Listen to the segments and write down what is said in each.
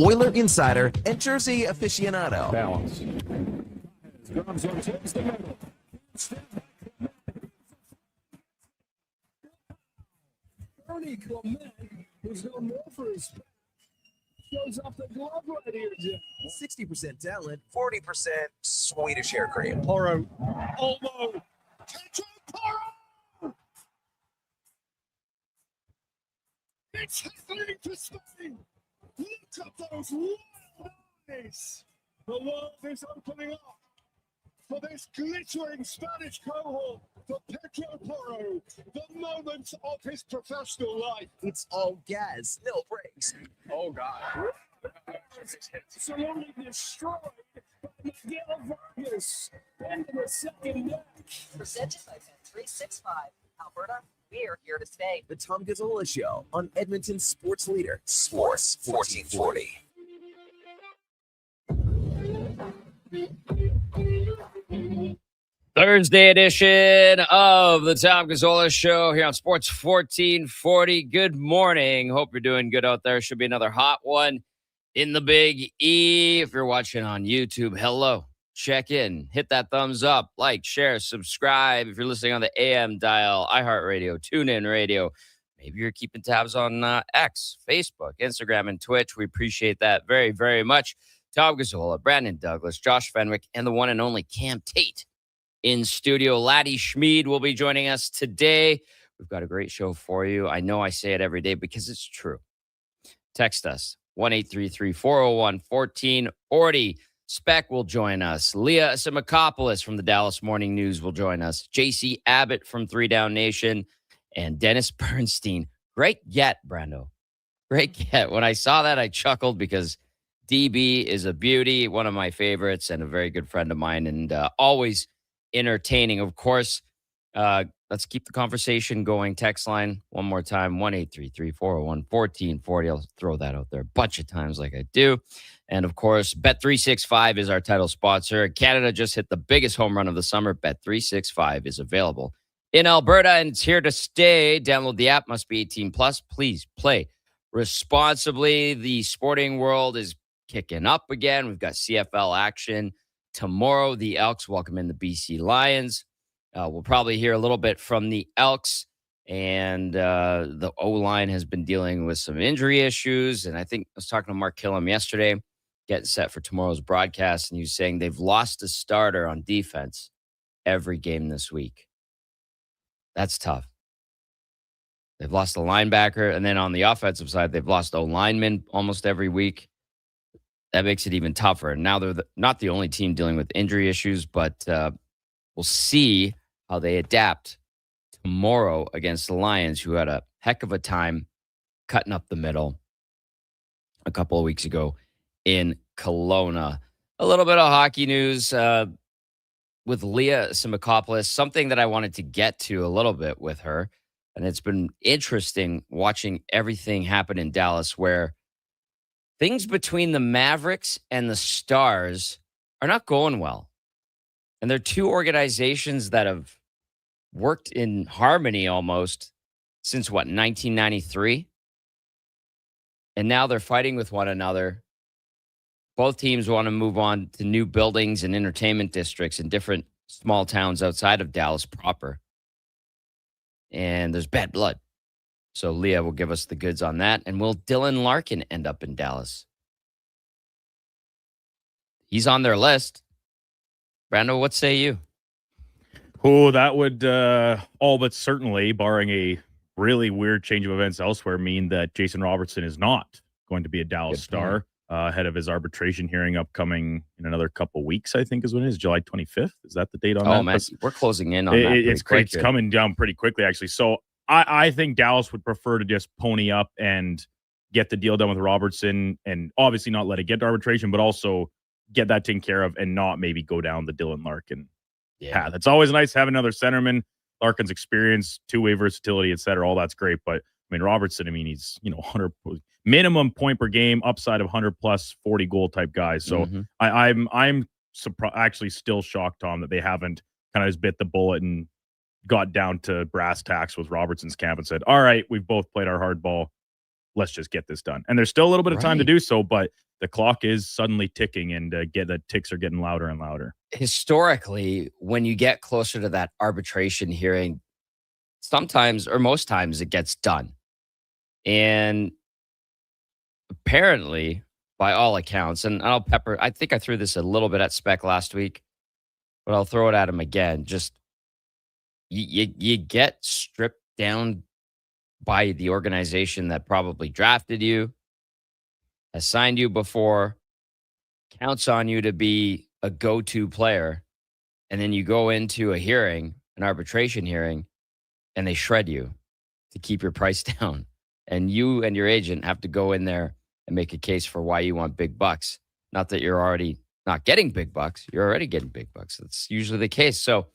Oiler Insider, and Jersey Aficionado. Balance. Bernie Clement, who's no more for his shows off the glove right here, Jim. 60% talent, 40% Swedish hair cream. Porro, Olmo, catch up, Porro! It's happening for Spain! Look at those wild eyes! The world is opening up for this glittering Spanish cohort, for Pedro Porro, the moment of his professional life. It's all gas, no brakes. Oh, God. Absolutely destroyed by Miguel Vargas into the second deck. Presented by Bet365. Alberta, we're here to stay. The Tom Gazzola Show on Edmonton's sports leader, Sports 1440. Thursday edition of the Tom Gazzola Show here on Sports 1440. Good morning. Hope you're doing good out there. Should be another hot one in the Big E. If you're watching on YouTube, hello. Check in. Hit that thumbs up. Like, share, subscribe. If you're listening on the AM dial, iHeartRadio, TuneIn Radio. Maybe you're keeping tabs on X, Facebook, Instagram, and Twitch. We appreciate that very, very much. Tom Gazzola, Brandon Douglas, Josh Fenwick, and the one and only Cam Tate in studio. Laddie Schmid will be joining us today. We've got a great show for you. I know I say it every day because it's true. Text us, 1-833-401-1440. Speck will join us. Leah Simakopoulos from the Dallas Morning News will join us. JC Abbott from 3 Down Nation and Dennis Bernstein. Great get, Brando. Great get. When I saw that, I chuckled because DB is a beauty, one of my favorites, and a very good friend of mine, and always entertaining. Of course, let's keep the conversation going. Text line one more time, 1-833-401-1440. I'll throw that out there a bunch of times like I do. And, of course, Bet365 is our title sponsor. Canada just hit the biggest home run of the summer. Bet365 is available in Alberta, and it's here to stay. Download the app. Must be 18+. Please play responsibly. The sporting world is kicking up again. We've got CFL action tomorrow. The Elks welcome in the BC Lions. We'll probably hear a little bit from the Elks, and the O-line has been dealing with some injury issues. And I think I was talking to Mark Killam yesterday, getting set for tomorrow's broadcast, and he was saying they've lost a starter on defense every game this week. That's tough. They've lost a linebacker, and then on the offensive side, they've lost O-linemen almost every week. That makes it even tougher. Now they're not the only team dealing with injury issues, but we'll see how they adapt tomorrow against the Lions, who had a heck of a time cutting up the middle a couple of weeks ago in Kelowna. A little bit of hockey news with Leah Simakopoulos, something that I wanted to get to a little bit with her. And it's been interesting watching everything happen in Dallas, where things between the Mavericks and the Stars are not going well. And they're two organizations that have worked in harmony almost since, 1993? And now they're fighting with one another. Both teams want to move on to new buildings and entertainment districts in different small towns outside of Dallas proper. And there's bad blood. So Leah will give us the goods on that. And will Dylan Larkin end up in Dallas? He's on their list. Brando, what say you? Oh, that would all but certainly, barring a really weird change of events elsewhere, mean that Jason Robertson is not going to be a Dallas Star ahead of his arbitration hearing upcoming in another couple weeks, I think is when it is. July 25th. Is that the date on that? Oh, man, we're closing in on that. It's coming down pretty quickly, actually. So I think Dallas would prefer to just pony up and get the deal done with Robertson, and obviously not let it get to arbitration, but also get that taken care of and not maybe go down the Dylan Larkin path. It's always nice to have another centerman. Larkin's experience, two-way versatility, et cetera, all that's great. But I mean, Robertson, he's 100 minimum point per game, upside of 100 plus 40 goal type guys. So I'm actually still shocked, Tom, that they haven't kind of just bit the bullet and got down to brass tacks with Robertson's camp and said, all right, we've both played our hardball. Let's just get this done. And there's still a little bit of time to do so, but the clock is suddenly ticking, and the ticks are getting louder and louder. Historically, when you get closer to that arbitration hearing, sometimes or most times it gets done. And apparently, by all accounts, and I think I threw this a little bit at Spec last week, but I'll throw it at him again. Just you get stripped down by the organization that probably drafted you, has signed you before, counts on you to be a go-to player, and then you go into a hearing, an arbitration hearing, and they shred you to keep your price down. And you and your agent have to go in there and make a case for why you want big bucks. Not that you're already not getting big bucks. You're already getting big bucks. That's usually the case. So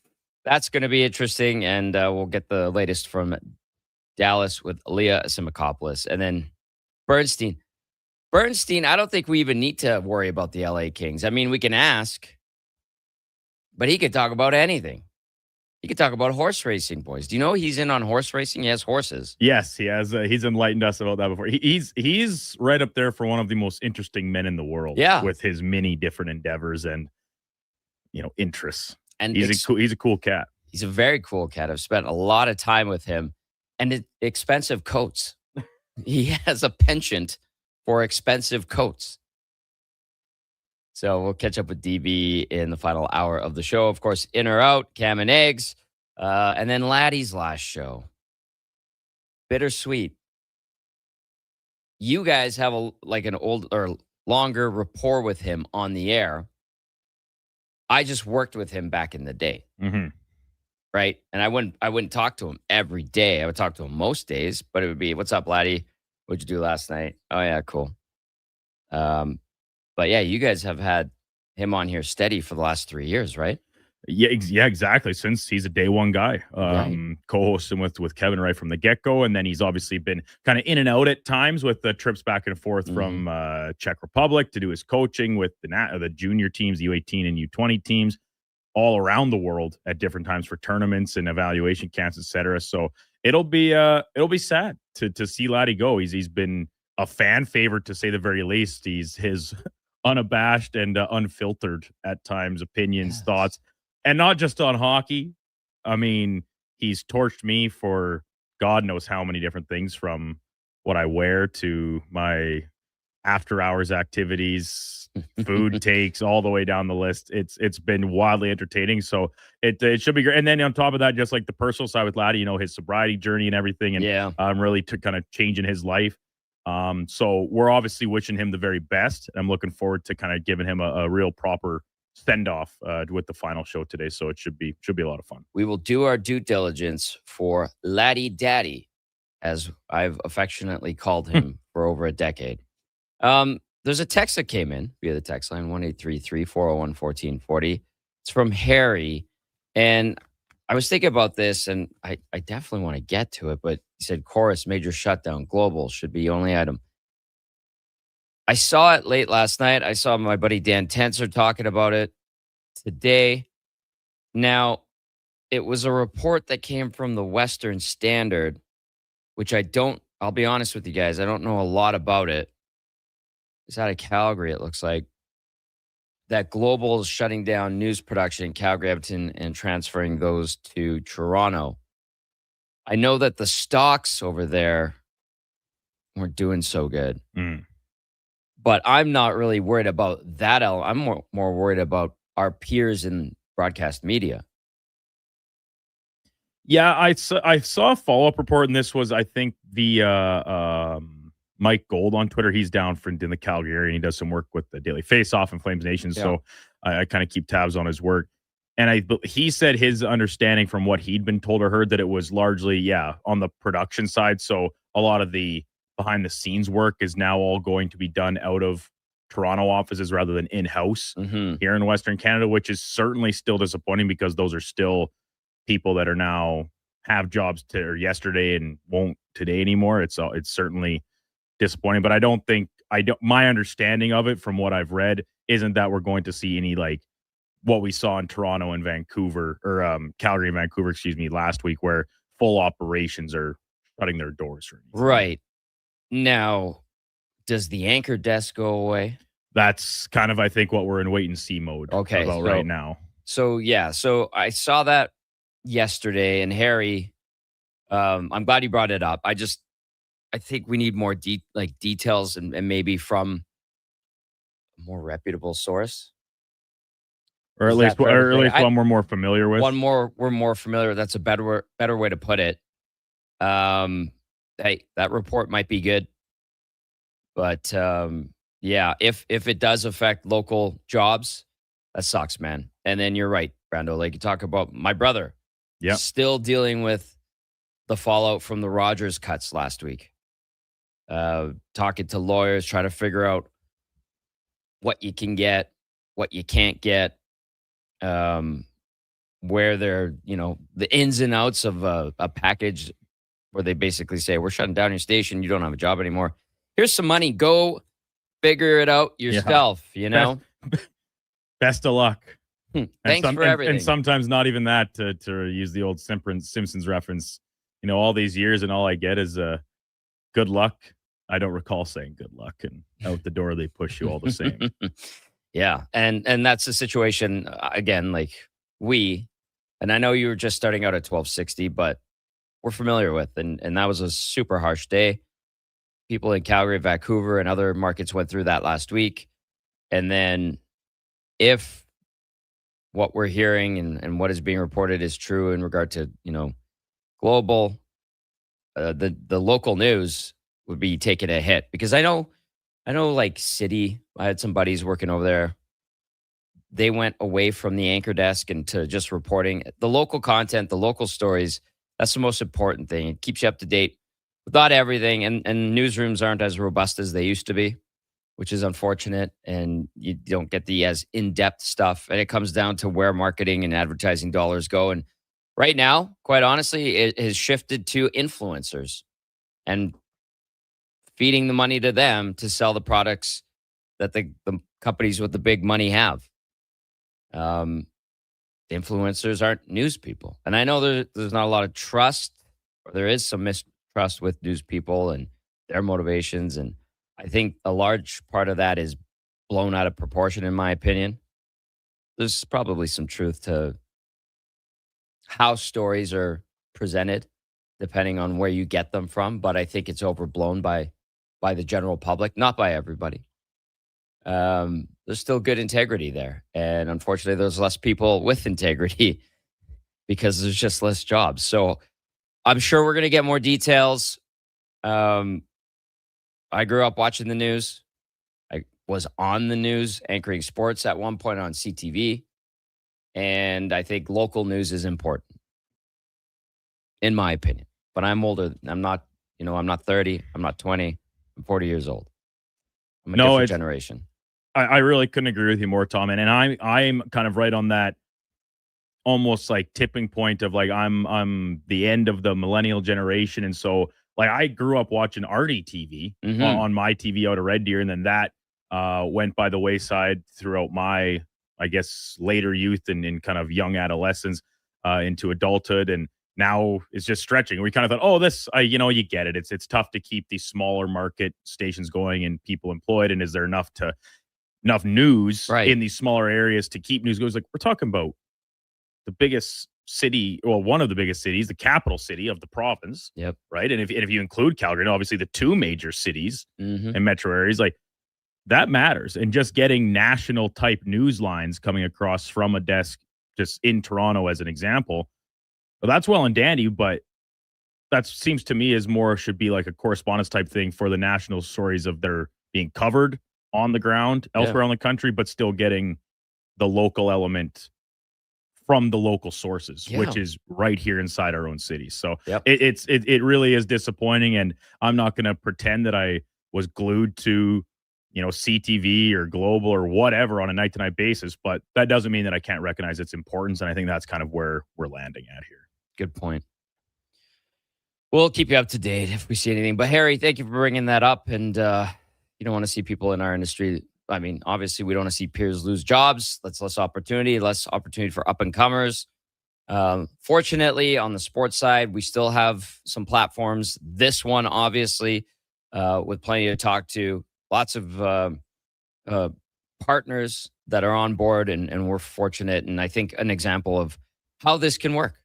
that's going to be interesting. And we'll get the latest from Dallas with Leah Simakopoulos. And then Bernstein. I don't think we even need to worry about the LA Kings. I mean, we can ask, but he could talk about anything. He could talk about horse racing, boys. Do you know he's in on horse racing? He has horses. Yes, he has. He's enlightened us about that before. He's right up there for one of the most interesting men in the world. Yeah, with his many different endeavors and interests. And he's a cool cat. He's a very cool cat. I've spent a lot of time with him, and expensive coats. He has a penchant for expensive coats. So we'll catch up with DB in the final hour of the show. Of course, In or Out, Cam and Eggs, and then Laddie's last show. Bittersweet. You guys have an old or longer rapport with him on the air. I just worked with him back in the day, right? And I wouldn't talk to him every day. I would talk to him most days, but it would be, "What's up, Laddie? What'd you do last night?" "Oh yeah, cool." But yeah, you guys have had him on here steady for the last 3 years, right? Yeah, exactly. Since he's a day one guy, Right. co-hosting with Kevin right from the get-go. And then he's obviously been kind of in and out at times with the trips back and forth from Czech Republic to do his coaching with the junior teams, the U18 and U20 teams all around the world at different times for tournaments and evaluation camps, etc. So it'll be sad to see Laddie go. He's been a fan favorite, to say the very least. He's his unabashed and unfiltered at times opinions, thoughts, and not just on hockey. I mean, he's torched me for God knows how many different things, from what I wear to my after hours activities, food takes, all the way down the list. It's been wildly entertaining. So it should be great. And then on top of that, just like the personal side with Laddie, his sobriety journey and everything, and really to kind of changing his life. So we're obviously wishing him the very best. I'm looking forward to kind of giving him a real proper send off with the final show today. So it should be a lot of fun. We will do our due diligence for Laddie Daddy, as I've affectionately called him for over a decade. There's a text that came in via the text line, 1-833-401-1440. It's from Harry. And I was thinking about this, and I definitely want to get to it, but he said, "Chorus, major shutdown, global should be only item." I saw it late last night. I saw my buddy Dan Tenser talking about it today. Now, it was a report that came from the Western Standard, which I'll be honest with you guys, I don't know a lot about it. It's out of Calgary, it looks like. That Global is shutting down news production in Calgary, Edmonton, and transferring those to Toronto. I know that the stocks over there weren't doing so good. But I'm not really worried about that. I'm more worried about our peers in broadcast media. Yeah, I saw a follow-up report, and this was, I think, the Mike Gold on Twitter. He's down in the Calgary area, and he does some work with the Daily Face-Off and Flames Nation. Yeah. So I kind of keep tabs on his work. And he said his understanding from what he'd been told or heard that it was largely, on the production side. So a lot of the behind-the-scenes work is now all going to be done out of Toronto offices rather than in-house here in Western Canada, which is certainly still disappointing, because those are still people that are now have jobs yesterday and won't today anymore. It's certainly disappointing, but my understanding of it from what I've read isn't that we're going to see any like what we saw in Toronto and Vancouver, or Calgary and Vancouver, last week, where full operations are shutting their doors. Right. Now, does the anchor desk go away? that's kind of, I think, what we're in wait and see mode about right now. So I saw that yesterday, and Harry, I'm glad you brought it up. I think we need more details and maybe from a more reputable source. Or at least one we're more familiar with. We're more familiar with. That's a better way to put it. Hey, that report might be good. But yeah, if it does affect local jobs, that sucks, man. And then you're right, Brando. Like you talk about my brother, still dealing with the fallout from the Rogers cuts last week. Talking to lawyers, trying to figure out what you can get, what you can't get, where they're, the ins and outs of a package where they basically say, we're shutting down your station. You don't have a job anymore. Here's some money. Go figure it out yourself, Best of luck. Thanks for everything. And sometimes not even that, to use the old Simpsons reference. All these years and all I get is good luck. I don't recall saying good luck, and out the door they push you all the same. Yeah, and that's the situation again. Like and I know you were just starting out at 1260, but we're familiar with, and that was a super harsh day. People in Calgary, Vancouver, and other markets went through that last week. And then if what we're hearing and what is being reported is true in regard to, global, the local news would be taking a hit. Because I know like City, I had some buddies working over there. They went away from the anchor desk and to just reporting the local content, the local stories. That's the most important thing. It keeps you up to date with not everything. And newsrooms aren't as robust as they used to be, which is unfortunate. And you don't get the as in-depth stuff. And it comes down to where marketing and advertising dollars go. And right now, quite honestly, it has shifted to influencers and feeding the money to them to sell the products that the companies with the big money have. Influencers aren't news people. And I know there's not a lot of trust, or there is some mistrust with news people and their motivations. And I think a large part of that is blown out of proportion, in my opinion. There's probably some truth to how stories are presented, depending on where you get them from. But I think it's overblown by the general public, not by everybody. There's still good integrity there. And unfortunately, there's less people with integrity because there's just less jobs. So I'm sure we're going to get more details. I grew up watching the news. I was on the news, anchoring sports at one point on CTV. And I think local news is important, in my opinion. But I'm older. I'm not 30. I'm not 20. I'm 40 years old. I'm a different generation. I really couldn't agree with you more, Tom. And I'm kind of right on that almost like tipping point of like I'm the end of the millennial generation. And so like I grew up watching Arty TV on my TV out of Red Deer, and then that went by the wayside throughout my, I guess, later youth and in kind of young adolescence into adulthood. And now it's just stretching. We kind of thought, oh, this, you get it. It's tough to keep these smaller market stations going and people employed. And is there enough news in these smaller areas to keep news going? Like we're talking about the biggest city, well, one of the biggest cities, the capital city of the province. Yep. Right. And if you include Calgary, and obviously the two major cities and metro areas, like that matters. And just getting national type news lines coming across from a desk just in Toronto as an example, well, that's well and dandy, but that seems to me as more should be like a correspondence type thing for the national stories of their being covered on the ground elsewhere in the country, but still getting the local element from the local sources, which is right here inside our own city. So it really is disappointing. And I'm not going to pretend that I was glued to, CTV or Global or whatever on a night to night basis, but that doesn't mean that I can't recognize its importance. And I think that's kind of where we're landing at here. Good point. We'll keep you up to date if we see anything. But Harry, thank you for bringing that up. And you don't want to see people in our industry. I mean, obviously, we don't want to see peers lose jobs. That's less opportunity for up and comers. Fortunately, on the sports side, we still have some platforms. This one, obviously, with plenty to talk to. Lots of partners that are on board, and we're fortunate. And I think an example of how this can work.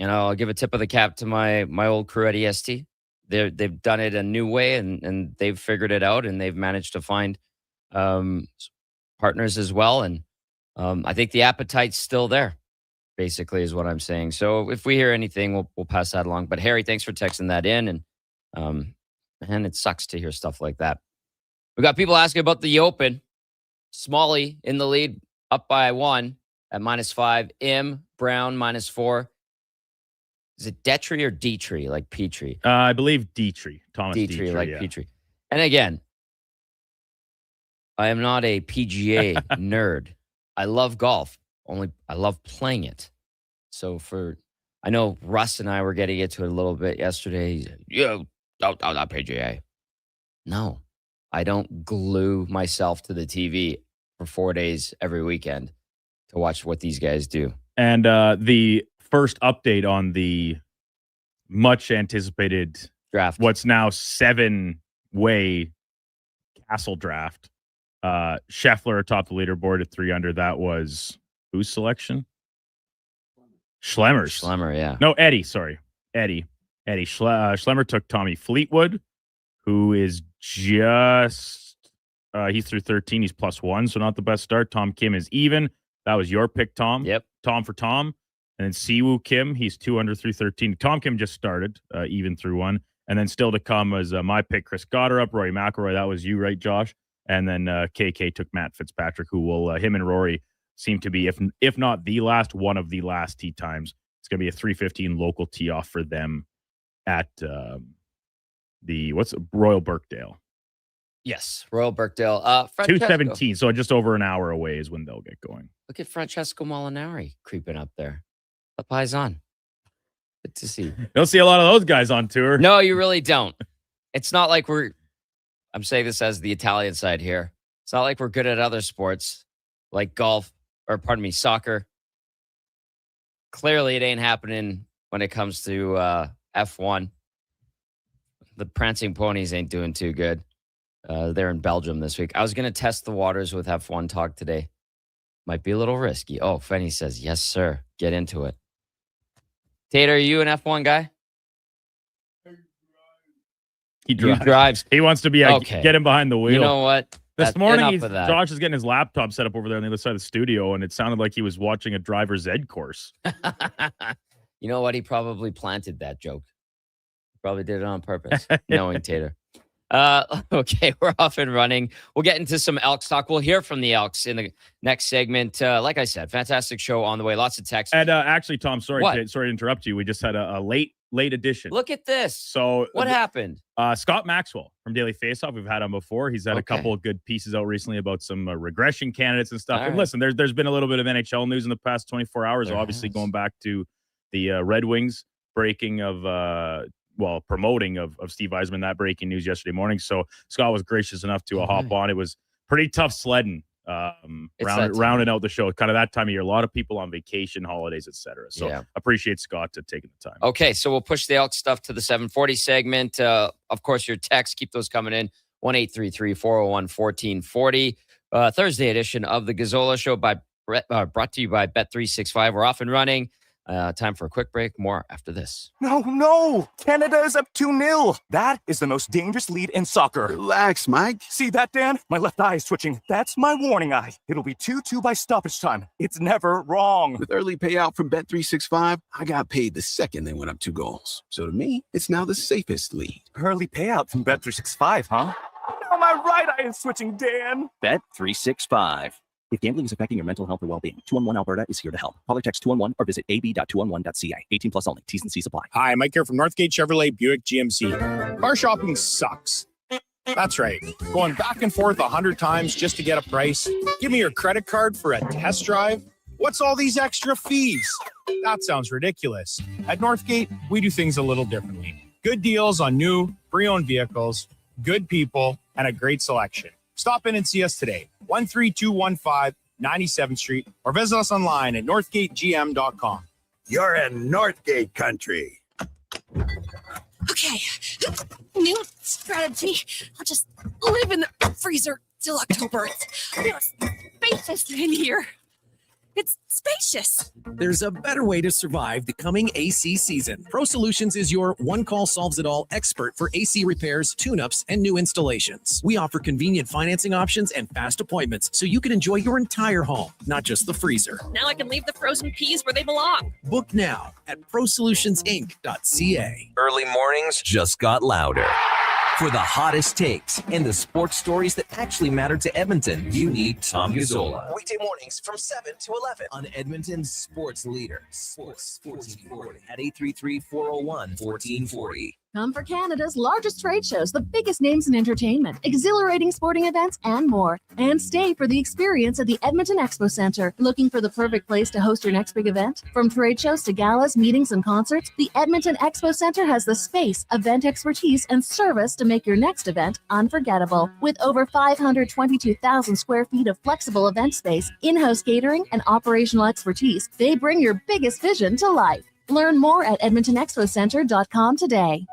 I'll give a tip of the cap to my old crew at EST. They've done it a new way, and they've figured it out, and they've managed to find partners as well. And I think the appetite's still there, basically, is what I'm saying. So if we hear anything, we'll pass that along. But Harry, thanks for texting that in. And it sucks to hear stuff like that. We got people asking about the Open. Smalley in the lead, up by 1 at -5. Brown -4. Is it Detry or Dietrich, like Petrie? I believe Dietrich. Thomas Dietrich, like yeah. Petrie. And again, I am not a PGA nerd. I love golf. Only I love playing it. So I know Russ and I were getting into it a little bit yesterday. Not PGA. No, I don't glue myself to the TV for 4 days every weekend to watch what these guys do. And the first update on the much anticipated Draft. what's now 7-way Castle draft. Scheffler atop the leaderboard at 3 under. That was whose selection? Schlemmer's. Schlemmer, yeah. No, Eddie. Sorry, Eddie. Schlemmer took Tommy Fleetwood, who is just he's through 13. He's +1, so not the best start. Tom Kim is even. That was your pick, Tom. Yep. Tom for Tom. And then Siwoo Kim, he's 2 under through 13. Tom Kim just started, even through 1. And then still to come was my pick, Chris Goddard, Rory McIlroy. That was you, right, Josh? And then KK took Matt Fitzpatrick, who will him and Rory seem to be, if not the last, one of the last tee times. It's going to be a 3:15 local tee off for them at Royal Birkdale. Yes, Royal Birkdale. 2:17, so just over an hour away is when they'll get going. Look at Francesco Molinari creeping up there. The Paisan. Good to see. Don't see a lot of those guys on tour. No, you really don't. It's not like I'm saying this as the Italian side here. It's not like we're good at other sports like golf, or pardon me, soccer. Clearly, it ain't happening when it comes to F1. The Prancing Ponies ain't doing too good. They're in Belgium this week. I was going to test the waters with F1 talk today. Might be a little risky. Oh, Fenny says, yes, sir. Get into it. Tater, are you an F1 guy? He drives. You drives. He wants to be get him behind the wheel. You know what? This morning, Josh is getting his laptop set up over there on the other side of the studio, and it sounded like he was watching a driver's ed course. You know what? He probably planted that joke. Probably did it on purpose, knowing Tater. Okay, we're off and running. We'll get into some Elks talk. We'll hear from the Elks in the next segment. Like I said, fantastic show on the way. Lots of text. And actually, Tom, sorry to interrupt you. We just had a late edition. Look at this. So what happened? Scott Maxwell from Daily Faceoff. We've had him before. He's had a couple of good pieces out recently about some regression candidates and stuff. And listen, there's been a little bit of NHL news in the past 24 hours. Obviously, going back to the Red Wings breaking of promoting of Steve Yzerman, that breaking news yesterday morning. So Scott was gracious enough to hop on. It was pretty tough sledding, rounding out the show. Kind of that time of year. A lot of people on vacation, holidays, etc. So appreciate Scott taking the time. Okay, so we'll push the Elk stuff to the 740 segment. Of course, your texts, keep those coming in. 1-833-401-1440. Thursday edition of the Gazzola Show brought to you by Bet365. We're off and running. Time for a quick break. More after this. No! Canada is up 2-0. That is the most dangerous lead in soccer. Relax, Mike. See that, Dan? My left eye is twitching. That's my warning eye. It'll be 2-2 by stoppage time. It's never wrong. With early payout from Bet365, I got paid the second they went up 2 goals. So to me, it's now the safest lead. Early payout from Bet365, huh? Now my right eye is twitching, Dan. Bet365. If gambling is affecting your mental health or well-being, 211 Alberta is here to help. Call or text 211 or visit ab.211.ca. 18 plus only. T's and C's apply. Hi, Mike here from Northgate Chevrolet Buick GMC. Car shopping sucks. That's right. Going back and forth 100 times just to get a price. Give me your credit card for a test drive. What's all these extra fees? That sounds ridiculous. At Northgate, we do things a little differently. Good deals on new, pre-owned vehicles, good people, and a great selection. Stop in and see us today, 13215 97th Street, or visit us online at northgategm.com. You're in Northgate country. Okay, new strategy. I'll just live in the freezer Still October. It's spacious in here. It's spacious. There's a better way to survive the coming AC season. Pro Solutions is your one-call solves-it-all expert for AC repairs, tune-ups, and new installations. We offer convenient financing options and fast appointments so you can enjoy your entire home, not just the freezer. Now I can leave the frozen peas where they belong. Book now at prosolutionsinc.ca. Early mornings just got louder. For the hottest takes and the sports stories that actually matter to Edmonton, you need Tom Gazzola. Weekday mornings from 7 to 11 on Edmonton's sports leader, Sports 1440 at 833-401-1440. Come for Canada's largest trade shows, the biggest names in entertainment, exhilarating sporting events, and more. And stay for the experience at the Edmonton Expo Centre. Looking for the perfect place to host your next big event? From trade shows to galas, meetings, and concerts, the Edmonton Expo Centre has the space, event expertise, and service to make your next event unforgettable. With over 522,000 square feet of flexible event space, in-house catering, and operational expertise, they bring your biggest vision to life. Learn more at edmontonexpocentre.com today.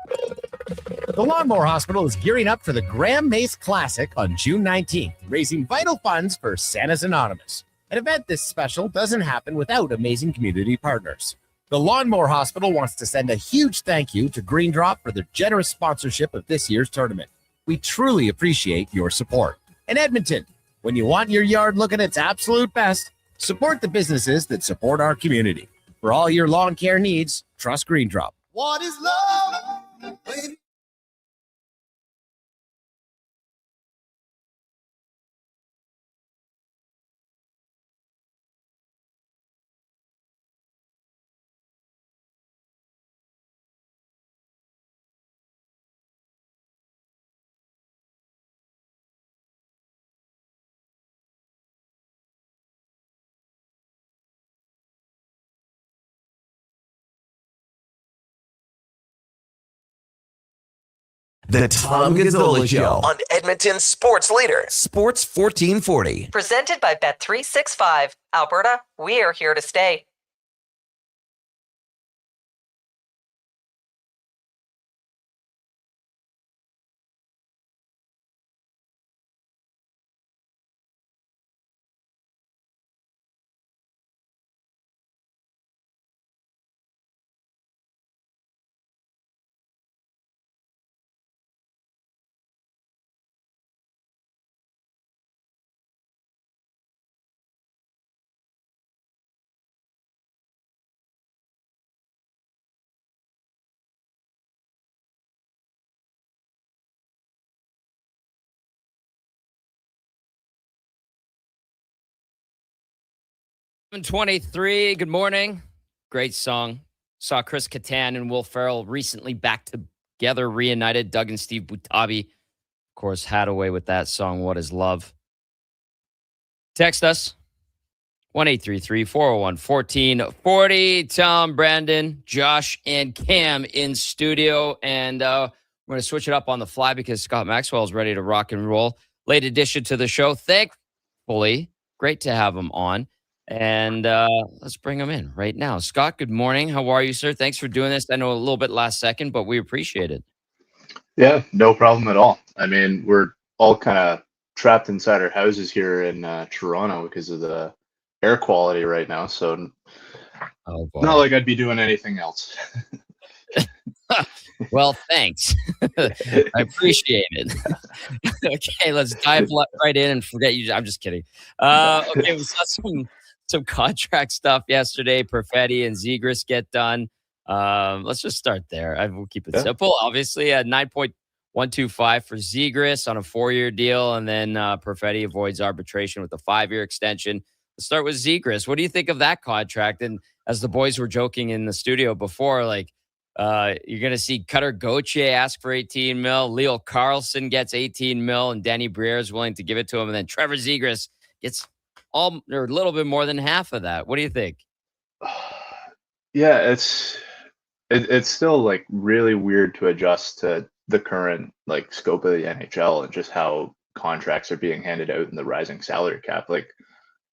The Lawnmower Hospital is gearing up for the Graham Mace Classic on June 19th, raising vital funds for Santa's Anonymous. An event this special doesn't happen without amazing community partners. The Lawnmower Hospital wants to send a huge thank you to Green Drop for their generous sponsorship of this year's tournament. We truly appreciate your support. In Edmonton, when you want your yard looking its absolute best, support the businesses that support our community. For all your lawn care needs, trust Green Drop. What is love, baby? The Tom Gazzola Show on Edmonton's sports leader, Sports 1440. Presented by Bet365. Alberta, we're here to stay. #23. Good morning. Great song. Saw Chris Kattan and Will Ferrell recently back together, reunited. Doug and Steve Butabi, of course, had away with that song, What Is Love? Text us 1-833-401-1440. Tom, Brandon, Josh, and Cam in studio. And we're going to switch it up on the fly because Scott Maxwell is ready to rock and roll. Late addition to the show. Thankfully, great to have him on. And let's bring him in right now. Scott, good morning. How are you, sir? Thanks for doing this. I know a little bit last second, but we appreciate it. Yeah, no problem at all. I mean, we're all kind of trapped inside our houses here in Toronto because of the air quality right now. So not like I'd be doing anything else. Well, thanks. I appreciate it. Okay, let's dive right in and forget you. I'm just kidding. Okay, we saw some contract stuff yesterday. Perfetti and Zegras get done. Let's just start there. We'll keep it simple. Obviously, 9.125 for Zegras on a 4-year deal, and then Perfetti avoids arbitration with a 5-year extension. Let's start with Zegras. What do you think of that contract? And as the boys were joking in the studio before, like, you're going to see Cutter Gauthier ask for 18 mil. Leo Carlson gets 18 mil, and Danny Briere is willing to give it to him. And then Trevor Zegras gets all or a little bit more than half of that. What do you think? Yeah, it's still like really weird to adjust to the current like scope of the NHL and just how contracts are being handed out in the rising salary cap. Like,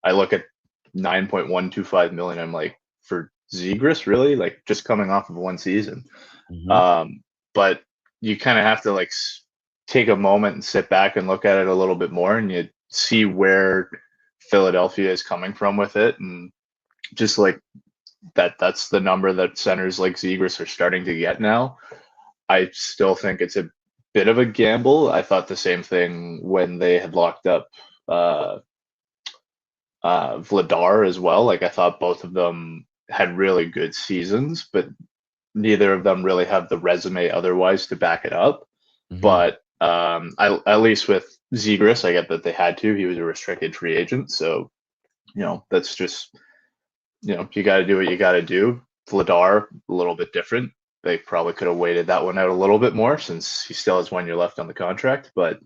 I look at 9.125 million. I'm like, for Zegras, really? Like, just coming off of one season. But you kind of have to like take a moment and sit back and look at it a little bit more, and you see where Philadelphia is coming from with it, and just like that's the number that centers like Zegras are starting to get now. I still think it's a bit of a gamble. I thought the same thing when they had locked up Vladar as well. Like I thought both of them had really good seasons, but neither of them really have the resume otherwise to back it up. But at least with Zegras, I get that they had to. He was a restricted free agent, so that's just you got to do what you got to do. Vladar, a little bit different. They probably could have waited that one out a little bit more since he still has 1 year left on the contract. But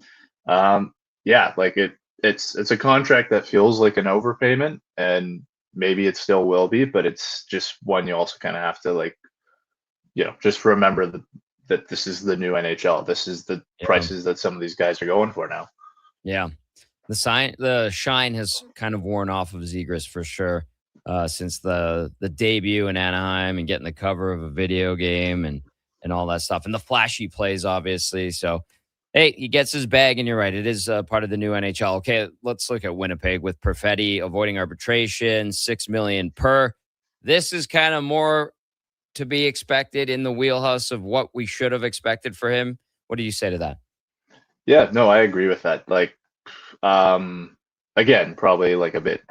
yeah, like it's a contract that feels like an overpayment, and maybe it still will be, but it's just one you also kind of have to like, just remember that this is the new NHL. This is the prices that some of these guys are going for now. Yeah. The shine has kind of worn off of Zegras for sure. Since the debut in Anaheim and getting the cover of a video game and all that stuff, and the flashy plays, obviously. So, hey, he gets his bag, and you're right. It is part of the new NHL. Okay, let's look at Winnipeg with Perfetti avoiding arbitration, $6 million per. This is kind of more to be expected in the wheelhouse of what we should have expected for him. What do you say to that? Yeah, no, I agree with that. Like, again, probably like a bit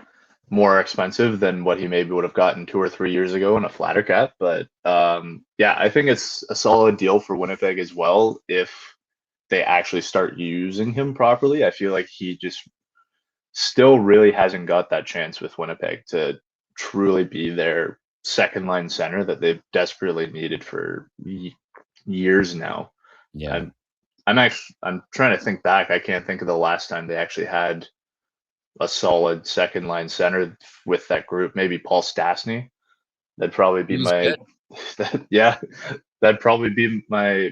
more expensive than what he maybe would have gotten 2 or 3 years ago in a flatter cap. But yeah, I think it's a solid deal for Winnipeg as well if they actually start using him properly. I feel like he just still really hasn't got that chance with Winnipeg to truly be their second line center that they've desperately needed for years now. Yeah. I'm trying to think back. I can't think of the last time they actually had a solid second line center with that group. Maybe Paul Stastny. That'd probably be my that'd probably be my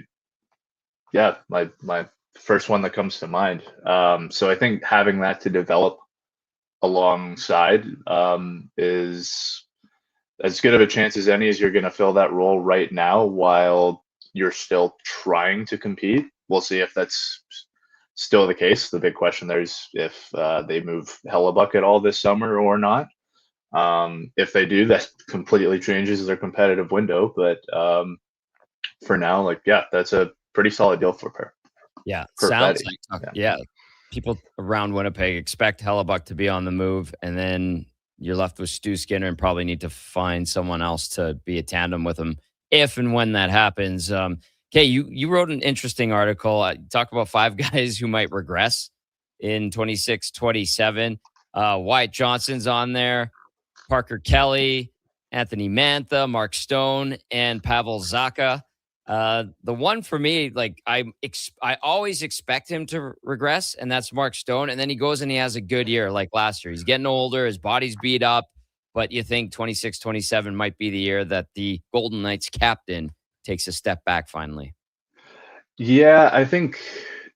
first one that comes to mind. So I think having that to develop alongside is as good of a chance as any as you're going to fill that role right now while you're still trying to compete. We'll see if that's still the case. The big question there is if they move Hellebuck at all this summer or not. If they do, that completely changes their competitive window. But for now, like, yeah, that's a pretty solid deal for Per. Yeah, sounds like people around Winnipeg expect Hellebuck to be on the move, and then you're left with Stu Skinner and probably need to find someone else to be a tandem with him if and when that happens. Okay, you wrote an interesting article. Talk about 5 guys who might regress in 26-27. Wyatt Johnson's on there, Parker Kelly, Anthony Mantha, Mark Stone, and Pavel Zacha. The one for me, like I always expect him to regress, and that's Mark Stone. And then he goes and he has a good year like last year. He's getting older, his body's beat up, but you think 26-27 might be the year that the Golden Knights captain takes a step back finally. Yeah, I think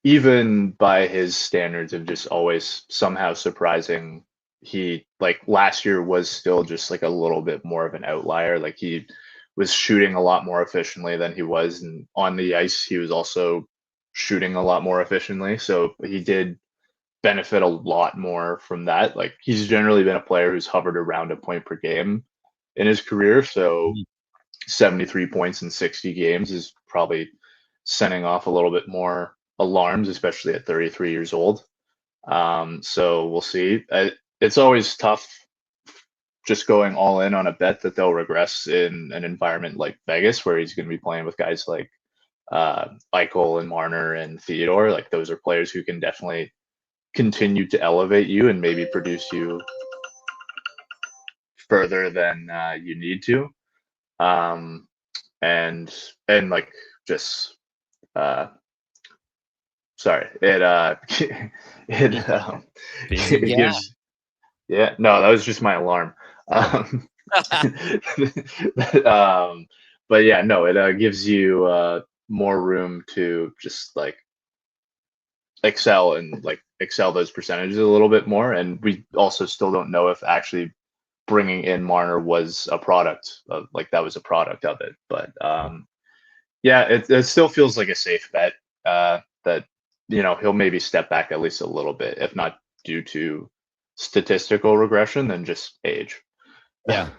even by his standards of just always somehow surprising, he like last year was still just like a little bit more of an outlier. Like he was shooting a lot more efficiently than he was, and on the ice he was also shooting a lot more efficiently. So he did benefit a lot more from that. Like he's generally been a player who's hovered around a point per game in his career. So 73 points in 60 games is probably sending off a little bit more alarms, especially at 33 years old. So we'll see. It's always tough just going all in on a bet that they'll regress in an environment like Vegas, where he's going to be playing with guys like Eichel and Marner and Theodore. Like those are players who can definitely continue to elevate you and maybe produce you further than you need to. And like just sorry, it gives no, that was just my alarm. But yeah, no, it gives you more room to just like excel and like excel those percentages a little bit more. And we also still don't know if actually bringing in Marner was a product of like that was a product of it. But yeah, it still feels like a safe bet that he'll maybe step back at least a little bit, if not due to statistical regression, then just age. Yeah.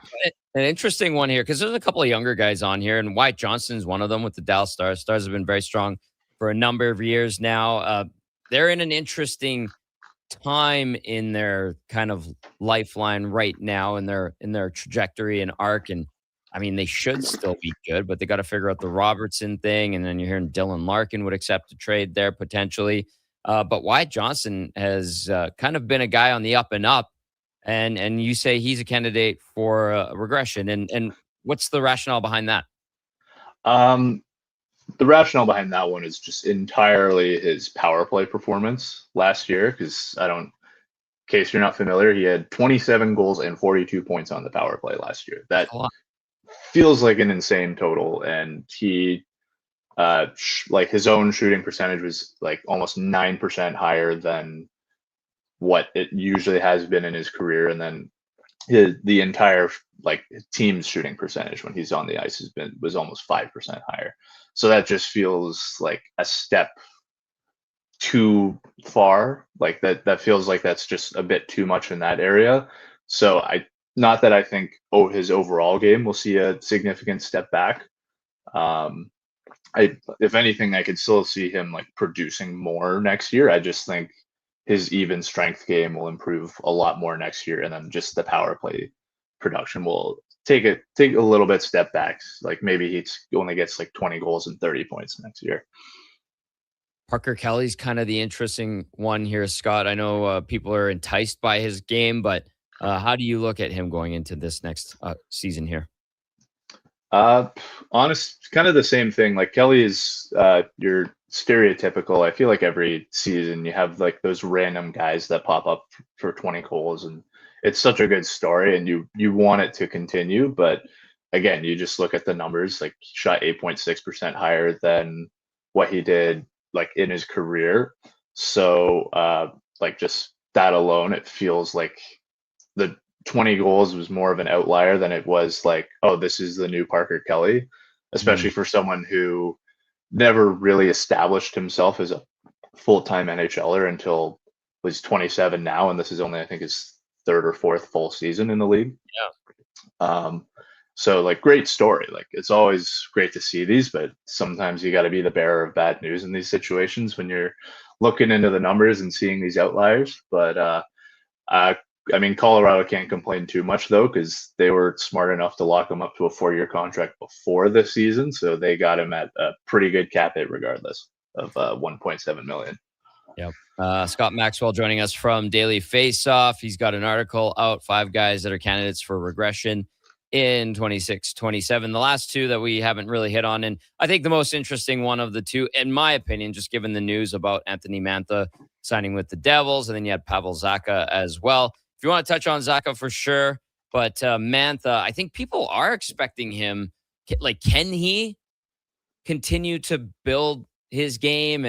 An interesting one here because there's a couple of younger guys on here, and Wyatt Johnston's one of them with the Dallas Stars. Stars have been very strong for a number of years now. They're in an interesting time in their kind of lifeline right now in their trajectory and arc. And I mean, they should still be good, but they got to figure out the Robertson thing. And then you're hearing Dylan Larkin would accept a trade there potentially. But Wyatt Johnston has kind of been a guy on the up and up. And you say he's a candidate for regression. And what's the rationale behind that? The rationale behind that one is just entirely his power play performance last year. Because in case you're not familiar, he had 27 goals and 42 points on the power play last year. That feels like an insane total. And he, like his own shooting percentage was like almost 9% higher than what it usually has been in his career. And then the entire like team's shooting percentage when he's on the ice was almost 5% higher. So that just feels like a step too far. Like that feels like that's just a bit too much in that area. So not that I think his overall game will see a significant step back. If anything, I could still see him like producing more next year. I just think his even strength game will improve a lot more next year, and then just the power play production will take a little bit step back. Like maybe he only gets like 20 goals and 30 points next year. Parker Kelly's kind of the interesting one here, Scott. I know people are enticed by his game, but how do you look at him going into this next season here? Honest, kind of the same thing. Like Kelly is your stereotypical. I feel like every season you have like those random guys that pop up for 20 goals, and it's such a good story, and you want it to continue. But again, you just look at the numbers. Like he shot 8.6% higher than what he did like in his career. So like just that alone, it feels like the 20 goals was more of an outlier than it was like, oh, this is the new Parker Kelly, especially for someone who never really established himself as a full-time NHLer until was 27 now, and this is only I think his third or fourth full season in the league. Yeah. So like great story. Like it's always great to see these, but sometimes you got to be the bearer of bad news in these situations when you're looking into the numbers and seeing these outliers. But I mean, Colorado can't complain too much though, because they were smart enough to lock him up to a 4-year contract before the season, so they got him at a pretty good cap hit regardless of 1.7 million. Yep. Scott Maxwell joining us from Daily Faceoff. He's got an article out, 5 guys that are candidates for regression in 26-27. The last two that we haven't really hit on, and I think the most interesting one of the two, in my opinion, just given the news about Anthony Mantha signing with the Devils, and then you had Pavel Zacha as well. If you want to touch on Zacha for sure, but Mantha, I think people are expecting him. Like, can he continue to build his game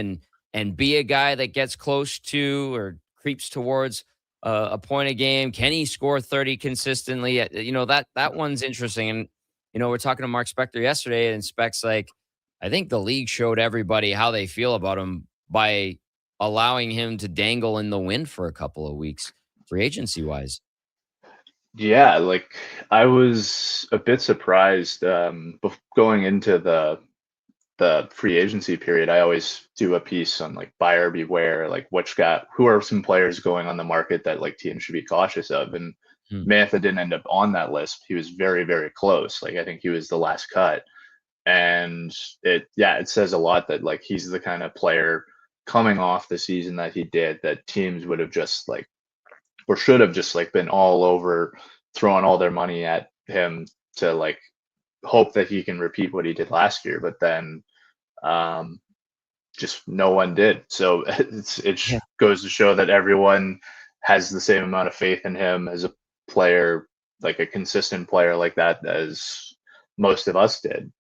and be a guy that gets close to or creeps towards a point a game? Can he score 30 consistently? You know, that one's interesting. And, you know, we're talking to Mark Spector yesterday, and Spec's like, I think the league showed everybody how they feel about him by allowing him to dangle in the wind for a couple of weeks, free agency wise. Yeah, like I was a bit surprised going into the free agency period. I always do a piece on like buyer beware, like who are some players going on the market that like teams should be cautious of. And Mantha didn't end up on that list. He was very, very close. Like I think he was the last cut. And it says a lot that like he's the kind of player coming off the season that he did that teams would have just like, or should have just like been all over, throwing all their money at him to like hope that he can repeat what he did last year. But then just no one did. So it goes to show that everyone has the same amount of faith in him as a player, like a consistent player like that, as most of us did.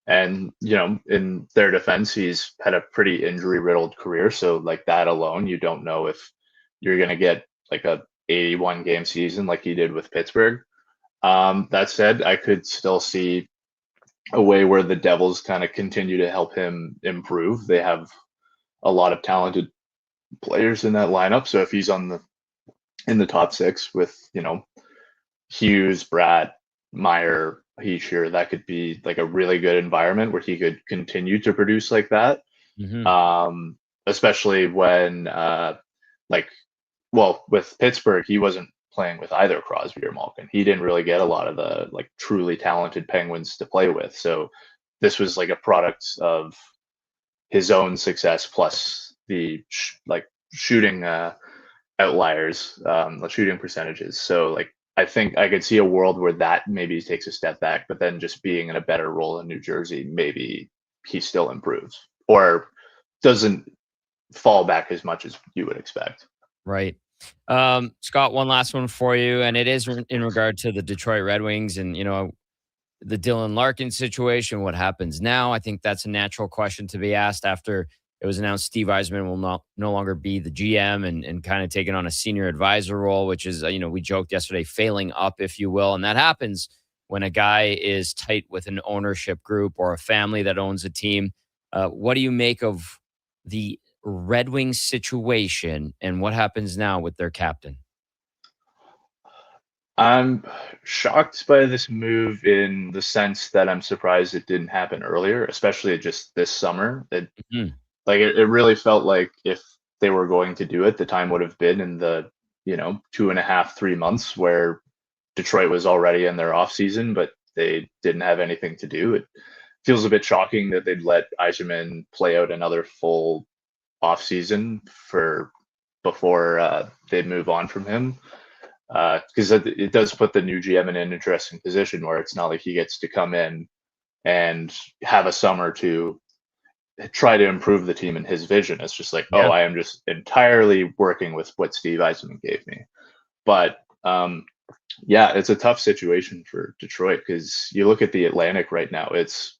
And, you know, in their defense, he's had a pretty injury riddled career. So like that alone, you don't know if you're going to get like a 81 game season like he did with Pittsburgh. That said, I could still see a way where the Devils kind of continue to help him improve. They have a lot of talented players in that lineup. So if he's in the top six with, Hughes, Bratt, Meyer, Heischer, that could be like a really good environment where he could continue to produce like that. Especially when with Pittsburgh, he wasn't playing with either Crosby or Malkin. He didn't really get a lot of the like truly talented Penguins to play with. So this was like a product of his own success plus the shooting outliers, shooting percentages. So like I think I could see a world where that maybe takes a step back, but then just being in a better role in New Jersey, maybe he still improves or doesn't fall back as much as you would expect. Right. Scott, one last one for you, and it is in regard to the Detroit Red Wings and, the Dylan Larkin situation. What happens now? I think that's a natural question to be asked after it was announced Steve Yzerman will no longer be the GM and kind of taking on a senior advisor role, which is, we joked yesterday, failing up, if you will. And that happens when a guy is tight with an ownership group or a family that owns a team. What do you make of the Red Wings situation and what happens now with their captain? I'm shocked by this move in the sense that I'm surprised it didn't happen earlier, especially just this summer. It really felt like if they were going to do it, the time would have been in the 2.5, 3 months where Detroit was already in their off season, but they didn't have anything to do. It feels a bit shocking that they'd let Yzerman play out another full off season before they'd move on from him. Because it does put the new GM in an interesting position where it's not like he gets to come in and have a summer to try to improve the team in his vision. It's just like, I am just entirely working with what Steve Yzerman gave me. But it's a tough situation for Detroit because you look at the Atlantic right now, it's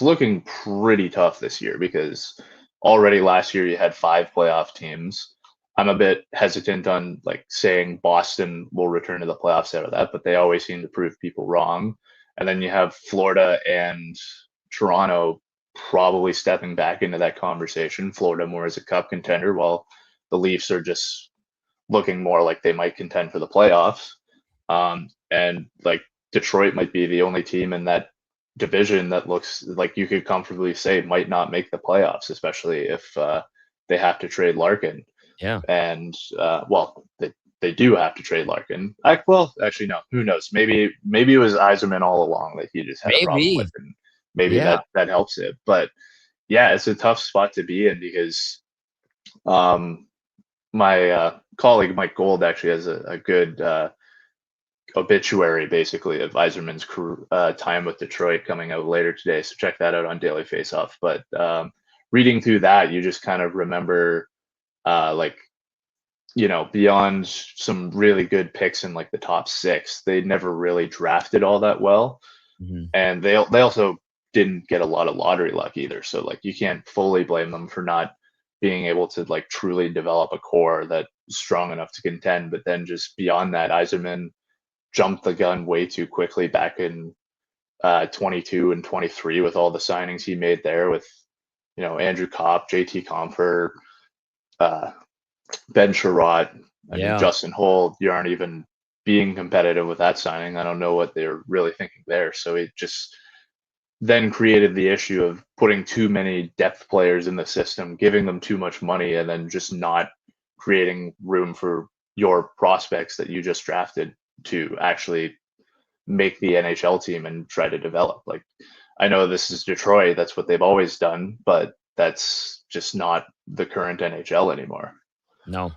looking pretty tough this year because already last year you had 5 playoff teams. I'm a bit hesitant on saying Boston will return to the playoffs out of that, but they always seem to prove people wrong. And then you have Florida and Toronto probably stepping back into that conversation. Florida more as a cup contender, while the Leafs are just looking more like they might contend for the playoffs. And Detroit might be the only team in that division that looks like you could comfortably say might not make the playoffs, especially if they have to trade Larkin. Yeah. And they do have to trade Larkin. Actually, no. Who knows? Maybe it was Yzerman all along that he just had a problem with, and maybe that helps it. But yeah, it's a tough spot to be in because my colleague Mike Gold actually has a good obituary basically of Yzerman's time with Detroit coming out later today. So check that out on Daily Faceoff. But reading through that, you just kind of remember beyond some really good picks in the top 6, they never really drafted all that well. And they also didn't get a lot of lottery luck either. So you can't fully blame them for not being able to truly develop a core that's strong enough to contend. But then just beyond that, Yzerman jumped the gun way too quickly back in 22 and 23 with all the signings he made there with Andrew Kopp, JT Compher, Ben Sherratt, Justin Holt. You aren't even being competitive with that signing. I don't know what they're really thinking there. So it just then created the issue of putting too many depth players in the system, giving them too much money, and then just not creating room for your prospects that you just drafted to actually make the NHL team and try to develop. I know this is Detroit, that's what they've always done, but that's just not the current NHL anymore. No,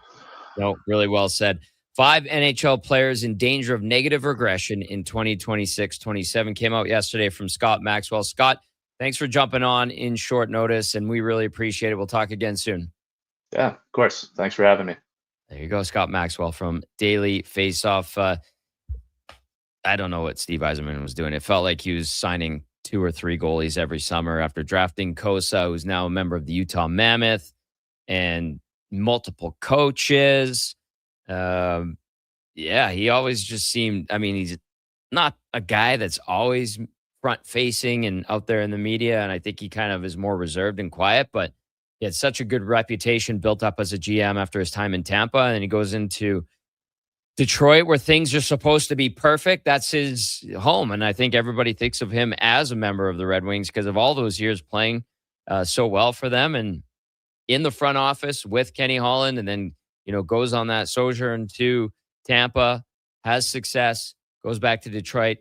really well said. 5 NHL players in danger of negative regression in 2026-27 came out yesterday from Scott Maxwell. Scott, thanks for jumping on in short notice, and we really appreciate it. We'll talk again soon. Yeah, of course. Thanks for having me. There you go, Scott Maxwell from Daily Faceoff. I don't know what Steve Yzerman was doing. It felt like he was signing 2 or 3 goalies every summer after drafting Kosa, who's now a member of the Utah Mammoth, and multiple coaches. He always just seemed, he's not a guy that's always front facing and out there in the media. And I think he kind of is more reserved and quiet, but He had such a good reputation built up as a GM after his time in Tampa, and he goes into Detroit where things are supposed to be perfect. That's his home, and I think everybody thinks of him as a member of the Red Wings because of all those years playing so well for them and in the front office with Kenny Holland, and then goes on that sojourn to Tampa, has success, goes back to Detroit,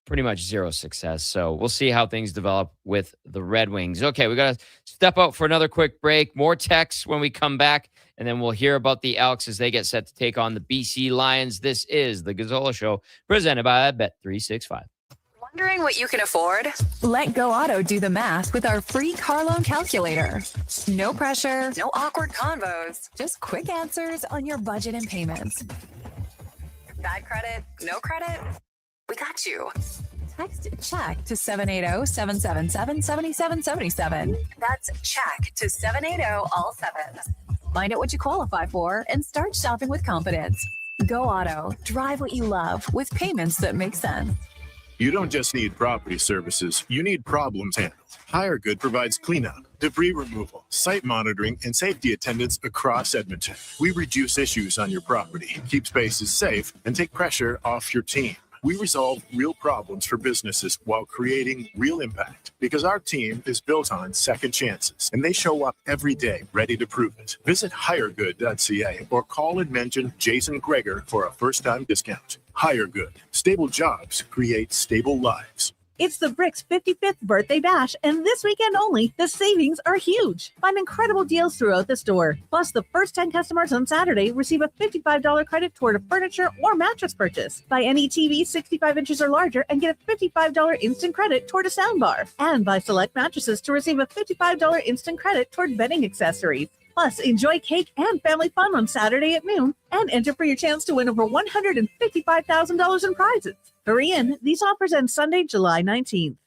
pretty much zero success. So we'll see how things develop with the Red Wings. Okay, we got to step out for another quick break. More texts when we come back, and then we'll hear about the Elks as they get set to take on the BC Lions. This is the Gazzola Show, presented by Bet365. Wondering what you can afford? Let Go Auto do the math with our free car loan calculator. No pressure, no awkward convos, just quick answers on your budget and payments. Bad credit? No credit? We got you. Text check to 780-777-7777. That's check to 780 all sevens. Find out what you qualify for and start shopping with confidence. Go Auto. Drive what you love with payments that make sense. You don't just need property services, you need problems handled. HireGood provides cleanup, debris removal, site monitoring, and safety attendance across Edmonton. We reduce issues on your property, keep spaces safe, and take pressure off your team. We resolve real problems for businesses while creating real impact because our team is built on second chances and they show up every day ready to prove it. Visit hiregood.ca or call and mention Jason Greger for a first-time discount. HireGood. Stable jobs create stable lives. It's the Brick's 55th birthday bash, and this weekend only, the savings are huge. Find incredible deals throughout the store. Plus, the first 10 customers on Saturday receive a $55 credit toward a furniture or mattress purchase. Buy any TV 65 inches or larger and get a $55 instant credit toward a soundbar. And buy select mattresses to receive a $55 instant credit toward bedding accessories. Plus, enjoy cake and family fun on Saturday at noon and enter for your chance to win over $155,000 in prizes. Hurry in. These offers end Sunday, July 19th.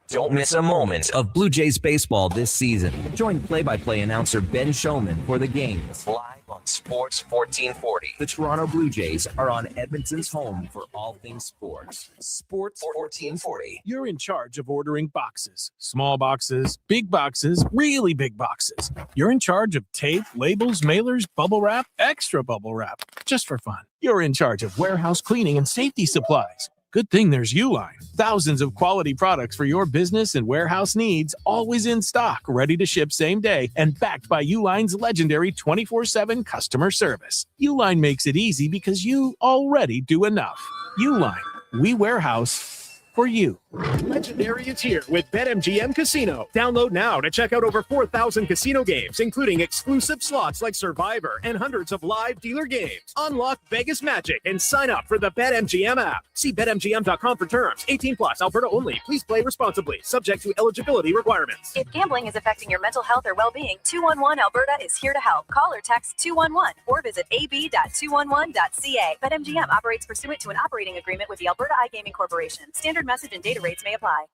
Don't miss a moment of Blue Jays baseball this season. Join play-by-play announcer Ben Showman for the games live on Sports 1440. The Toronto Blue Jays are on Edmonton's home for all things sports. Sports 1440. You're in charge of ordering boxes. Small boxes, big boxes, really big boxes. You're in charge of tape, labels, mailers, bubble wrap, extra bubble wrap, just for fun. You're in charge of warehouse cleaning and safety supplies. Good thing there's Uline. Thousands of quality products for your business and warehouse needs, always in stock, ready to ship same day, and backed by Uline's legendary 24/7 customer service. Uline makes it easy because you already do enough. Uline, we warehouse for you. Legendary is here with BetMGM Casino. Download now to check out over 4,000 casino games, including exclusive slots like Survivor and hundreds of live dealer games. Unlock Vegas magic and sign up for the BetMGM app. See BetMGM.com for terms. 18 plus, Alberta only. Please play responsibly. Subject to eligibility requirements. If gambling is affecting your mental health or well-being, 211 Alberta is here to help. Call or text 211 or visit ab.211.ca. BetMGM operates pursuant to an operating agreement with the Alberta iGaming Corporation. Standard message and data rates may apply.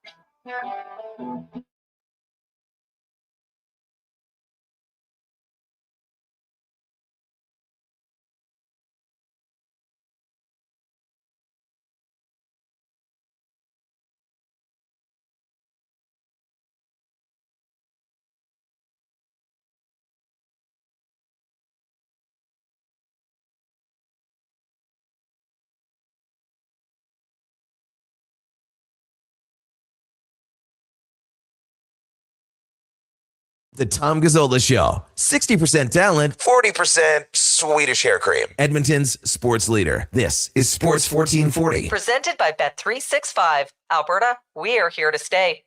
The Tom Gazzola Show. 60% talent, 40% Swedish hair cream. Edmonton's sports leader. This is Sports 1440. Presented by Bet365. Alberta, we are here to stay.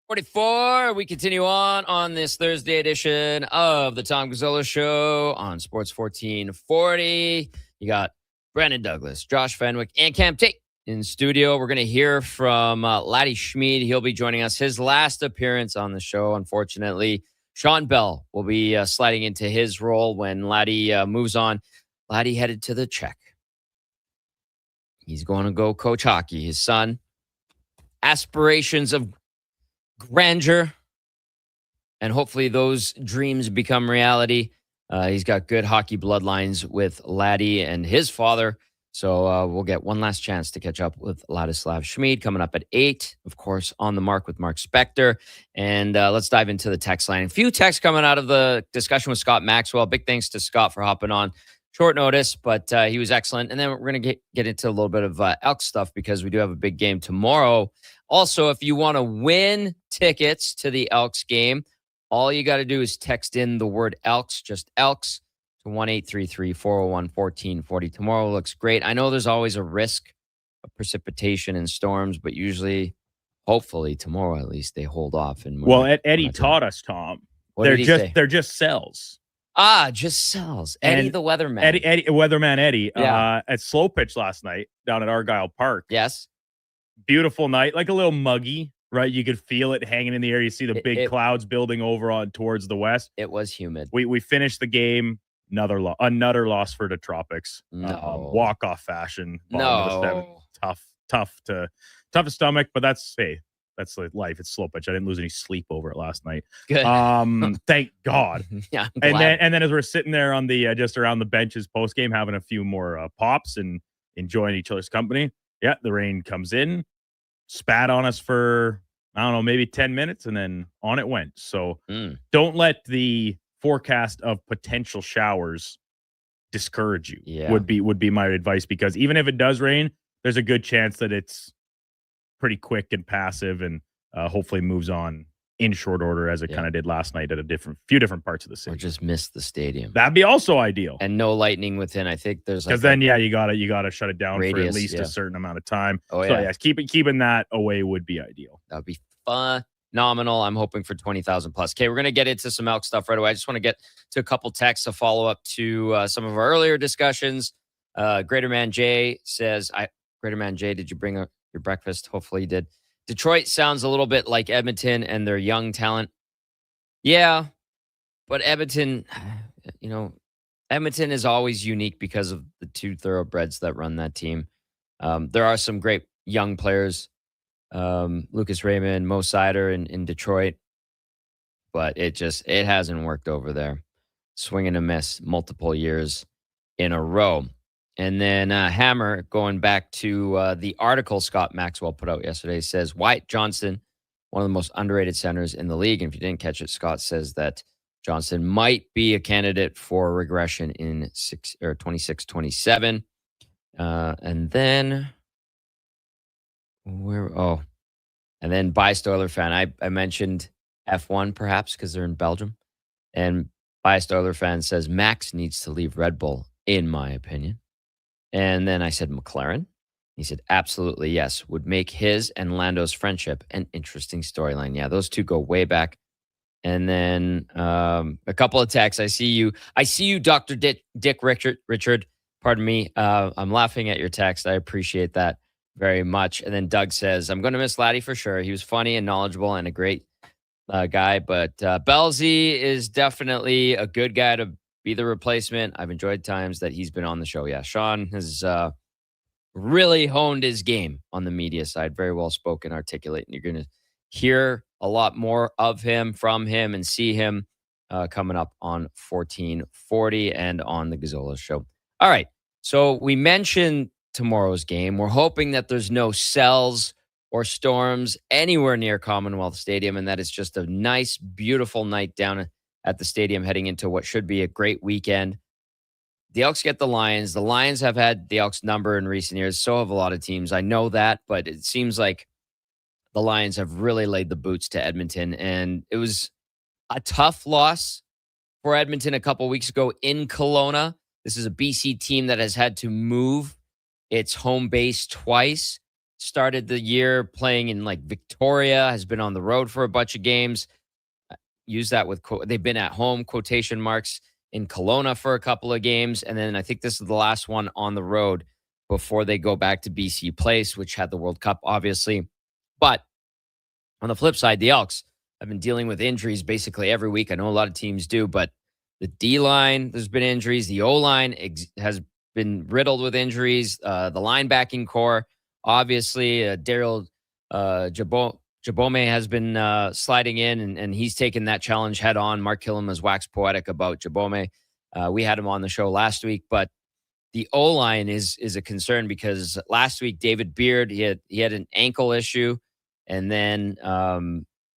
44. We continue on this Thursday edition of the Tom Gazzola Show on Sports 1440. You got Brandon Douglas, Josh Fenwick, and Cam Tate in studio. We're going to hear from Laddie Schmid. He'll be joining us. His last appearance on the show, unfortunately. Sean Bell will be sliding into his role when Laddie moves on. Laddie headed to the Czech. He's going to go coach hockey. His son, aspirations of grandeur, and hopefully those dreams become reality. He's got good hockey bloodlines with Laddie, and his father So we'll get one last chance to catch up with Ladislav Schmid coming up at 8, of course, on the mark with Mark Spector. And let's dive into the text line. A few texts coming out of the discussion with Scott Maxwell. Big thanks to Scott for hopping on short notice, but he was excellent. And then we're going to get into a little bit of Elks stuff because we do have a big game tomorrow. Also, if you want to win tickets to the Elks game, all you got to do is text in the word Elks, just Elks, to 1-833-401-1440. Tomorrow looks great. I know there's always a risk of precipitation and storms, but usually, hopefully tomorrow at least, they hold off. And Eddie taught us, Tom. What did he say? They're just cells. Just cells. Eddie the weatherman. Weatherman Eddie. Yeah. At slow pitch last night down at Argyle Park. Yes. Beautiful night, like a little muggy, right? You could feel it hanging in the air. You see the big clouds building over on towards the west. It was humid. We finished the game. Another loss for the Tropics. No. Walk-off fashion. No. Tough to stomach, but that's life. It's slow pitch. I didn't lose any sleep over it last night. Good. Thank God. Yeah. And then as we're sitting there on the just around the benches post game, having a few more pops and enjoying each other's company. Yeah, the rain comes in, spat on us for I don't know, maybe 10 minutes, and then on it went. So don't let the forecast of potential showers discourage you. Yeah. Would be my advice, because even if it does rain, there's a good chance that it's pretty quick and passive, and hopefully moves on in short order, as it kind of did last night at few different parts of the city. Or just missed the stadium. That'd be also ideal. And no lightning within. I think there's because then you gotta shut it down radius, for at least a certain amount of time. Oh, so yeah. Keeping that away would be ideal. That would be phenomenal. I'm hoping for 20,000 plus. Okay, we're gonna get into some Elk stuff right away. I just want to get to a couple texts to follow up to some of our earlier discussions. Greater Man Jay says, Greater Man Jay, did you bring your breakfast? Hopefully you did. Detroit sounds a little bit like Edmonton and their young talent. Yeah, but Edmonton, Edmonton is always unique because of the two thoroughbreds that run that team. There are some great young players, Lucas Raymond, Mo Sider in Detroit, but it hasn't worked over there. Swing and a miss multiple years in a row. And then Hammer, going back to the article Scott Maxwell put out yesterday, says Wyatt Johnston, one of the most underrated centers in the league. And if you didn't catch it, Scott says that Johnston might be a candidate for regression in 26-27. And then and then Biased Oiler fan. I mentioned F1 perhaps because they're in Belgium. And Biased Oiler fan says Max needs to leave Red Bull, in my opinion. And then I said McLaren. He said, absolutely, yes. Would make his and Lando's friendship an interesting storyline. Yeah, those two go way back. And then a couple of texts. I see you, Dr. Dick Richard. Pardon me. I'm laughing at your text. I appreciate that very much. And then Doug says, I'm going to miss Laddie for sure. He was funny and knowledgeable and a great guy. But Belzy is definitely a good guy to be the replacement. I've enjoyed times that he's been on the show. Yeah, Sean has really honed his game on the media side. Very well spoken, articulate. And you're going to hear a lot more of him, from him, and see him coming up on 1440 and on the Gazzola show. All right. So we mentioned tomorrow's game. We're hoping that there's no cells or storms anywhere near Commonwealth Stadium, and that it's just a nice, beautiful night down at the stadium heading into what should be a great weekend. The Elks get the Lions. The Lions have had the Elks number in recent years. So have a lot of teams. I know that, but it seems like the Lions have really laid the boots to Edmonton. And it was a tough loss for Edmonton a couple weeks ago in Kelowna. This is a BC team that has had to move its home base twice. Started the year playing in Victoria, has been on the road for a bunch of games. Use that with they've been at home, quotation marks, in Kelowna for a couple of games. And then I think this is the last one on the road before they go back to BC Place, which had the World Cup, obviously. But on the flip side, the Elks have been dealing with injuries basically every week. I know a lot of teams do, but the D-line, there's been injuries. The O-line has been riddled with injuries. The linebacking core, obviously, Daryl Jabome has been sliding in, and he's taken that challenge head on. Mark Killam has waxed poetic about Jabome. We had him on the show last week, but the O-line is a concern because last week David Beard, he had an ankle issue, and then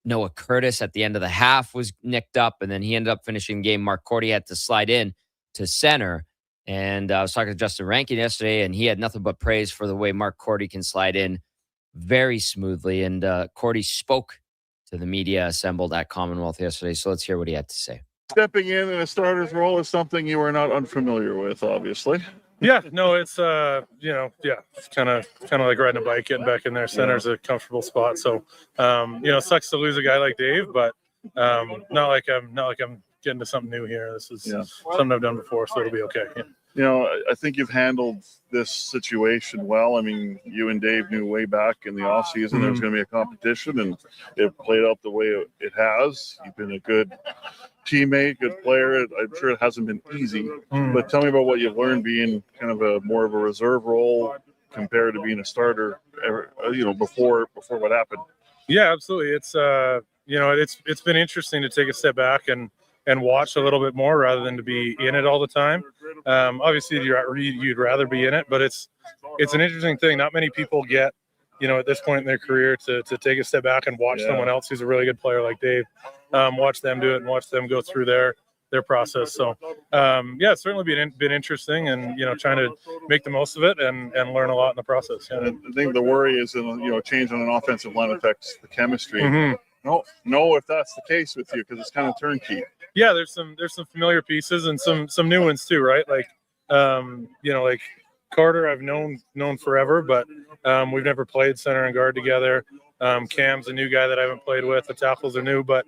Noah Curtis at the end of the half was nicked up, and then he ended up finishing the game. Mark Cordy had to slide in to center. And I was talking to Justin Rankin yesterday, and he had nothing but praise for the way Mark Cordy can slide in very smoothly. And Cordy spoke to the media assembled at Commonwealth yesterday. So let's hear what he had to say. Stepping in a starter's role is something you are not unfamiliar with, obviously. Yeah, no, it's it's kind of like riding a bike, getting back in there. Center's a comfortable spot, so it sucks to lose a guy like Dave, but not like I'm getting to something new here. This is something I've done before, so it'll be okay. Yeah. I think you've handled this situation well. I mean, you and Dave knew way back in the offseason there was going to be a competition, and it played out the way it has. You've been a good teammate, good player. I'm sure it hasn't been easy, but tell me about what you've learned being kind of more of a reserve role compared to being a starter, before what happened. Yeah, absolutely. It's it's been interesting to take a step back and watch a little bit more rather than to be in it all the time. Obviously, you'd rather be in it, but it's an interesting thing. Not many people get, at this point in their career to take a step back and watch someone else who's a really good player like Dave, watch them do it and watch them go through their process. So, it's certainly been interesting, and trying to make the most of it and learn a lot in the process. Yeah. And I think the worry is change on an offensive line affects the chemistry. No, if that's the case with you, because it's kind of turnkey. Yeah, there's some familiar pieces and some new ones too, right? Like, like Carter, I've known forever, but we've never played center and guard together. Cam's a new guy that I haven't played with. The tackles are new, but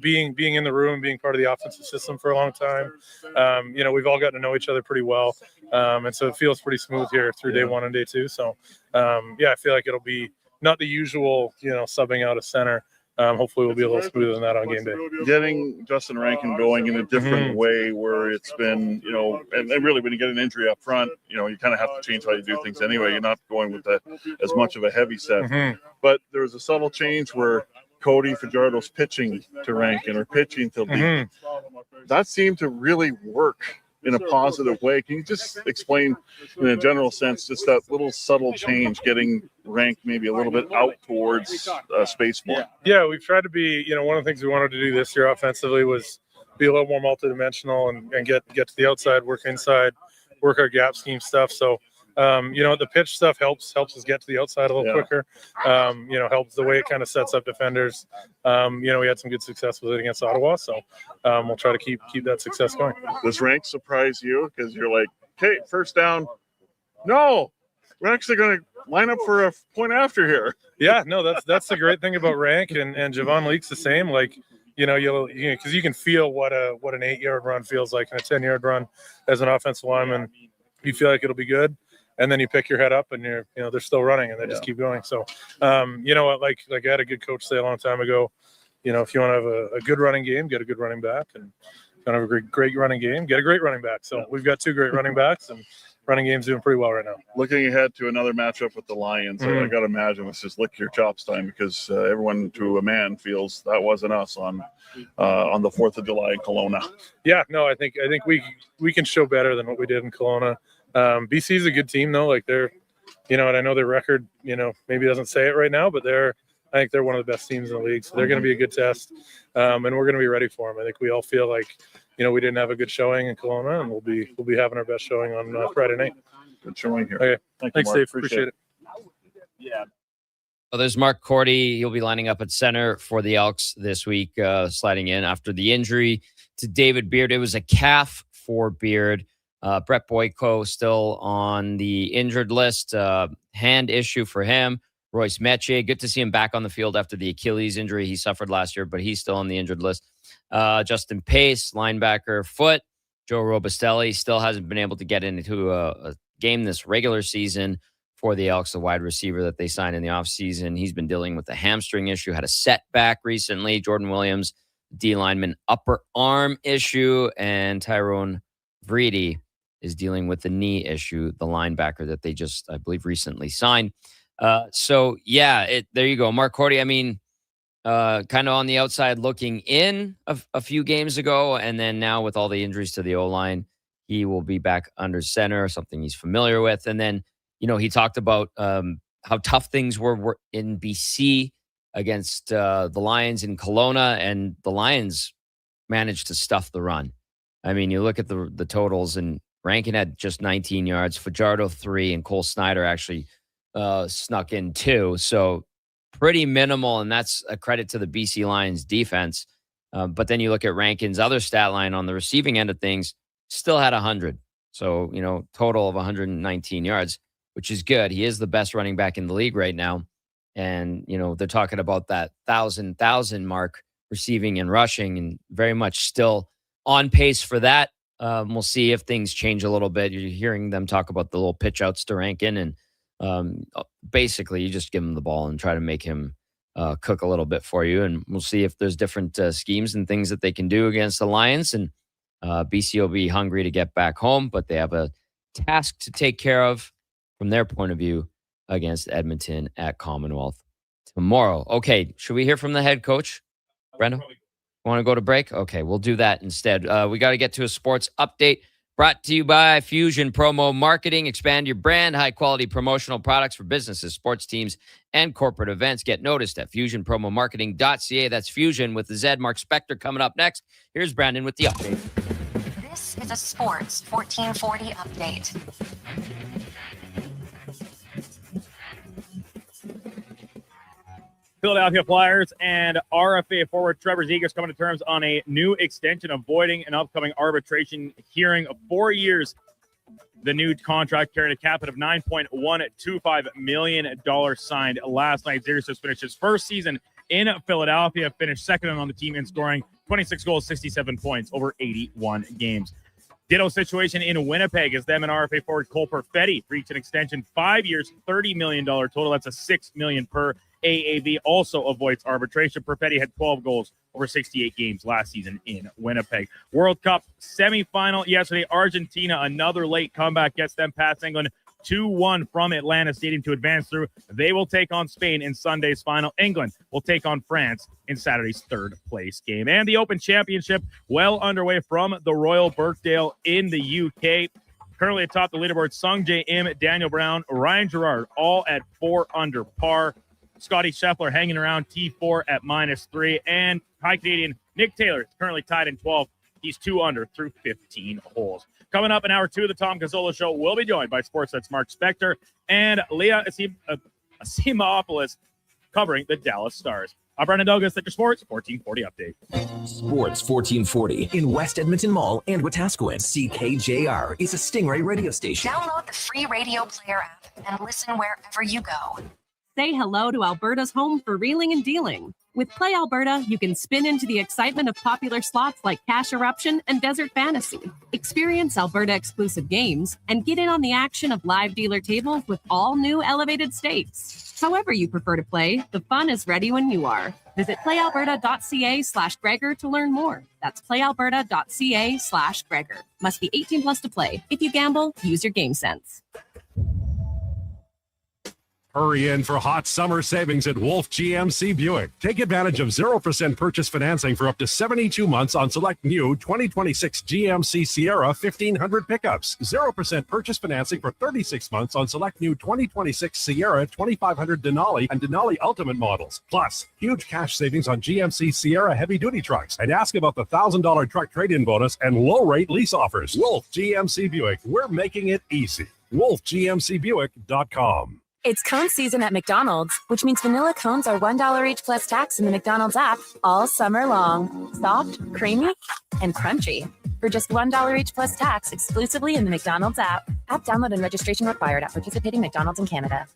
being in the room, being part of the offensive system for a long time, we've all gotten to know each other pretty well, and so it feels pretty smooth here through day one and day two. So, I feel like it'll be not the usual, subbing out a center. Hopefully we'll be a little smoother than that on game day. Getting Justin Rankin going in a different way where it's been, and really when you get an injury up front, you kind of have to change how you do things anyway. You're not going with as much of a heavy set. But there was a subtle change where Cody Fajardo's pitching to Rankin or pitching to Lee. That seemed to really work in a positive way. Can you just explain in a general sense just that little subtle change, getting Rank maybe a little bit out towards space more? Yeah, we've tried to be, one of the things we wanted to do this year offensively was be a little more multidimensional and get to the outside, work inside, work our gap scheme stuff. So, the pitch stuff helps us get to the outside a little quicker. Helps the way it kind of sets up defenders. We had some good success with it against Ottawa, so we'll try to keep that success going. Does Rank surprise you? Because you're like, okay, first down. No, we're actually going to line up for a point after here. Yeah, no, that's the great thing about Rank, and Javon Leake's the same. Like, because you can feel what an 8-yard run feels like and a 10-yard run as an offensive lineman. You feel like it'll be good. And then you pick your head up and they're still running and they just keep going. So, like I had a good coach say a long time ago, if you want to have a good running game, get a good running back, and if you want to have a great running game, get a great running back. So we've got 2 great running backs, and running game's doing pretty well right now. Looking ahead to another matchup with the Lions, I got to imagine this is lick your chops time, because everyone to a man feels that wasn't us on the 4th of July in Kelowna. Yeah, no, I think we can show better than what we did in Kelowna. BC is a good team though. Like they're, and I know their record, maybe doesn't say it right now, but I think they're one of the best teams in the league. So they're going to be a good test, and we're going to be ready for them. I think we all feel like, we didn't have a good showing in Kelowna, and we'll be having our best showing on Friday night. Good showing here. Okay, thanks, Mark. Dave. Appreciate it. Yeah. Well, there's Mark Cordy. He'll be lining up at center for the Elks this week, sliding in after the injury to David Beard. It was a calf for Beard. Brett Boyko still on the injured list. Hand issue for him. Royce Metier, good to see him back on the field after the Achilles injury he suffered last year, but he's still on the injured list. Justin Pace, linebacker, foot. Joe Robustelli still hasn't been able to get into a game this regular season for the Elks, the wide receiver that they signed in the offseason. He's been dealing with a hamstring issue, had a setback recently. Jordan Williams, D lineman, upper arm issue, and Tyrone Vreedy is dealing with the knee issue, the linebacker that they just, I believe, recently signed. There you go. Mark Cordy, kind of on the outside looking in a few games ago, and then now with all the injuries to the O-line, he will be back under center, something he's familiar with. And then, he talked about how tough things were in BC against the Lions in Kelowna, and the Lions managed to stuff the run. I mean, you look at the totals, and Rankin had just 19 yards, Fajardo 3, and Cole Snyder actually snuck in 2. So pretty minimal, and that's a credit to the BC Lions defense. But then you look at Rankin's other stat line on the receiving end of things, still had 100. So, total of 119 yards, which is good. He is the best running back in the league right now. And, they're talking about that 1,000 mark receiving and rushing, and very much still on pace for that. We'll see if things change a little bit. You're hearing them talk about the little pitch outs to Rankin, and basically you just give him the ball and try to make him cook a little bit for you. And we'll see if there's different schemes and things that they can do against the Lions. And BC will be hungry to get back home, but they have a task to take care of from their point of view against Edmonton at Commonwealth tomorrow. Okay, should we hear from the head coach, Brenda? Want to go to break? Okay, we'll do that instead. We got to get to a sports update brought to you by Fusion Promo Marketing. Expand your brand, high-quality promotional products for businesses, sports teams, and corporate events. Get noticed at fusionpromomarketing.ca. That's Fusion with the Z. Mark Spector coming up next. Here's Brandon with the update. This is a Sports 1440 update. Philadelphia Flyers and RFA forward Trevor Zegras coming to terms on a new extension, avoiding an upcoming arbitration hearing of 4 years. The new contract carried a cap of $9.125 million signed last night. Zegras just finished his first season in Philadelphia, finished second on the team in scoring, 26 goals, 67 points over 81 games. Ditto situation in Winnipeg as them and RFA forward Cole Perfetti reached an extension, 5 years, $30 million total. That's a $6 million per. AAV also avoids arbitration. Perfetti had 12 goals over 68 games last season in Winnipeg. World Cup semifinal yesterday. Argentina, another late comeback, gets them past England 2-1 from Atlanta Stadium to advance through. They will take on Spain in Sunday's final. England will take on France in Saturday's third place game. And the Open Championship well underway from the Royal Birkdale in the UK. Currently atop the leaderboard, Sung Jae Im, Daniel Brown, Ryan Gerard, all at 4 under par. Scotty Scheffler hanging around T4 at -3. And High Canadian Nick Taylor is currently tied in 12. He's 2 under through 15 holes. Coming up in hour 2 of the Tom Gazzola Show, we'll be joined by Sportsnet's Mark Spector and Leah Asimopoulos covering the Dallas Stars. I'm Brendan Douglas at your Sports 1440 update. Sports 1440 in West Edmonton Mall and Wetaskiwin. CKJR is a Stingray radio station. Download the free radio player app and listen wherever you go. Say hello to Alberta's home for reeling and dealing. With Play Alberta, you can spin into the excitement of popular slots like Cash Eruption and Desert Fantasy. Experience Alberta exclusive games and get in on the action of live dealer tables with all new elevated stakes. However you prefer to play, the fun is ready when you are. Visit playalberta.ca/Gregor to learn more. That's playalberta.ca/Gregor. Must be 18 plus to play. If you gamble, use your game sense. Hurry in for hot summer savings at Wolf GMC Buick. Take advantage of 0% purchase financing for up to 72 months on select new 2026 GMC Sierra 1500 pickups. 0% purchase financing for 36 months on select new 2026 Sierra 2500 Denali and Denali Ultimate models. Plus, huge cash savings on GMC Sierra heavy-duty trucks. And ask about the $1,000 truck trade-in bonus and low-rate lease offers. Wolf GMC Buick. We're making it easy. WolfGMCBuick.com. It's cone season at McDonald's, which means vanilla cones are $1 each plus tax in the McDonald's app all summer long. Soft, creamy, and crunchy. For just $1 each plus tax exclusively in the McDonald's app. App download and registration required at participating McDonald's in Canada.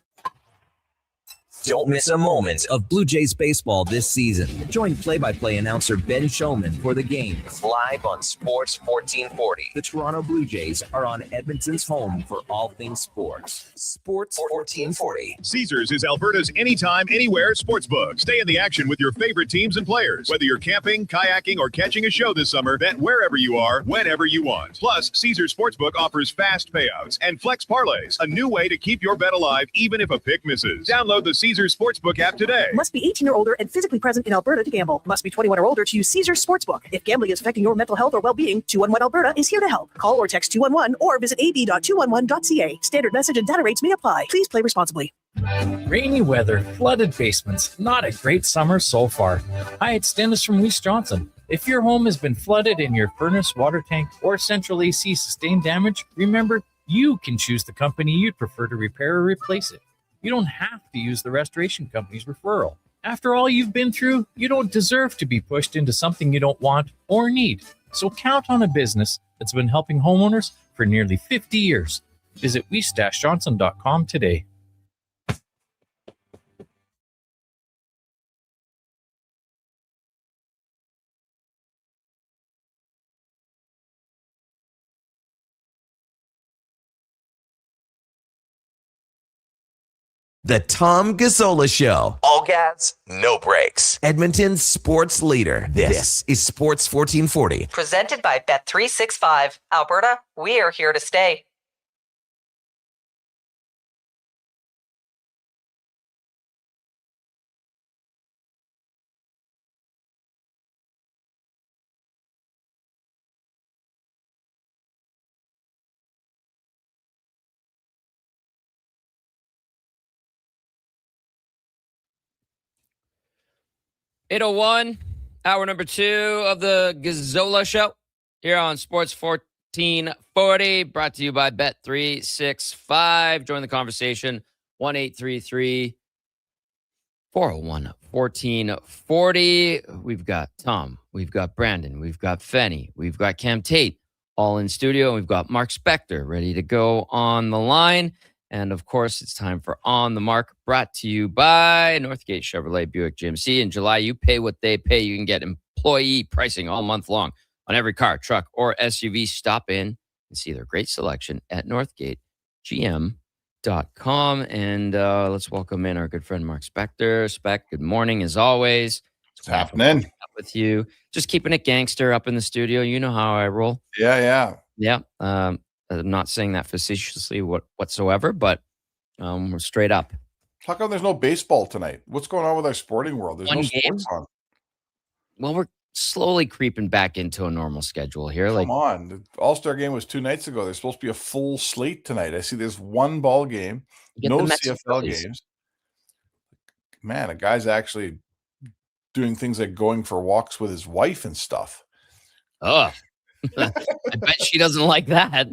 Don't miss a moment of Blue Jays baseball this season. Join play-by-play announcer Ben Showman for the games live on Sports 1440. The Toronto Blue Jays are on Edmonton's home for all things sports. Sports 1440. Caesars is Alberta's anytime, anywhere sportsbook. Stay in the action with your favorite teams and players. Whether you're camping, kayaking, or catching a show this summer, bet wherever you are, whenever you want. Plus, Caesars Sportsbook offers fast payouts and flex parlays, a new way to keep your bet alive even if a pick misses. Download the Caesars Caesars Sportsbook app today. Must be 18 or older and physically present in Alberta to gamble. Must be 21 or older to use Caesars Sportsbook. If gambling is affecting your mental health or well-being, 211 Alberta is here to help. Call or text 211 or visit ab.211.ca. Standard message and data rates may apply. Please play responsibly. Rainy weather, flooded basements, not a great summer so far. Hi, it's Dennis from Weiss Johnson. If your home has been flooded and your furnace, water tank, or central AC sustained damage, remember, you can choose the company you'd prefer to repair or replace it. You don't have to use the restoration company's referral. After all you've been through, you don't deserve to be pushed into something you don't want or need. So count on a business that's been helping homeowners for nearly 50 years. Visit weiss-johnson.com today. The Tom Gazzola Show. All gas, no brakes. Edmonton's sports leader. This is Sports 1440. Presented by Bet365. Alberta, we are here to stay. #801, hour number 2 of the Gazzola Show here on Sports 1440, brought to you by Bet365. Join the conversation, 1-833-401-1440. We've got Tom, we've got Brandon, we've got Fenny, we've got Cam Tate all in studio, and we've got Mark Spector ready to go on the line. And, of course, it's time for On the Mark, brought to you by Northgate Chevrolet Buick GMC. In July, you pay what they pay. You can get employee pricing all month long on every car, truck, or SUV. Stop in and see their great selection at northgategm.com. And let's welcome in our good friend Mark Spector. Spec, good morning, as always. It's happening. With you. Just keeping it gangster up in the studio. You know how I roll. Yeah. I'm not saying that facetiously whatsoever, but we're straight up. How come there's no baseball tonight? What's going on with our sporting world? There's no sports on. Well, we're slowly creeping back into a normal schedule here. Come on. The All-Star game was 2 nights ago. There's supposed to be a full slate tonight. I see there's one ball game, no CFL games. Man, a guy's actually doing things like going for walks with his wife and stuff. Oh, I bet she doesn't like that.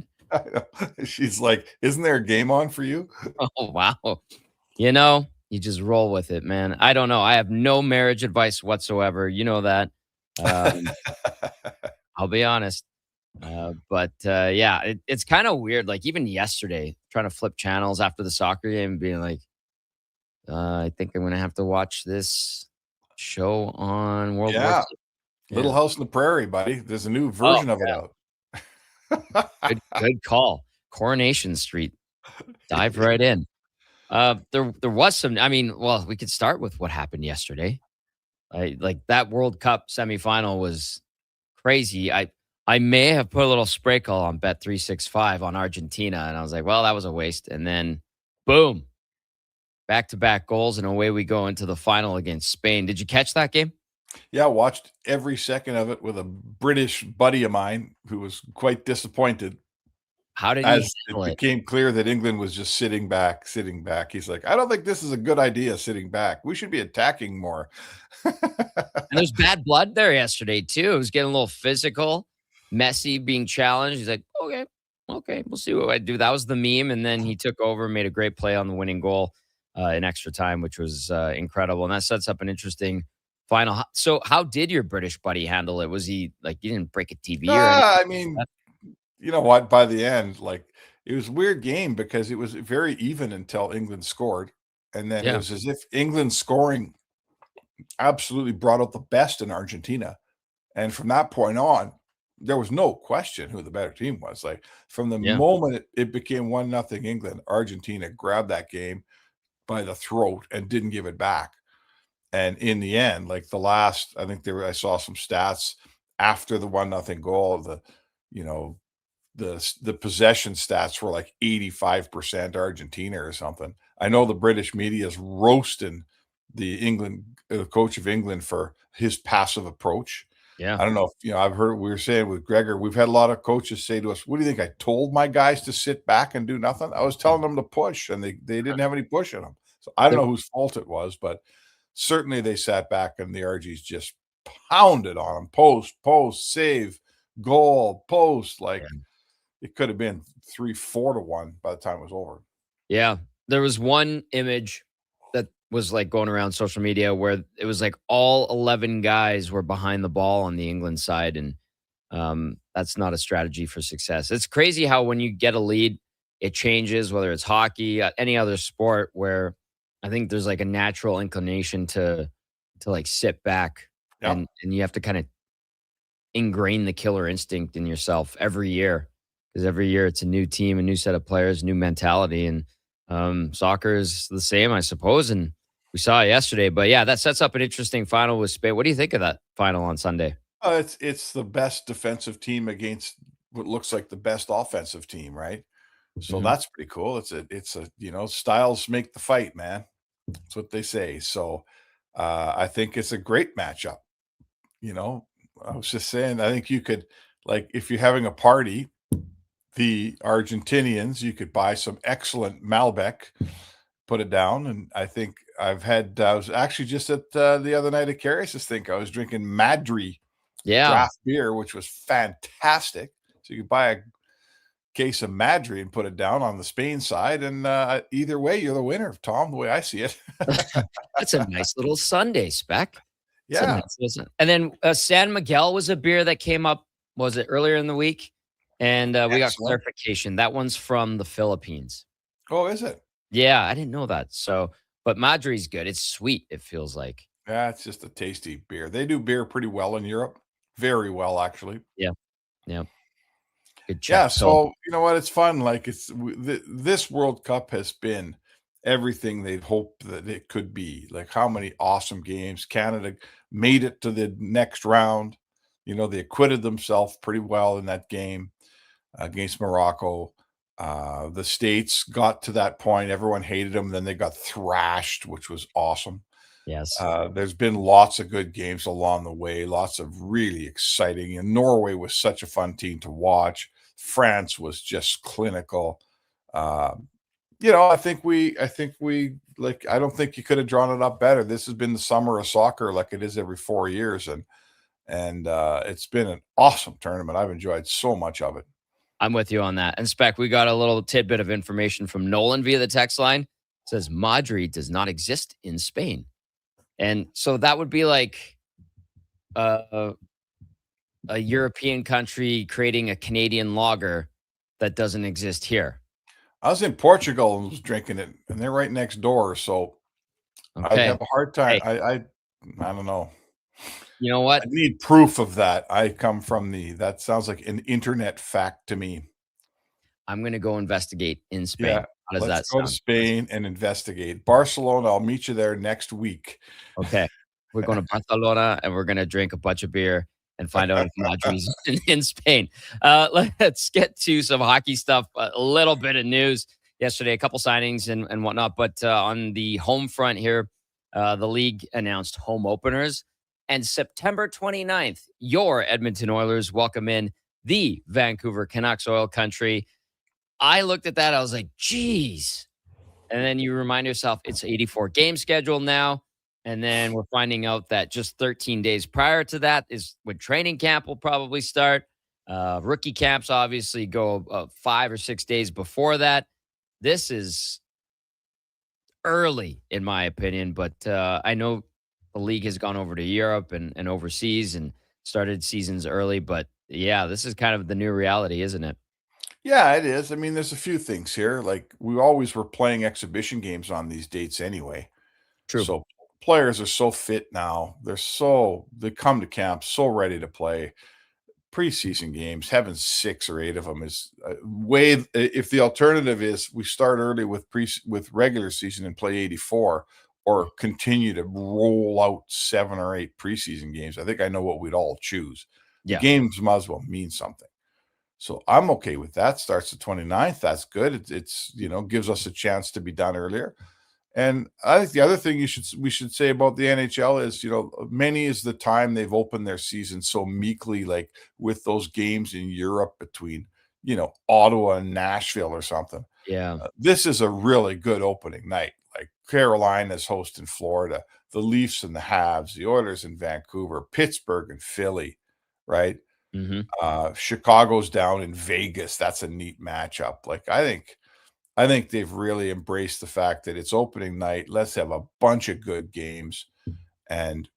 She's like, isn't there a game on for you? Oh, wow. You just roll with it, man. I don't know. I have no marriage advice whatsoever. You know that. I'll be honest. It's kind of weird. Like, even yesterday, trying to flip channels after the soccer game and being like, I think I'm going to have to watch this show on World War II. Little House on the Prairie, buddy. There's a new version of it out. Good call. Coronation Street. Dive right in. There was some. We could start with what happened yesterday. Like that World Cup semifinal was crazy. I may have put a little spray call on Bet365 on Argentina, and I was like, well, that was a waste. And then, boom, back-to-back goals, and away we go into the final against Spain. Did you catch that game? Yeah, watched every second of it with a British buddy of mine who was quite disappointed. How did it became clear that England was just sitting back. He's like, I don't think this is a good idea, sitting back. We should be attacking more. And there's bad blood there yesterday, too. It was getting a little physical. Messi being challenged. He's like, okay, we'll see what I do. That was the meme. And then he took over, made a great play on the winning goal in extra time, which was incredible. And that sets up an interesting final. So how did your British buddy handle it? Was he like, you didn't break a TV or anything? You know what? By the end, it was a weird game because it was very even until England scored. And then it was as if England scoring absolutely brought out the best in Argentina. And from that point on, there was no question who the better team was. Like, from the moment it became 1-0 England, Argentina grabbed that game by the throat and didn't give it back. And in the end, I saw some stats after the 1-0 goal. The possession stats were like 85% Argentina or something. I know the British media is roasting the coach of England for his passive approach. Yeah. I don't know if, I've heard, we were saying with Gregor, we've had a lot of coaches say to us, what do you think? I told my guys to sit back and do nothing. I was telling them to push, and they didn't have any push in them. So I don't know whose fault it was, but certainly they sat back and the RGs just pounded on them. Post, save, goal, post. Like it could have been 3-4 to 1 by the time it was over. Yeah. There was one image that was like going around social media where it was like all 11 guys were behind the ball on the England side. And that's not a strategy for success. It's crazy how when you get a lead, it changes, whether it's hockey, any other sport, where I think there's like a natural inclination to like sit back and you have to kind of ingrain the killer instinct in yourself every year, because every year it's a new team, a new set of players, new mentality. And soccer is the same, I suppose. And we saw it yesterday, but yeah, that sets up an interesting final with Spain. What do you think of that final on Sunday? It's the best defensive team against what looks like the best offensive team, right? So that's pretty cool. It's a styles make the fight, man. That's what they say. So I think it's a great matchup. I was just saying, I think you could, like, if you're having a party, the Argentinians, you could buy some excellent Malbec, put it down. And I think I was actually just at the other night at Carius' I was drinking Madri draft beer, which was fantastic. So you could buy a case of Madri and put it down on the Spain side. And either way, you're the winner, Tom, the way I see it. That's a nice little Sunday, Spec. Yeah. And then San Miguel was a beer that came up, was it earlier in the week? And we got clarification. That one's from the Philippines. Oh, is it? Yeah, I didn't know that. So, but Madri's good. It's sweet, it feels like. Yeah, it's just a tasty beer. They do beer pretty well in Europe. Very well, actually. Yeah. Yeah. Good check. Yeah, so you know what? It's fun. Like this World Cup has been everything they'd hoped that it could be. Like how many awesome games. Canada made it to the next round. They acquitted themselves pretty well in that game against Morocco. The States got to that point. Everyone hated them. Then they got thrashed, which was awesome. Yes. There's been lots of good games along the way, lots of really exciting. And Norway was such a fun team to watch. France was just clinical. I think we like, I don't think you could have drawn it up better. This has been the summer of soccer like it is every 4 years. And it's been an awesome tournament. I've enjoyed so much of it. I'm with you on that. And Spec, we got a little tidbit of information from Nolan via the text line. It says Madri does not exist in Spain. And so that would be like a European country creating a Canadian lager that doesn't exist here. I was in Portugal and was drinking it, and they're right next door. So I'd have a hard time. Hey. I don't know. You know what? I need proof of that. I come from that sounds like an internet fact to me. I'm going to go investigate in Spain. Yeah, How does let's that go sound? to Spain and investigate. Barcelona, I'll meet you there next week. Okay. We're going to Barcelona and we're going to drink a bunch of beer and find out if Madri's in Spain. Let's get to some hockey stuff. A little bit of news yesterday, a couple signings and whatnot. But on the home front here, the league announced home openers. And September 29th, your Edmonton Oilers welcome in the Vancouver Canucks oil country. I looked at that. I was like, geez. And then you remind yourself it's 84 game schedule now. And then we're finding out that just 13 days prior to that is when training camp will probably start. Rookie camps obviously go 5 or 6 days before that. This is early, in my opinion, but I know the league has gone over to Europe and overseas and started seasons early. But yeah, this is kind of the new reality, isn't it? Yeah, it is. I mean, there's a few things here. Like we always were playing exhibition games on these dates anyway. True. So players are so fit now. They come to camp so ready to play. Preseason games, having 6 or 8 of them is way. If the alternative is we start early with regular season and play 84, or continue to roll out 7 or 8 preseason games, I think I know what we'd all choose. The games might as well mean something. So I'm okay with that. Starts the 29th. That's good. It's gives us a chance to be done earlier. And I think the other thing we should say about the NHL is, many is the time they've opened their season so meekly, like with those games in Europe between, Ottawa and Nashville or something. Yeah. This is a really good opening night. Like Carolina's hosting Florida, the Leafs and the Habs, the Oilers in Vancouver, Pittsburgh and Philly, right? Chicago's down in Vegas. That's a neat matchup. Like I think they've really embraced the fact that it's opening night. Let's have a bunch of good games. And,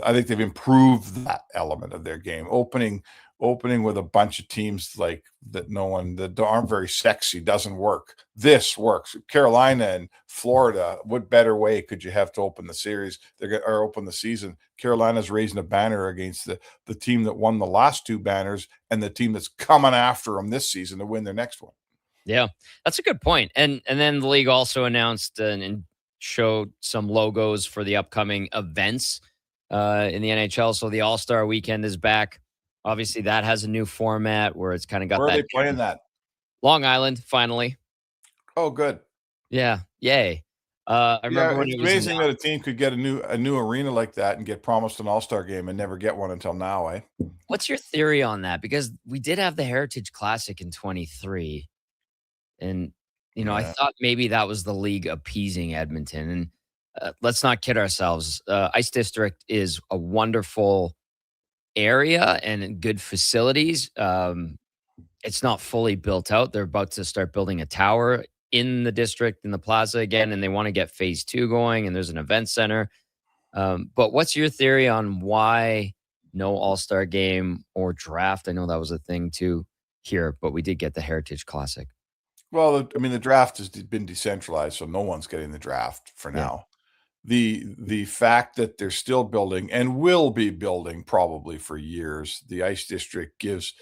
I think they've improved that element of their game. Opening with a bunch of teams like that that aren't very sexy doesn't work. This works. Carolina and Florida, what better way could you have to open the series? Or open the season. Carolina's raising a banner against the team that won the last two banners and the team that's coming after them this season to win their next one. Yeah, that's a good point. And then the league also announced and showed some logos for the upcoming events in the NHL. So the All-Star Weekend is back. Obviously, that has a new format where it's kind of got Where that. are they playing that? Long Island, finally. Oh, good. Yeah, yay. I remember when it's it was amazing that a team could get a new arena like that and get promised an All-Star game and never get one until now, eh? What's your theory on that? Because we did have the Heritage Classic in 23. And, I thought maybe that was the league appeasing Edmonton. And let's not kid ourselves. Ice District is a wonderful area and good facilities. It's not fully built out. They're about to start building a tower in the district, in the plaza again, and they want to get phase 2 going, and there's an event center. But what's your theory on why no All-Star game or draft? I know that was a thing too here, but we did get the Heritage Classic. Well, the draft has been decentralized, so no one's getting the draft for now. The fact that they're still building and will be building probably for years, the Ice District gives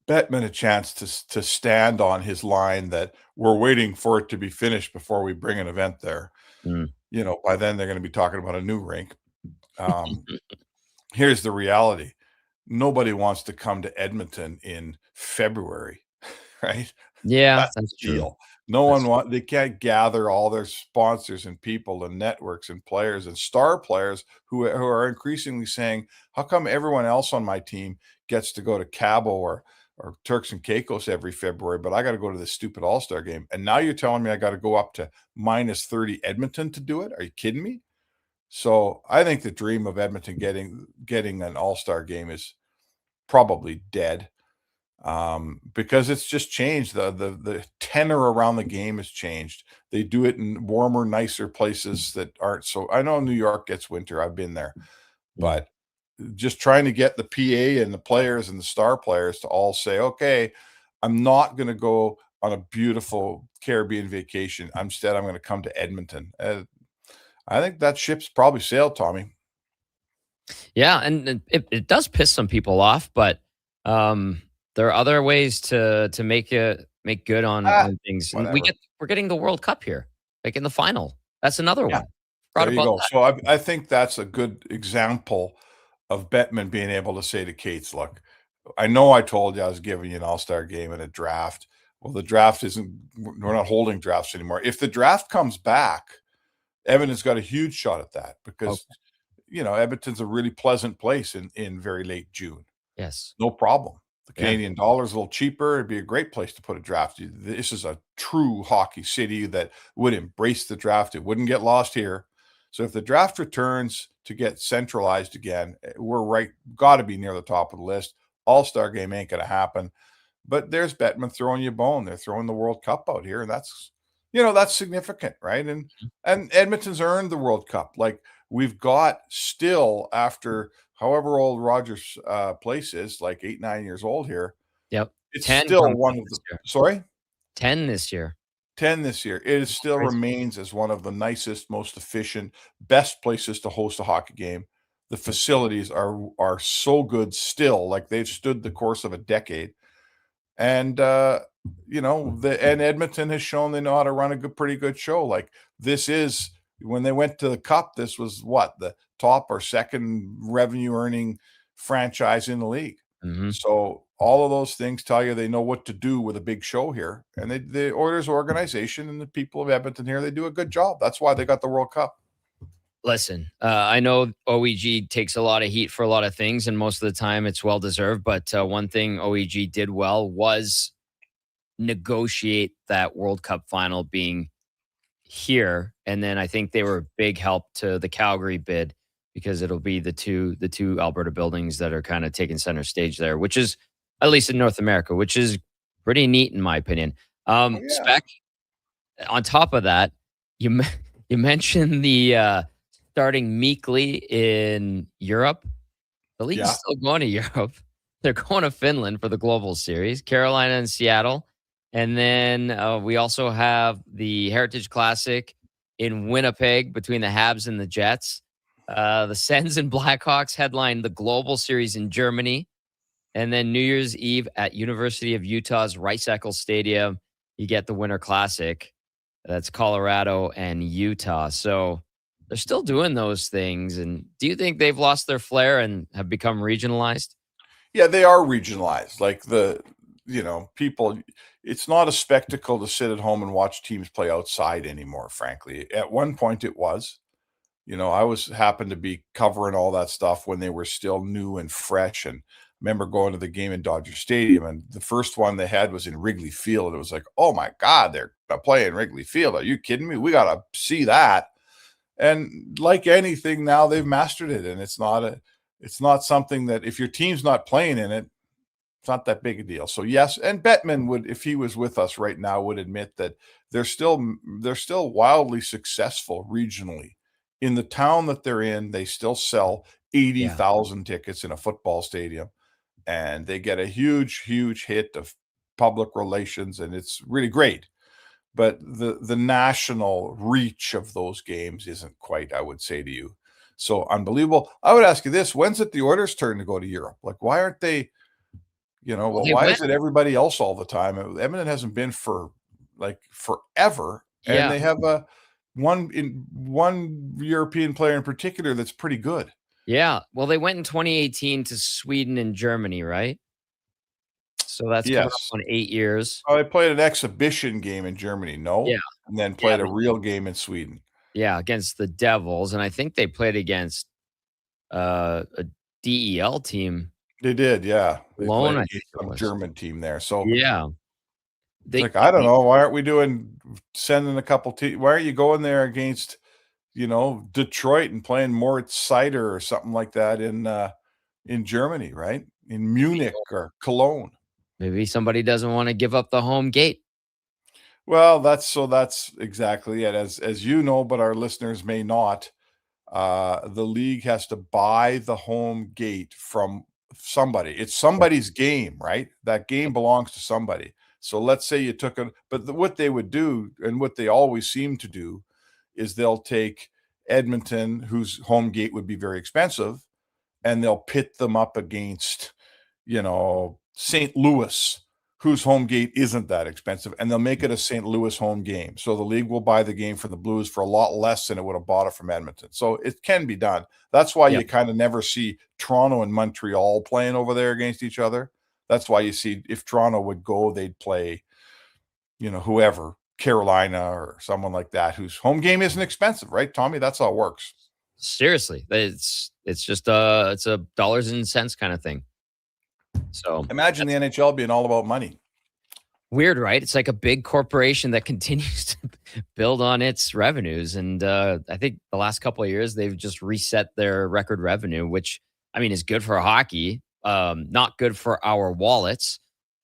Bettman a chance to stand on his line that we're waiting for it to be finished before we bring an event there. By then they're going to be talking about a new rink. Here's the reality. Nobody wants to come to Edmonton in February, right? Yeah, that's true. deal. They can't gather all their sponsors and people and networks and players and star players who are increasingly saying, how come everyone else on my team gets to go to Cabo or Turks and Caicos every February, but I got to go to this stupid All-Star game. And now you're telling me I got to go up to minus 30 Edmonton to do it? Are you kidding me? So I think the dream of Edmonton getting an All-Star game is probably dead. Because it's just changed. The tenor around the game has changed. They do it in warmer, nicer places that aren't so. I know New York gets winter. I've been there, but just trying to get the PA and the players and the star players to all say, okay, I'm not going to go on a beautiful Caribbean vacation. Instead, I'm going to come to Edmonton. I think that ship's probably sailed, Tommy. Yeah, and it does piss some people off, but there are other ways to make good on things. And we're getting the World Cup here, like in the final. That's another one. There you go. So I think that's a good example of Bettman being able to say to Cates, look, I know I told you I was giving you an All-Star game and a draft. Well, the draft we're not holding drafts anymore. If the draft comes back, Edmonton's got a huge shot at that because, Edmonton's a really pleasant place in very late June. Yes. No problem. The Canadian dollar is a little cheaper. It'd be a great place to put a draft. This is a true hockey city that would embrace the draft. It wouldn't get lost here. So if the draft returns to get centralized again, we're got to be near the top of the list. All-Star game ain't going to happen. But there's Bettman throwing you a bone. They're throwing the World Cup out here, and that's significant, right? And Edmonton's earned the World Cup. Like we've got still after however old Rogers Place is, like 8-9 years old here. Yep. It's still one of the sorry? 10 this year. 10 this year. It still remains as one of the nicest, most efficient, best places to host a hockey game. The facilities are so good still, like they've stood the course of a decade. And and Edmonton has shown they know how to run a pretty good show. Like this is when they went to the Cup, this was the top or second revenue earning franchise in the league. Mm-hmm. So all of those things tell you they know what to do with a big show here. And the Oilers organization and the people of Edmonton here, they do a good job. That's why they got the World Cup. Listen, I know OEG takes a lot of heat for a lot of things, and most of the time it's well-deserved. But one thing OEG did well was negotiate that World Cup final being here. And then I think they were a big help to the Calgary bid because it'll be the two Alberta buildings that are kind of taking center stage there, which is, at least in North America, which is pretty neat in my opinion. Spec, on top of that, you mentioned the starting meekly in Europe. The league's still going to Europe. They're going to Finland for the Global Series, Carolina and Seattle. And then we also have the Heritage Classic in Winnipeg between the Habs and the Jets. The Sens and Blackhawks headline the Global Series in Germany. And then New Year's Eve at University of Utah's Rice-Eccles Stadium, you get the Winter Classic. That's Colorado and Utah. So they're still doing those things. And do you think they've lost their flair and have become regionalized? Yeah, they are regionalized. Like people, it's not a spectacle to sit at home and watch teams play outside anymore, frankly. At one point it was. I happened to be covering all that stuff when they were still new and fresh. And I remember going to the game in Dodger Stadium, and the first one they had was in Wrigley Field. And it was like, oh my God, they're playing Wrigley Field. Are you kidding me? We got to see that. And like anything now, they've mastered it. And it's not something that if your team's not playing in it, it's not that big a deal. So yes, and Bettman would, if he was with us right now, would admit that they're still wildly successful regionally. In the town that they're in, they still sell 80,000 tickets in a football stadium, and they get a huge, huge hit of public relations, and it's really great. But the national reach of those games isn't quite, I would say to you. So unbelievable. I would ask you this: when's it the Oilers' turn to go to Europe? Like, why aren't they? Why is it everybody else all the time? Edmonton hasn't been for like forever, and they have one European player in particular that's pretty good. Yeah. Well, they went in 2018 to Sweden and Germany, right? So that's coming up on 8 years. Oh, they played an exhibition game in Germany, no? Yeah. And then played a real game in Sweden. Yeah, against the Devils. And I think they played against a DEL team. They did, yeah. They Lone, played against a German team there. So yeah. I don't know. Why aren't we sending a couple why aren't you going there against, Detroit and playing Moritz Seider or something like that in Germany, right? In Munich or Cologne. Maybe somebody doesn't want to give up the home gate. Well, that's exactly it. As you know, but our listeners may not. The league has to buy the home gate from somebody. It's somebody's game, right? That game belongs to somebody. So let's say you took what they would do, and what they always seem to do, is they'll take Edmonton, whose home gate would be very expensive, and they'll pit them up against, St. Louis, whose home gate isn't that expensive, and they'll make it a St. Louis home game. So the league will buy the game for the Blues for a lot less than it would have bought it from Edmonton. So it can be done. That's why you kind of never see Toronto and Montreal playing over there against each other. That's why you see if Toronto would go, they'd play, whoever, Carolina or someone like that, whose home game isn't expensive, right, Tommy? That's how it works. Seriously, it's just it's a dollars and cents kind of thing. So imagine the NHL being all about money. Weird, right? It's like a big corporation that continues to build on its revenues. And I think the last couple of years, they've just reset their record revenue, which, is good for hockey, not good for our wallets.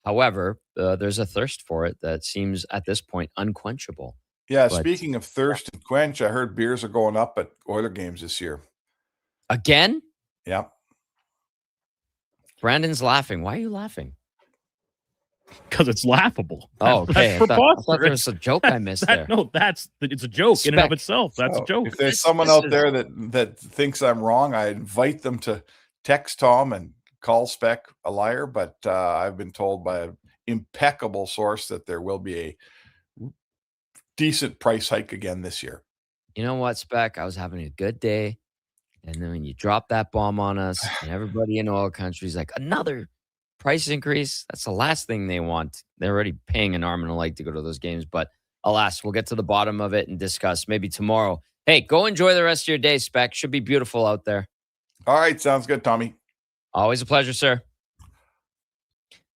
However, there's a thirst for it that seems at this point unquenchable. Yeah, speaking of thirst and quench, I heard beers are going up at Oiler games this year. Again? Yeah. Brandon's laughing. Why are you laughing? Because it's laughable. Oh, okay. That's I thought there was a joke I missed there. No, it's a joke in and of itself. That's a joke. If there's someone out there that thinks I'm wrong, I invite them to text Tom and call Spec a liar. But I've been told by an impeccable source that there will be a decent price hike again this year. You know what, Spec? I was having a good day. And then when you drop that bomb on us, and everybody in oil country is like, another price increase. That's the last thing they want. They're already paying an arm and a leg to go to those games. But alas, we'll get to the bottom of it and discuss maybe tomorrow. Hey, go enjoy the rest of your day, Spec. Should be beautiful out there. All right. Sounds good, Tommy. Always a pleasure, sir.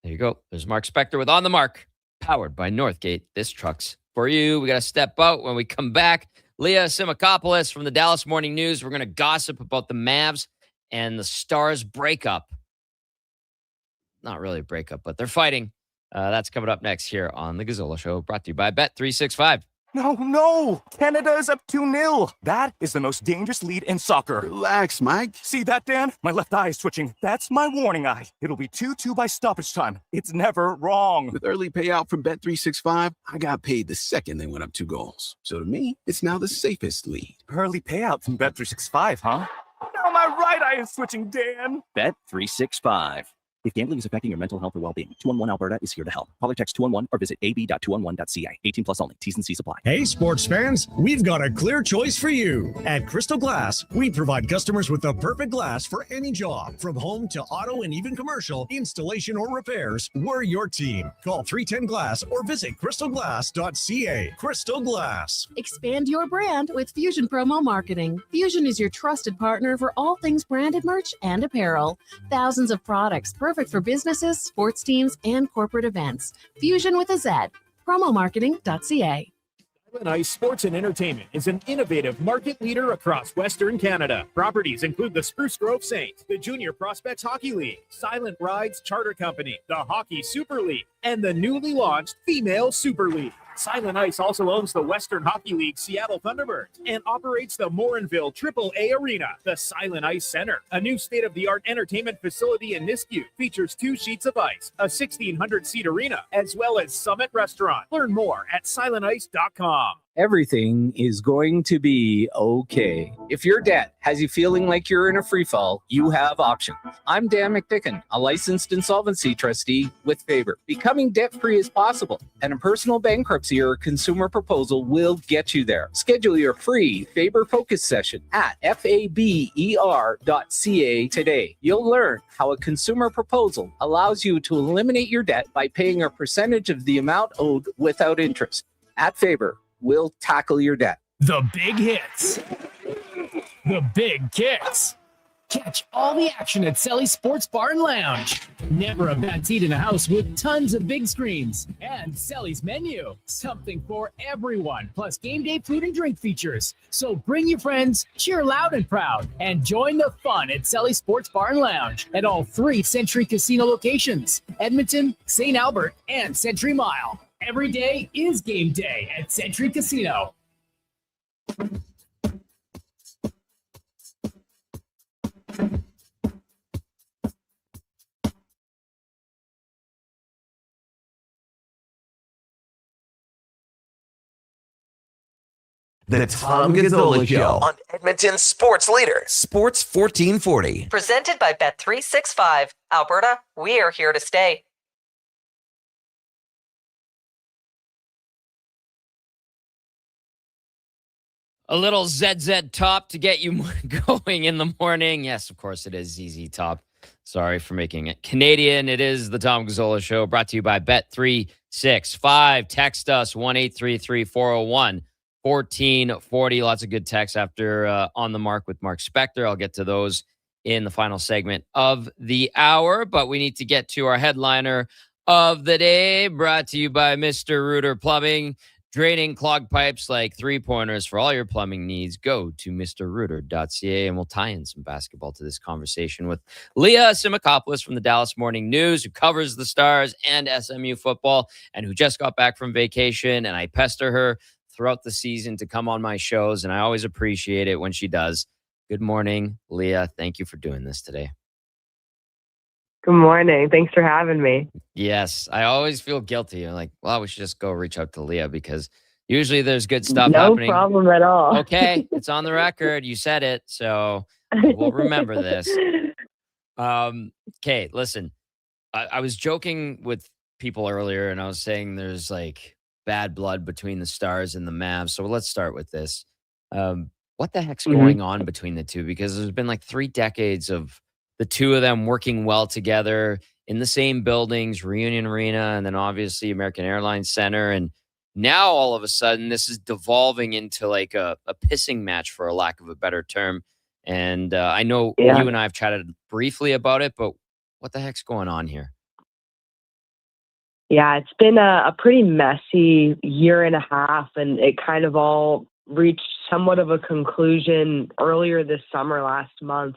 There you go. There's Mark Spector with On the Mark, powered by Northgate. This truck's for you. We got to step out. When we come back, Leah Simakopoulos from the Dallas Morning News. We're going to gossip about the Mavs and the Stars breakup. Not really a breakup, but they're fighting. That's coming up next here on the Gazzola Show, brought to you by Bet365. No. Canada is up 2-0. That is the most dangerous lead in soccer. Relax, Mike. See that, Dan? My left eye is twitching. That's my warning eye. It'll be 2-2 by stoppage time. It's never wrong. With early payout from Bet365, I got paid the second they went up 2 goals. So to me, it's now the safest lead. Early payout from Bet365, huh? Now my right eye is twitching, Dan. Bet365. If gambling is affecting your mental health or well-being, 211 Alberta is here to help. Call or text 211 or visit ab.211.ca. 18 plus only. T's and C's apply. Hey, sports fans, we've got a clear choice for you. At Crystal Glass, we provide customers with the perfect glass for any job. From home to auto and even commercial, installation or repairs, we're your team. Call 310 Glass or visit crystalglass.ca. Crystal Glass. Expand your brand with Fusion Promo Marketing. Fusion is your trusted partner for all things branded merch and apparel. Thousands of products, perfect for businesses, sports teams, and corporate events. Fusion with a Z. Promomarketing.ca. Silent Ice Sports and Entertainment is an innovative market leader across Western Canada. Properties include the Spruce Grove Saints, the Junior Prospects Hockey League, Silent Rides Charter Company, the Hockey Super League, and the newly launched Female Super League. Silent Ice also owns the Western Hockey League Seattle Thunderbirds and operates the Morinville AAA Arena. The Silent Ice Center, a new state-of-the-art entertainment facility in Nisku, features 2 sheets of ice, a 1,600-seat arena, as well as Summit Restaurant. Learn more at silentice.com. Everything is going to be okay. If your debt has you feeling like you're in a free fall, you have options. I'm Dan McDicken, a licensed insolvency trustee with Faber. Becoming debt-free is possible, and a personal bankruptcy or consumer proposal will get you there. Schedule your free Faber Focus session at faber.ca today. You'll learn how a consumer proposal allows you to eliminate your debt by paying a percentage of the amount owed without interest. At Faber, we'll tackle your debt. The big hits. The big kicks. Catch all the action at Selly's Sports Bar and Lounge. Never a bad seat in a house with tons of big screens. And Selly's menu. Something for everyone. Plus game day food and drink features. So bring your friends, cheer loud and proud, and join the fun at Selly's Sports Bar and Lounge at all 3 Century Casino locations. Edmonton, St. Albert, and Century Mile. Every day is game day at Century Casino. The Tom Gazzola Show on Edmonton's sports leader, Sports 1440. Presented by Bet365. Alberta, we are here to stay. A little ZZ Top to get you going in the morning. Yes, of course it is ZZ Top. Sorry for making it Canadian. It is the Tom Gazzola Show, brought to you by Bet365. Text us 1-833-401-1440. Lots of good texts after On the Mark with Mark Spector. I'll get to those in the final segment of the hour, but we need to get to our headliner of the day, brought to you by Mr. Rooter Plumbing. Draining clogged pipes like 3-pointers for all your plumbing needs. Go to mrrooter.ca, and we'll tie in some basketball to this conversation with Leah Simakopoulos from the Dallas Morning News, who covers the Stars and SMU football, and who just got back from vacation. And I pester her throughout the season to come on my shows, and I always appreciate it when she does. Good morning, Leah. Thank you for doing this today. Good morning. Thanks for having me. Yes, I always feel guilty. I'm like, well, we should just go reach out to Leah because usually there's good stuff happening. No problem at all. Okay, it's on the record. You said it, so we'll remember this. Okay, listen, I was joking with people earlier, and I was saying there's like bad blood between the Stars and the Mavs. So let's start with this. What the heck's going on between the two? Because there's been like 3 decades of the two of them working well together. in the same buildings, Reunion Arena, and then obviously American Airlines Center. And now all of a sudden, this is devolving into like a pissing match, for a lack of a better term. And I know you and I have chatted briefly about it, but what the heck's going on here? Yeah, it's been a pretty messy year and a half, and it kind of all reached somewhat of a conclusion earlier this summer, last month.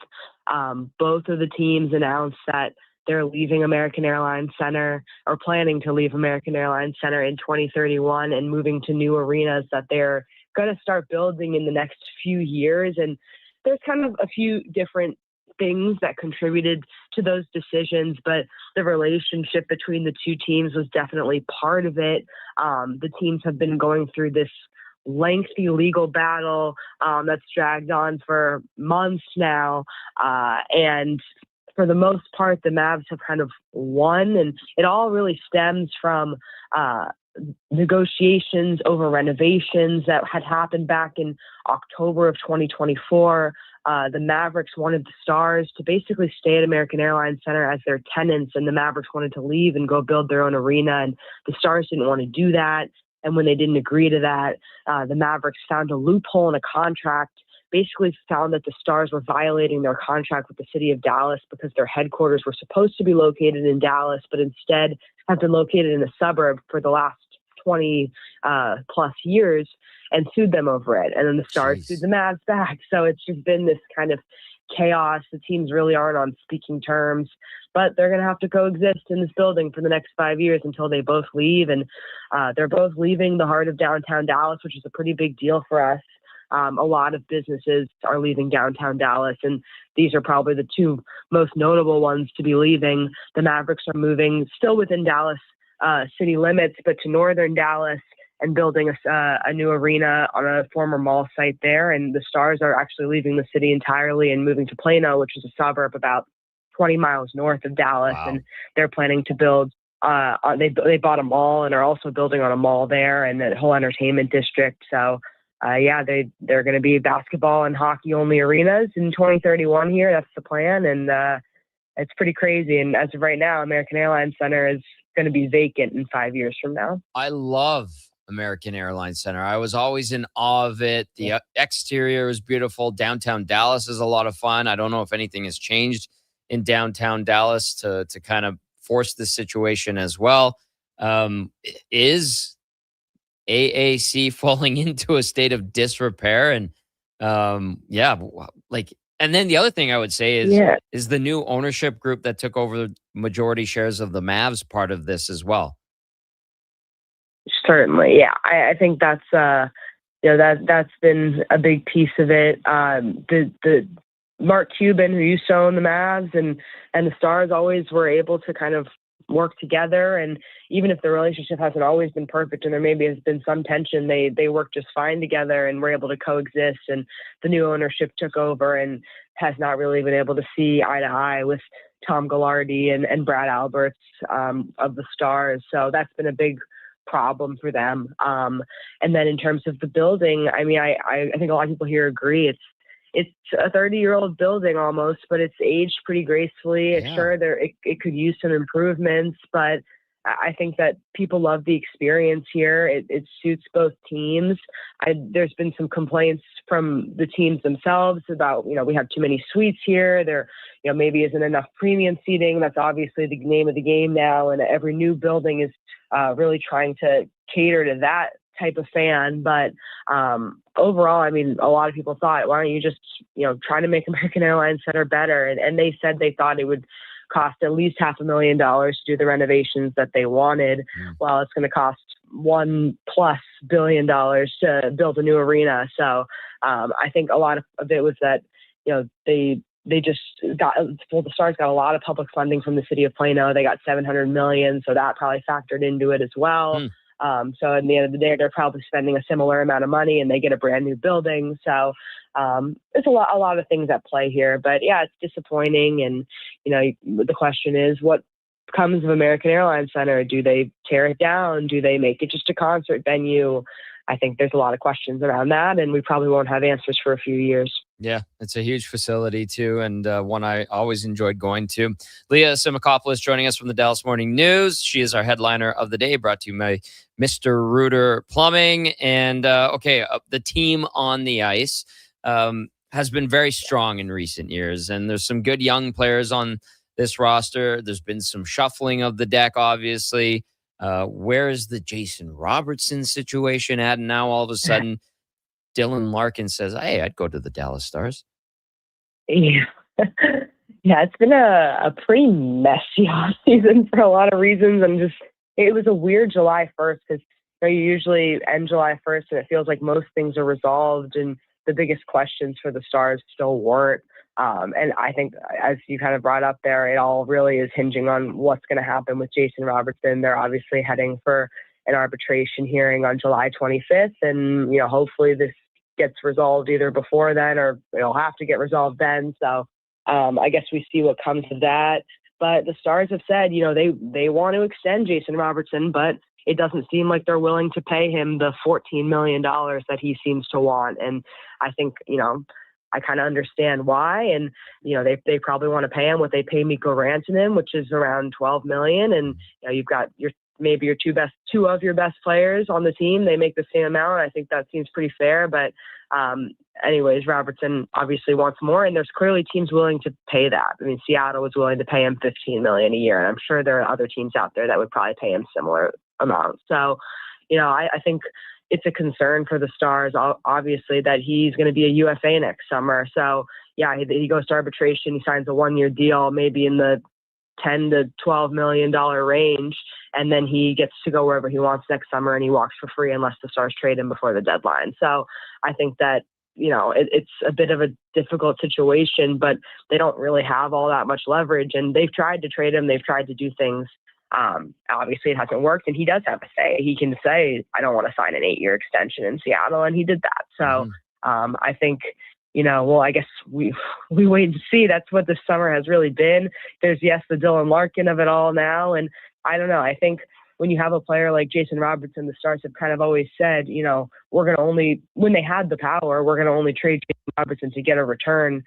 Both of the teams announced that they're leaving American Airlines Center, or planning to leave American Airlines Center in 2031 and moving to new arenas that they're going to start building in the next few years. And there's kind of a few different things that contributed to those decisions, but the relationship between the two teams was definitely part of it. The teams have been going through this lengthy legal battle that's dragged on for months now, and for the most part, the Mavs have kind of won, and it all really stems from negotiations over renovations that had happened back in October of 2024. The Mavericks wanted the Stars to basically stay at American Airlines Center as their tenants, and the Mavericks wanted to leave and go build their own arena, and the Stars didn't want to do that. And when they didn't agree to that, the Mavericks found a loophole in a contract, basically found that the Stars were violating their contract with the city of Dallas because their headquarters were supposed to be located in Dallas, but instead have been located in a suburb for the last 20 plus years, and sued them over it. And then the Stars sued the Mavs back. So it's just been this kind of chaos. The teams really aren't on speaking terms, but they're going to have to coexist in this building for the next 5 years until they both leave. And they're both leaving the heart of downtown Dallas, which is a pretty big deal for us. A lot of businesses are leaving downtown Dallas, and these are probably the two most notable ones to be leaving. The Mavericks are moving still within Dallas city limits, but to northern Dallas, and building a new arena on a former mall site there. And the Stars are actually leaving the city entirely and moving to Plano, which is a suburb about 20 miles north of Dallas. Wow. And they're planning to build, they bought a mall and are also building on a mall there and a whole entertainment district. So they're going to be basketball and hockey only arenas in 2031 here. That's the plan. And it's pretty crazy. And as of right now, American Airlines Center is going to be vacant in 5 years from now. I love American Airlines Center. I was always in awe of it. The exterior is beautiful. Downtown Dallas is a lot of fun. I don't know if anything has changed in downtown Dallas to kind of force this situation as well. Is AAC falling into a state of disrepair? And and then the other thing I would say is the new ownership group that took over the majority shares of the Mavs part of this as well. Certainly. Yeah. I think that's, that's been a big piece of it. The Mark Cuban, who used to own the Mavs and the Stars, always were able to kind of work together. And even if the relationship hasn't always been perfect and there maybe has been some tension, they work just fine together and were able to coexist. And the new ownership took over and has not really been able to see eye to eye with Tom Ghilardi and Brad Alberts of the Stars. So that's been a big problem for them. And then in terms of the building, I mean, I think a lot of people here agree it's a 30-year-old building almost, but it's aged pretty gracefully. Yeah. Sure, it could use some improvements, but I think that people love the experience here. It suits both teams. There's been some complaints from the teams themselves about, we have too many suites here. There, maybe isn't enough premium seating. That's obviously the name of the game now. And every new building is really trying to cater to that type of fan. But overall, I mean, a lot of people thought, why don't you just, try to make American Airlines Center better? And they said they thought it would cost at least $500,000 to do the renovations that they wanted, while it's going to cost $1+ billion to build a new arena. So I think a lot of it was that, they just got, the Stars got a lot of public funding from the city of Plano. They got $700 million. So that probably factored into it as well. So at the end of the day, they're probably spending a similar amount of money and they get a brand new building. So there's a lot of things at play here, but yeah, it's disappointing. And, the question is, what comes of American Airlines Center? Do they tear it down? Do they make it just a concert venue? I think there's a lot of questions around that, and we probably won't have answers for a few years. Yeah, it's a huge facility too, and one I always enjoyed going to. Leah Simakopoulos joining us from the Dallas Morning News. She is our headliner of the day, brought to you by Mr. Reuter Plumbing. And the team on the ice has been very strong in recent years, and there's some good young players on this roster. There's been some shuffling of the deck, obviously. Where is the Jason Robertson situation at? And now all of a sudden, Dylan Larkin says, hey, I'd go to the Dallas Stars. Yeah. Yeah, it's been a pretty messy offseason for a lot of reasons. And it was a weird July 1st because you usually end July 1st and it feels like most things are resolved and the biggest questions for the Stars still weren't. And I think, as you kind of brought up there, it all really is hinging on what's going to happen with Jason Robertson. They're obviously heading for an arbitration hearing on July 25th. And, hopefully this gets resolved either before then or it'll have to get resolved then. So I guess we see what comes of that. But the Stars have said, they want to extend Jason Robertson, but it doesn't seem like they're willing to pay him the $14 million that he seems to want. And I think, I kind of understand why. And, they probably want to pay him what they pay Mikko Rantanen, which is around $12 million. And, you've got maybe your two of your best players on the team. They make the same amount. I think that seems pretty fair. But anyways, Robertson obviously wants more, and there's clearly teams willing to pay that. I mean, Seattle was willing to pay him $15 million a year, and I'm sure there are other teams out there that would probably pay him similar amounts. So, I think it's a concern for the Stars, obviously, that he's going to be a UFA next summer. So, yeah, he goes to arbitration, he signs a 1-year deal, maybe in the $10 to $12 million range, and then he gets to go wherever he wants next summer, and he walks for free unless the Stars trade him before the deadline. So I think that, it's a bit of a difficult situation, but they don't really have all that much leverage, and they've tried to trade him. They've tried to do things. Obviously it hasn't worked, and he does have a say. He can say, I don't want to sign an 8-year extension in Seattle, and he did that. So I think, I guess we wait and see. That's what this summer has really been. There's, yes, the Dylan Larkin of it all now. And I don't know. I think when you have a player like Jason Robertson, the Stars have kind of always said, we're going to only, when they had the power, we're going to only trade Jason Robertson to get a return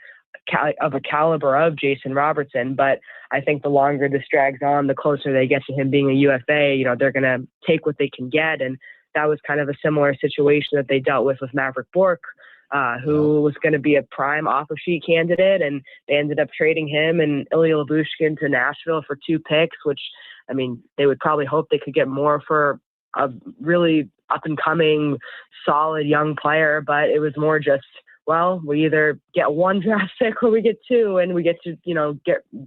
of a caliber of Jason Robertson. But I think the longer this drags on, the closer they get to him being a UFA, they're going to take what they can get. And that was kind of a similar situation that they dealt with Maverick Bourque, who was going to be a prime offer-sheet candidate, and they ended up trading him and Ilya Lyubushkin to Nashville for 2 picks, which, I mean, they would probably hope they could get more for a really up-and-coming, solid young player, but it was more just, well, we either get 1 draft pick or we get 2, and we get to,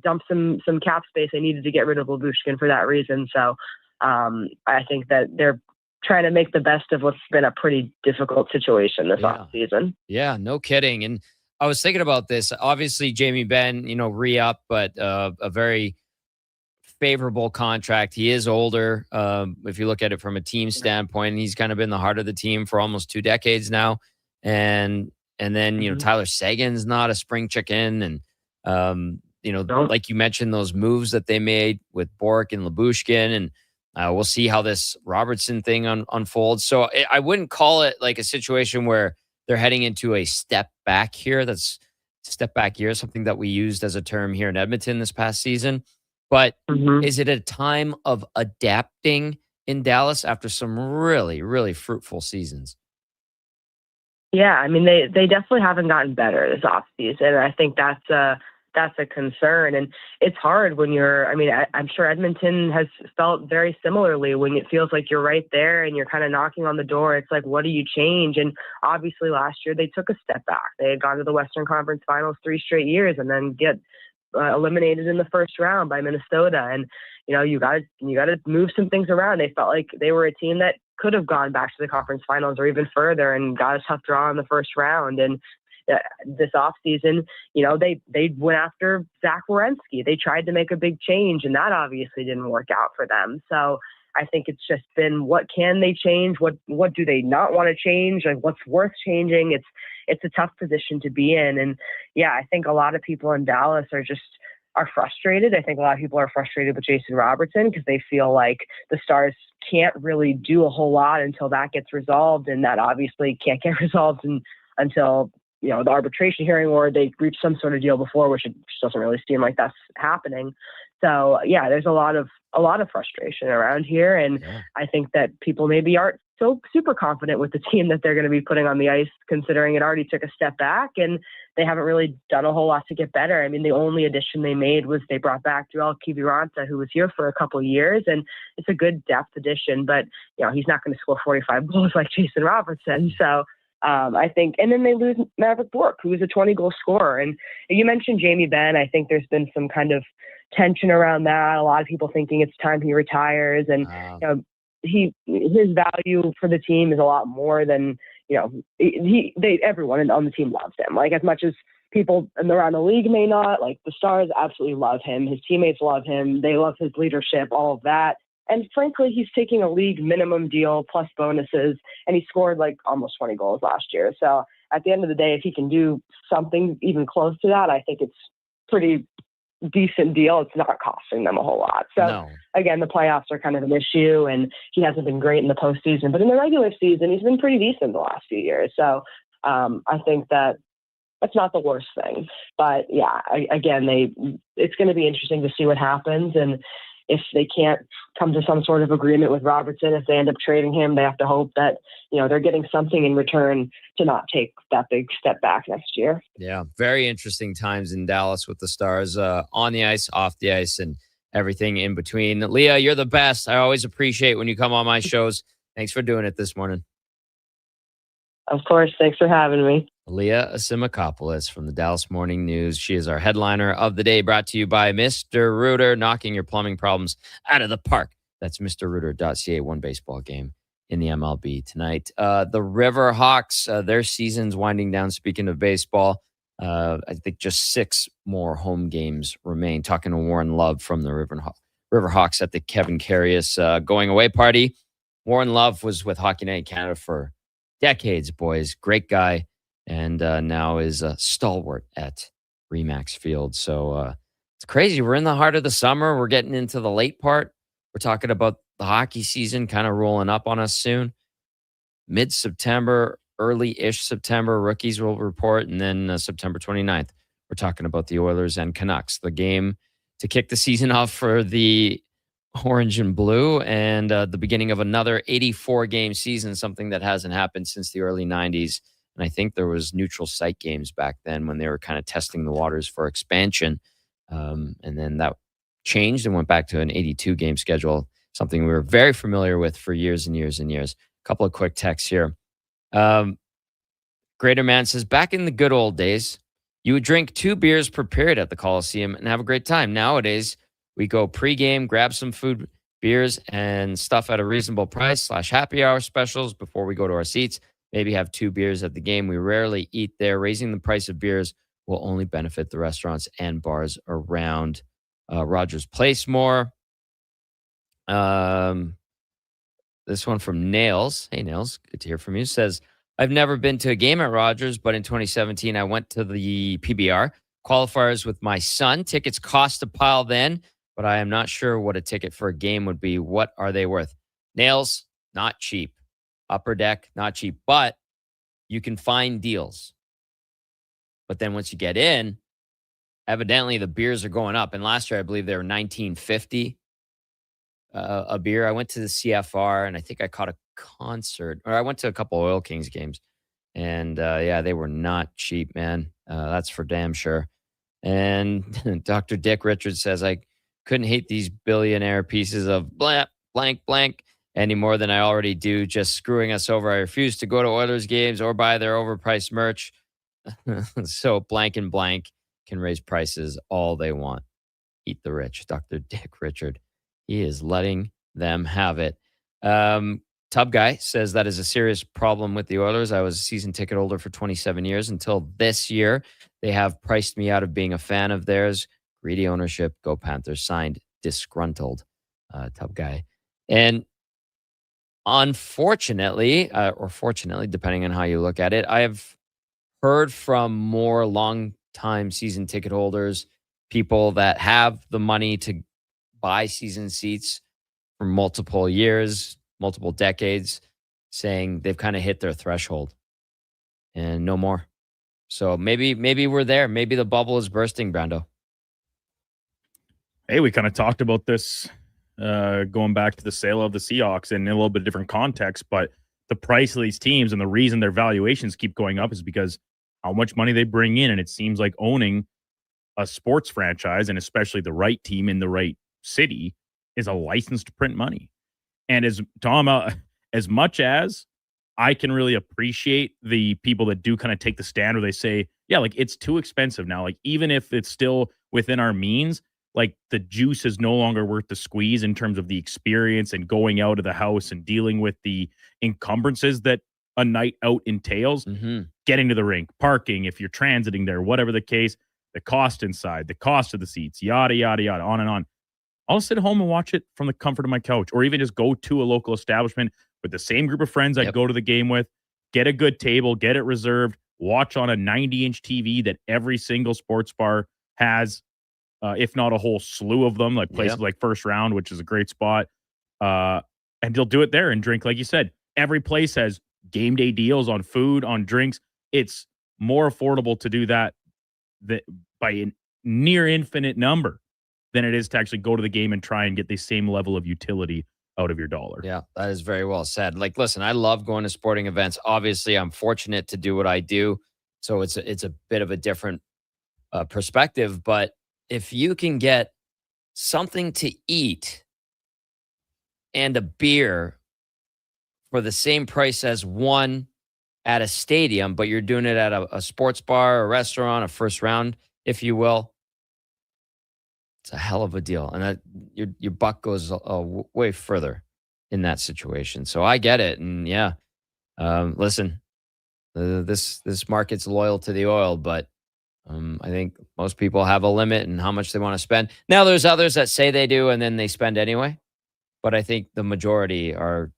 dump some cap space. They needed to get rid of Lyubushkin for that reason. So I think that they're trying to make the best of what's been a pretty difficult situation this offseason. Yeah, no kidding. And I was thinking about this. Obviously, Jamie Benn, re-up, but a very favorable contract. He is older. If you look at it from a team standpoint, he's kind of been the heart of the team for almost 2 decades now. And then, Tyler Seguin's not a spring chicken. And, like you mentioned, those moves that they made with Bourque and Lyubushkin, and we'll see how this Robertson thing unfolds. So I wouldn't call it like a situation where they're heading into a step back here. That's step back year, something that we used as a term here in Edmonton this past season. But is it a time of adapting in Dallas after some really, really fruitful seasons? Yeah, I mean, they definitely haven't gotten better this offseason. I think that's a concern. And it's hard when I'm sure Edmonton has felt very similarly when it feels like you're right there and you're kind of knocking on the door. It's like, what do you change? And obviously last year they took a step back. They had gone to the Western Conference Finals 3 straight years and then get eliminated in the first round by Minnesota. And, you got to move some things around. They felt like they were a team that could have gone back to the conference finals or even further and got a tough draw in the first round. And this offseason, they went after Zach Werenski. They tried to make a big change, and that obviously didn't work out for them. So I think it's just been, what can they change? What do they not want to change? Like, what's worth changing? It's a tough position to be in. And yeah, I think a lot of people in Dallas are frustrated. I think a lot of people are frustrated with Jason Robertson because they feel like the Stars can't really do a whole lot until that gets resolved. And that obviously can't get resolved until, the arbitration hearing, or they reach some sort of deal before, which it doesn't really seem like that's happening. So yeah, there's a lot of frustration around here. And I think that people maybe aren't so super confident with the team that they're going to be putting on the ice, considering it already took a step back and they haven't really done a whole lot to get better. I mean, the only addition they made was they brought back Joel Kiviranta, who was here for a couple of years, and it's a good depth addition, but he's not going to score 45 goals like Jason Robertson. So I think, and then they lose Maverick Bourque, who is a 20-goal scorer. And you mentioned Jamie Benn. I think there's been some kind of tension around that. A lot of people thinking it's time he retires, and his value for the team is a lot more than everyone on the team loves him. Like, as much as people around the league may not, like, the Stars absolutely love him. His teammates love him. They love his leadership, all of that. And frankly, he's taking a league minimum deal plus bonuses, and he scored like almost 20 goals last year. So at the end of the day, if he can do something even close to that, I think it's pretty decent deal. It's not costing them a whole lot. So again, the playoffs are kind of an issue, and he hasn't been great in the postseason, but in the regular season, he's been pretty decent the last few years. So I think that that's not the worst thing. But yeah, it's going to be interesting to see what happens. And if they can't come to some sort of agreement with Robertson, if they end up trading him, they have to hope that, they're getting something in return to not take that big step back next year. Yeah, very interesting times in Dallas with the Stars, on the ice, off the ice, and everything in between. Leah, you're the best. I always appreciate when you come on my shows. Thanks for doing it this morning. Of course. Thanks for having me. Leah Asimakopoulos from the Dallas Morning News. She is our headliner of the day, brought to you by Mr. Rooter, knocking your plumbing problems out of the park. That's MrRooter.ca, one baseball game in the MLB tonight. The River Hawks, their season's winding down. Speaking of baseball, I think just 6 more home games remain. Talking to Warren Love from the River Hawks at the Kevin Karius going away party. Warren Love was with Hockey Night in Canada for decades, boys. Great guy. And now is a stalwart at Remax Field. So it's crazy. We're in the heart of the summer. We're getting into the late part. We're talking about the hockey season kind of rolling up on us soon. Mid-September, early-ish September, rookies will report. And then September 29th, we're talking about the Oilers and Canucks. The game to kick the season off for the Orange and Blue, and the beginning of another 84-game season, something that hasn't happened since the early 90s. And I think there was neutral site games back then when they were kind of testing the waters for expansion. And then that changed and went back to an 82-game schedule, something we were very familiar with for years and years and years. A couple of quick texts here. Greater Man says, back in the good old days, you would drink 2 beers per period at the Coliseum and have a great time. Nowadays, we go pregame, grab some food, beers, and stuff at a reasonable price / happy hour specials before we go to our seats. Maybe have 2 beers at the game. We rarely eat there. Raising the price of beers will only benefit the restaurants and bars around Rogers Place more. This one from Nails. Hey, Nails, good to hear from you. Says, I've never been to a game at Rogers, but in 2017, I went to the PBR qualifiers with my son. Tickets cost a pile then, but I am not sure what a ticket for a game would be. What are they worth? Nails, not cheap. Upper Deck, not cheap, but you can find deals. But then once you get in, evidently the beers are going up. And last year, I believe they were $19.50 a beer. I went to the CFR, and I think I caught a concert, or I went to a couple Oil Kings games. And they were not cheap, man. That's for damn sure. And Dr. Dick Richards says, I couldn't hate these billionaire pieces of blank, blank any more than I already do, just screwing us over. I refuse to go to Oilers games or buy their overpriced merch. So blank and blank can raise prices all they want. Eat the rich. Dr. Dick Richard. He is letting them have it. Tub Guy says that is a serious problem with the Oilers. I was a season ticket holder for 27 years until this year. They have priced me out of being a fan of theirs. Greedy ownership. Go Panthers. Signed, disgruntled. Tub Guy. And unfortunately, or fortunately, depending on how you look at it, I have heard from more long-time season ticket holders, people that have the money to buy season seats for multiple years, multiple decades, saying they've kind of hit their threshold and no more. So maybe we're there. Maybe the bubble is bursting, Brando. Hey, we kind of talked about this going back to the sale of the Seahawks in a little bit different context, but the price of these teams and the reason their valuations keep going up is because how much money they bring in. And it seems like owning a sports franchise, and especially the right team in the right city, is a license to print money. And as Tom, as much as I can really appreciate the people that do kind of take the stand where they say, yeah, like it's too expensive now. Like even if it's still within our means, like the juice is no longer worth the squeeze in terms of the experience and going out of the house and dealing with the encumbrances that a night out entails, getting to the rink, parking, if you're transiting there, whatever the case, the cost inside, the cost of the seats, yada, yada, yada, on and on. I'll sit home and watch it from the comfort of my couch, or even just go to a local establishment with the same group of friends I'd go to the game with, get a good table, get it reserved, watch on a 90-inch TV that every single sports bar has, if not a whole slew of them, like places like First Round, which is a great spot. And they'll do it there and drink. Like you said, every place has game day deals on food, on drinks. It's more affordable to do that by a near infinite number than it is to actually go to the game and try and get the same level of utility out of your dollar. Yeah, that is very well said. Like, listen, I love going to sporting events. Obviously, I'm fortunate to do what I do, so it's a bit of a different perspective. But if you can get something to eat and a beer for the same price as one at a stadium, but you're doing it at a sports bar, a restaurant, a First Round, if you will, it's a hell of a deal. And that your buck goes way further in that situation. So I get it. And yeah, listen, this market's loyal to the oil, but I think most people have a limit in how much they want to spend. Now, there's others that say they do and then they spend anyway. But I think the majority are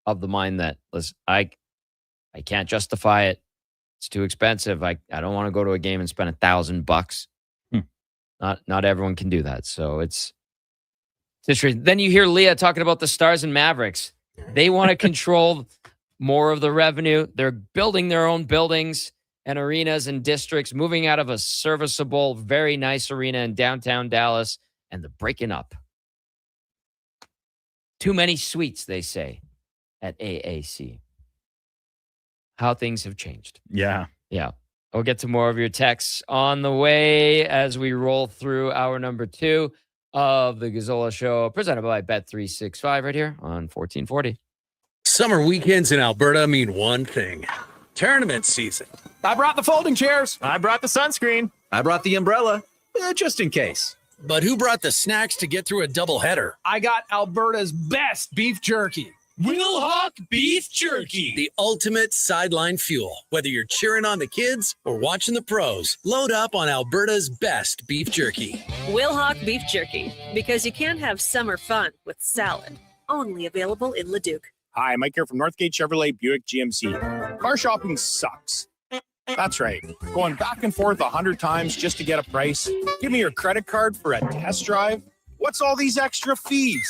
of the mind that, listen, I can't justify it. It's too expensive. I don't want to go to a game and spend $1,000. Not everyone can do that. So it's interesting. Then you hear Leah talking about the Stars and Mavericks. They want to control more of the revenue. They're building their own buildings and arenas and districts, moving out of a serviceable, very nice arena in downtown Dallas, and they're breaking up. Too many suites, they say, at AAC. How things have changed. Yeah. Yeah. We'll get to more of your texts on the way as we roll through hour number 2 of the Gazzola Show, presented by Bet365 right here on 1440. Summer weekends in Alberta mean one thing: tournament season. I brought the folding chairs. I brought the sunscreen. I brought the umbrella, just in case. But who brought the snacks to get through a doubleheader? I got Alberta's best beef jerky. Wilhauk Beef Jerky, the ultimate sideline fuel. Whether you're cheering on the kids or watching the pros, load up on Alberta's best beef jerky. Wilhauk Beef Jerky, because you can't have summer fun with salad. Only available in Leduc. Hi, Mike here from Northgate Chevrolet Buick GMC. Car shopping sucks. That's right. Going back and forth 100 times just to get a price. Give me your credit card for a test drive. What's all these extra fees?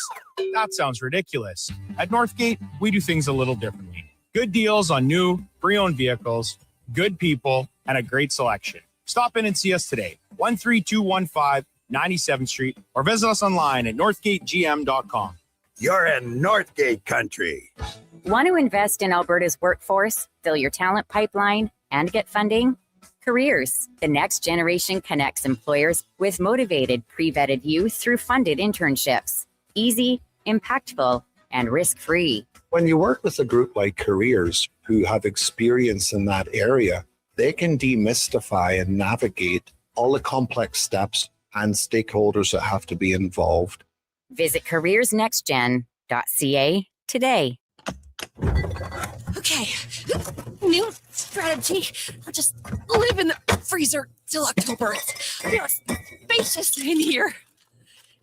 That sounds ridiculous. At Northgate, we do things a little differently. Good deals on new, pre-owned vehicles, good people, and a great selection. Stop in and see us today, 13215 97th Street, or visit us online at northgategm.com. You're in Northgate country. Want to invest in Alberta's workforce, fill your talent pipeline, and get funding? Careers, the next generation connects employers with motivated, pre-vetted youth through funded internships. Easy, impactful, and risk-free. When you work with a group like Careers who have experience in that area, they can demystify and navigate all the complex steps and stakeholders that have to be involved. Visit careersnextgen.ca today. Okay, new strategy. I'll just live in the freezer till October. It's spacious in here.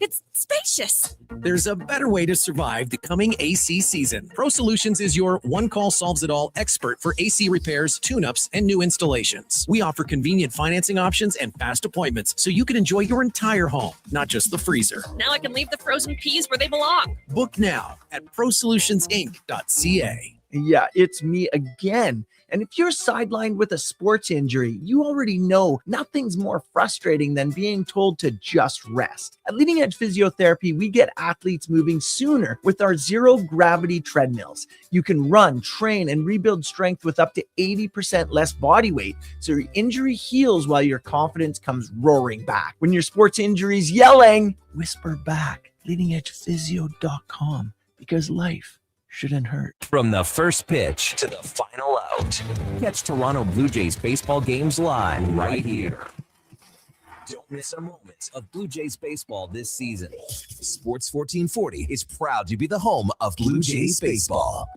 It's spacious. There's a better way to survive the coming AC season. Pro Solutions is your one-call solves-it-all expert for AC repairs, tune-ups, and new installations. We offer convenient financing options and fast appointments so you can enjoy your entire home, not just the freezer. Now I can leave the frozen peas where they belong. Book now at prosolutionsinc.ca. Yeah, it's me again. And if you're sidelined with a sports injury, you already know nothing's more frustrating than being told to just rest. At Leading Edge Physiotherapy, we get athletes moving sooner with our zero gravity treadmills. You can run, train, and rebuild strength with up to 80% less body weight, so your injury heals while your confidence comes roaring back. When your sports injury's yelling, whisper back, leadingedgephysio.com, because life shouldn't hurt. From the first pitch to the final out, catch Toronto Blue Jays baseball games live right here. Don't miss a moment of Blue Jays baseball this season. Sports 1440 is proud to be the home of Blue Jays baseball.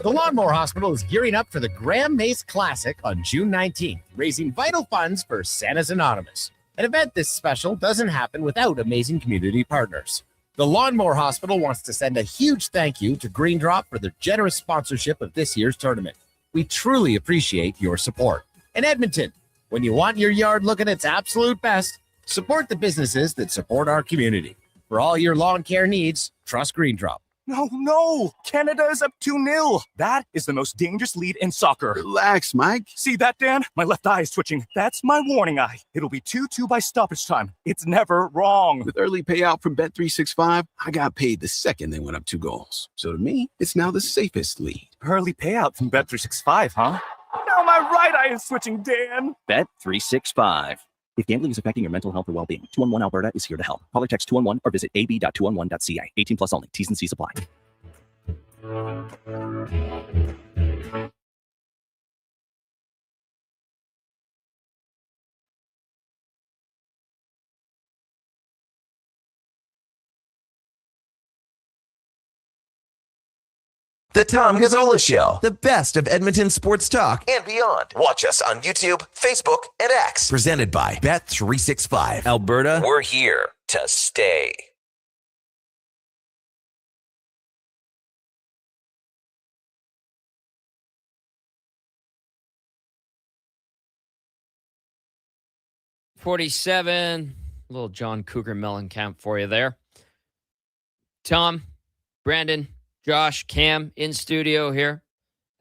The Lawnmower Hospital is gearing up for the Graham Mace Classic on June 19th, raising vital funds for Santa's Anonymous. An event this special doesn't happen without amazing community partners. The Lawnmower Hospital wants to send a huge thank you to Green Drop for their generous sponsorship of this year's tournament. We truly appreciate your support. In Edmonton, when you want your yard looking its absolute best, support the businesses that support our community. For all your lawn care needs, trust Green Drop. No! Canada is up 2-0. That is the most dangerous lead in soccer. Relax, Mike. See that, Dan? My left eye is twitching. That's my warning eye. It'll be 2-2 by stoppage time. It's never wrong. With early payout from Bet365, I got paid the second they went up 2 goals. So to me, it's now the safest lead. Early payout from Bet365, huh? Now my right eye is twitching, Dan. Bet365. If gambling is affecting your mental health or well-being, 211 Alberta is here to help. Call or text 211 or visit ab.211.ca. 18 plus only. T's and C's apply. The Tom Gazzola Show, the best of Edmonton sports talk and beyond. Watch us on YouTube, Facebook, and X. Presented by Bet365. Alberta, we're here to stay. $47, little John Cougar Mellencamp for you there. Tom, Brandon, Josh, Cam in studio here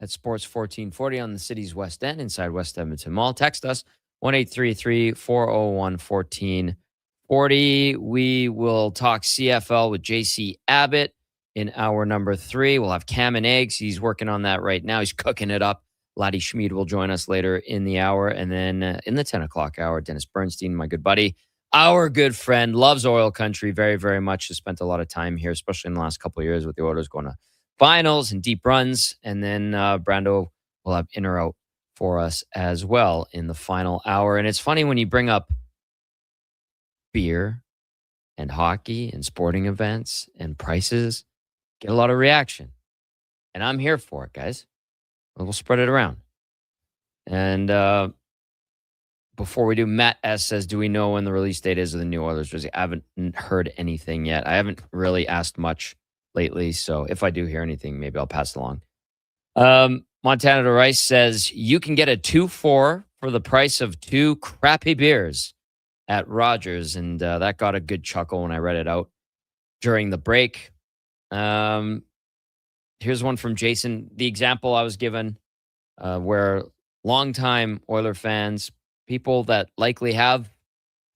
at Sports 1440 on the city's West End inside West Edmonton Mall. Text us 1-833-401-1440. We will talk CFL with JC Abbott in hour number 3. We'll have Cam and Eggs. He's working on that right now. He's cooking it up. Laddie Schmid will join us later in the hour. And then in the 10 o'clock hour, Dennis Bernstein, my good buddy, our good friend, loves oil country very, very much. Has spent a lot of time here, especially in the last couple of years with the Oilers going to finals and deep runs. And then Brando will have in or out for us as well in the final hour. And it's funny when you bring up beer and hockey and sporting events and prices, get a lot of reaction. And I'm here for it, guys. We'll spread it around. And before we do, Matt S. says, do we know when the release date is of the new Oilers jersey? I haven't heard anything yet. I haven't really asked much lately, so if I do hear anything, maybe I'll pass it along. Montana to Rice says, you can get a 2-4 for the price of 2 crappy beers at Rogers, and that got a good chuckle when I read it out during the break. Here's one from Jason. The example I was given where longtime Oiler fans, people that likely have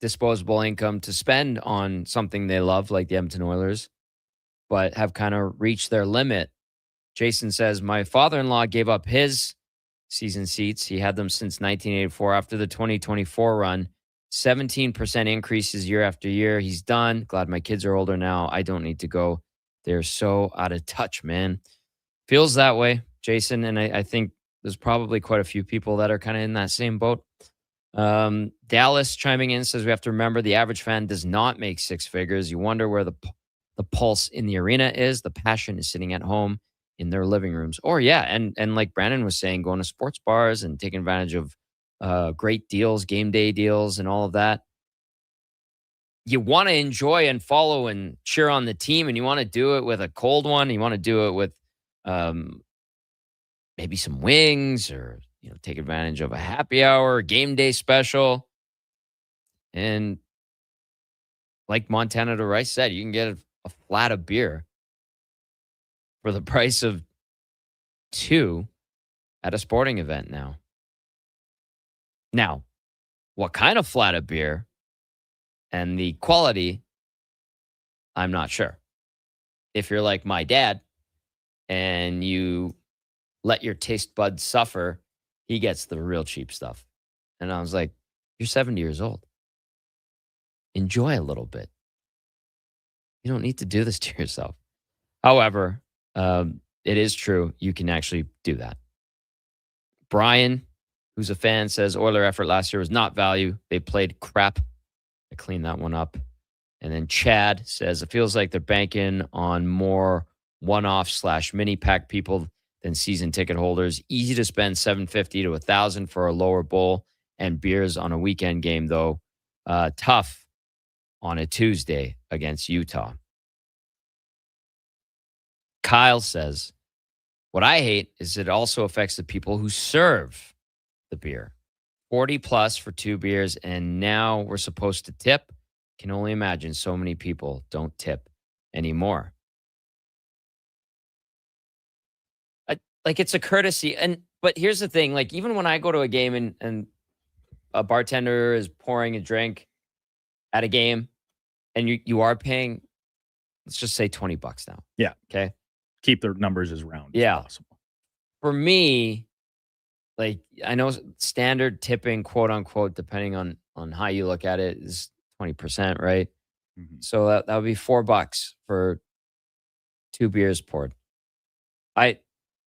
disposable income to spend on something they love, like the Edmonton Oilers, but have kind of reached their limit. Jason says, my father-in-law gave up his season seats. He had them since 1984. After the 2024 run, 17% increases year after year. He's done. Glad my kids are older now. I don't need to go. They're so out of touch, man. Feels that way, Jason, and I think there's probably quite a few people that are kind of in that same boat. Dallas chiming in says we have to remember the average fan does not make 6 figures. You wonder where the pulse in the arena is. The passion is sitting at home in their living rooms. Or yeah, and like Brandon was saying, going to sports bars and taking advantage of great deals, game day deals, and all of that. you want to enjoy and follow and cheer on the team, and you want to do it with a cold one. You want to do it with maybe some wings, or take advantage of a happy hour, game day special. And like Montana to Rice said, you can get a flat of beer for the price of 2 at a sporting event now. Now, what kind of flat of beer and the quality, I'm not sure. If you're like my dad and you let your taste buds suffer, he gets the real cheap stuff. And I was like, you're 70 years old. Enjoy a little bit. You don't need to do this to yourself. However, it is true. You can actually do that. Brian, who's a fan, says Oiler effort last year was not value. They played crap. I cleaned that one up. And then Chad says it feels like they're banking on more one-off / mini pack people than season ticket holders. Easy to spend $750 to $1,000 for a lower bowl and beers on a weekend game, though. Tough on a Tuesday against Utah. Kyle says, what I hate is it also affects the people who serve the beer. 40 plus for 2 beers, and now we're supposed to tip. Can only imagine so many people don't tip anymore. Like, it's a courtesy. But here's the thing, like, even when I go to a game and a bartender is pouring a drink at a game and you are paying, let's just say $20 now. Yeah. Okay. Keep their numbers as round as possible. For me, like, I know standard tipping, quote unquote, depending on how you look at it, is 20%, right? Mm-hmm. So that would be $4 for 2 beers poured.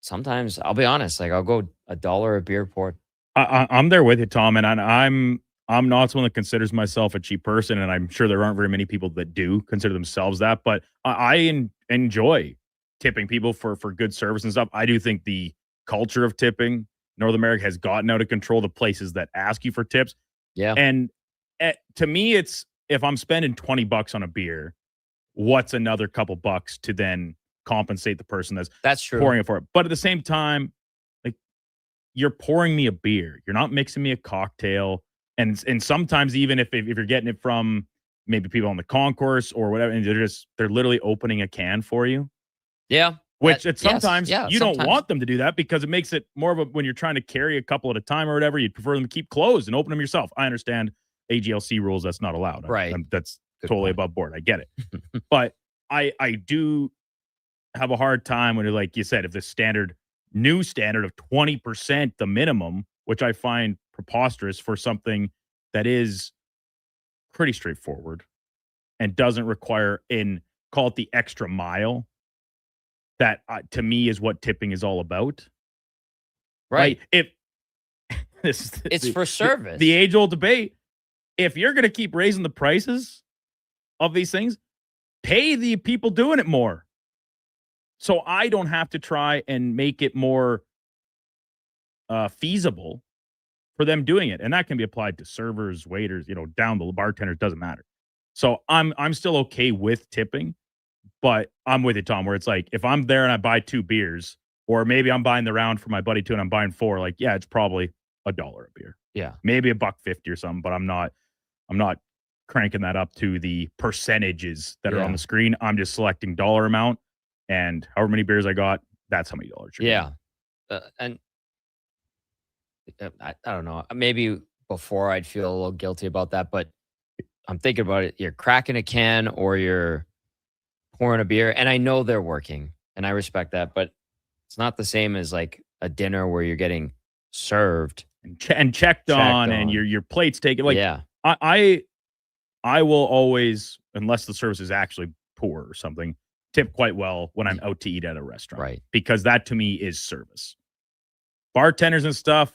Sometimes, I'll be honest, like, I'll go $1 a beer poured. I'm there with you, Tom, and I'm not someone that considers myself a cheap person, and I'm sure there aren't very many people that do consider themselves that, but I enjoy tipping people for good service and stuff. I do think the culture of tipping North America has gotten out of control. The places that ask you for tips. Yeah. And to me, it's, if I'm spending $20 on a beer, what's another couple bucks to then compensate the person that's true pouring it for it? But at the same time, like, you're pouring me a beer. You're not mixing me a cocktail. And sometimes even if you're getting it from maybe people on the concourse or whatever, and they're literally opening a can for you. Yeah. Which sometimes you don't want them to do that, because it makes it more of a, when you're trying to carry a couple at a time or whatever, you'd prefer them to keep closed and open them yourself. I understand AGLC rules, that's not allowed. Right. That's good totally point. Above board. I get it. But I do have a hard time when, like you said, if the new standard of 20%, the minimum, which I find preposterous for something that is pretty straightforward and doesn't require call it the extra mile. That to me is what tipping is all about. Right. If this is it's for service. The age-old debate. If you're going to keep raising the prices of these things, pay the people doing it more. So I don't have to try and make it more feasible for them doing it. And that can be applied to servers, waiters, down the bartenders, doesn't matter. So I'm still okay with tipping. But I'm with you, Tom, where it's like, if I'm there and I buy 2 beers, or maybe I'm buying the round for my buddy too and I'm buying 4, like, yeah, it's probably $1 a beer. Yeah. Maybe $1.50 or something, but I'm not cranking that up to the percentages that are on the screen. I'm just selecting dollar amount, and however many beers I got, that's how many dollars. Yeah. And I don't know. Maybe before I'd feel a little guilty about that, but I'm thinking about it. You're cracking a can or you're pouring a beer, and I know they're working, and I respect that, but it's not the same as like a dinner where you're getting served and checked on, and your plate's taken. Like, yeah, I will always, unless the service is actually poor or something, tip quite well when I'm out to eat at a restaurant, right? Because that to me is service. Bartenders and stuff,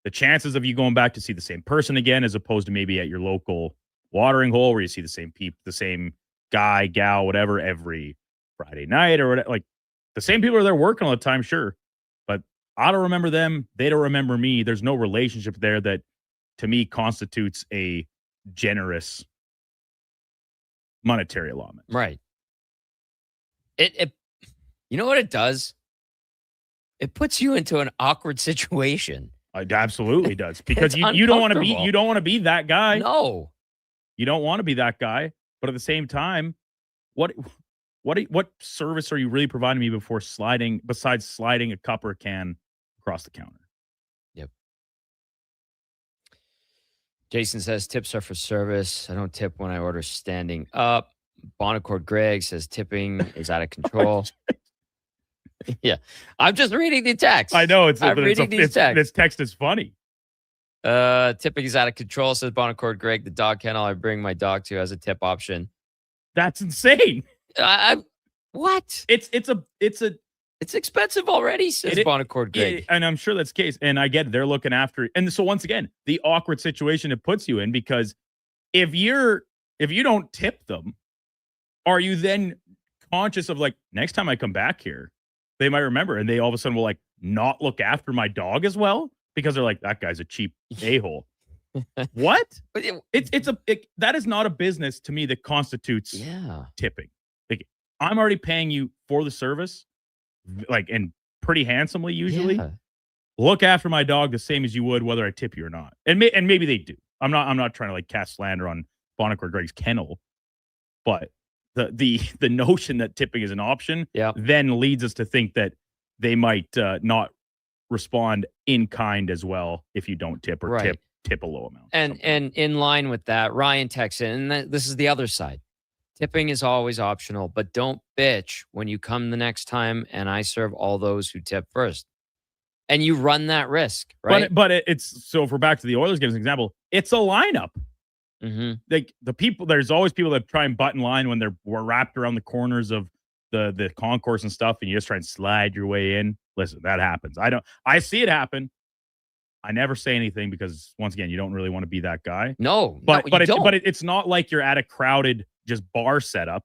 the chances of you going back to see the same person again, as opposed to maybe at your local watering hole where you see the same people, the same guy, gal, whatever, every Friday night or whatever. Like, the same people are there working all the time, sure. But I don't remember them. They don't remember me. There's no relationship there that, to me, constitutes a generous monetary allotment. Right. It you know what it does? It puts you into an awkward situation. It absolutely does, because you don't want to be that guy. No, you don't want to be that guy. But at the same time, what service are you really providing me besides sliding a cup or a can across the counter? Yep. Jason says tips are for service. I don't tip when I order standing up. Bonaccord Greg says tipping is out of control. Yeah, I'm just reading the text. I know This text is funny. Tipping is out of control, says Bonaccord Greg. The dog kennel I bring my dog to has a tip option. That's insane. What? It's expensive already, says Bonaccord Greg. And I'm sure that's the case. And I get it, they're looking after it. And so once again, the awkward situation it puts you in, because if you don't tip them, are you then conscious of like, next time I come back here, they might remember, and they all of a sudden will like not look after my dog as well, because they're like, that guy's a cheap a-hole. What? That is not a business to me that constitutes tipping. Like, I'm already paying you for the service, like, and pretty handsomely usually. Yeah. Look after my dog the same as you would whether I tip you or not. And maybe they do. I'm not trying to like cast slander on Bonaccord Greg's kennel, but the notion that tipping is an option then leads us to think that they might not respond in kind as well if you don't tip or tip a low amount. And in line with that, Ryan texts in, and this is the other side. Tipping is always optional, but don't bitch when you come the next time and I serve all those who tip first. And you run that risk, right? But it's, so if we're back to the Oilers game as an example, it's a lineup. Mm-hmm. Like there's always people that try and button line when we're wrapped around the corners of the concourse and stuff, and you just try and slide your way in. Listen, that happens. I see it happen. I never say anything because once again, you don't really want to be that guy. No, but it's not like you're at a crowded just bar setup,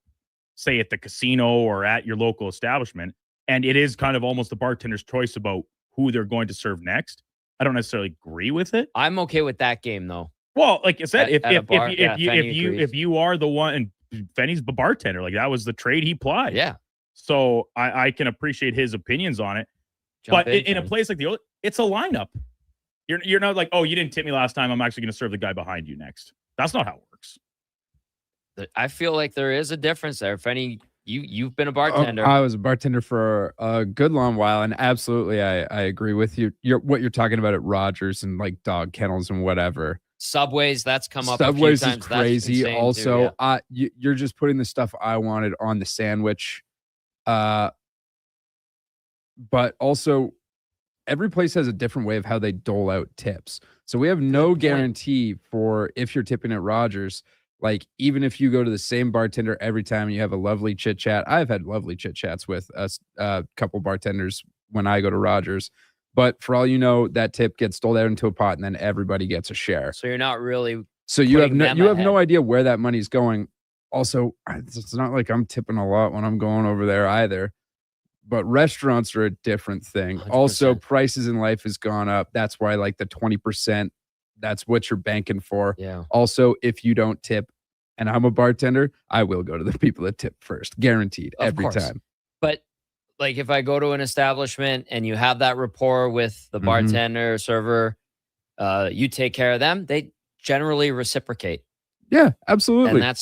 say at the casino or at your local establishment, and it is kind of almost the bartender's choice about who they're going to serve next. I don't necessarily agree with it. I'm okay with that game though. Well, like I said, if you are the one, and Fenny's the bartender, like that was the trade he plied. Yeah. So I can appreciate his opinions on it. But in a place like the Oilers, it's a lineup. You're not like, oh, you didn't tip me last time, I'm actually going to serve the guy behind you next. That's not how it works. I feel like there is a difference there. Fenny, you've been a bartender. I was a bartender for a good long while, and absolutely, I agree with you. What you're talking about at Rogers and like dog kennels and whatever. Subways, that's come up Subways a few times. Is crazy. Also, too, you're just putting the stuff I wanted on the sandwich. But also, every place has a different way of how they dole out tips. So we have no guarantee for if you're tipping at Rogers. Like, even if you go to the same bartender every time and you have a lovely chit chat, I've had lovely chit chats with a couple bartenders when I go to Rogers. But for all you know, that tip gets doled out into a pot and then everybody gets a share. So you're not really. So you have no idea where that money's going. Also, it's not like I'm tipping a lot when I'm going over there either. But restaurants are a different thing. 100%. Also, prices in life has gone up. That's why like the 20%, that's what you're banking for. Yeah. Also, if you don't tip, and I'm a bartender, I will go to the people that tip first, guaranteed, every time. But like if I go to an establishment and you have that rapport with the bartender, server, you take care of them, they generally reciprocate. Yeah, absolutely. And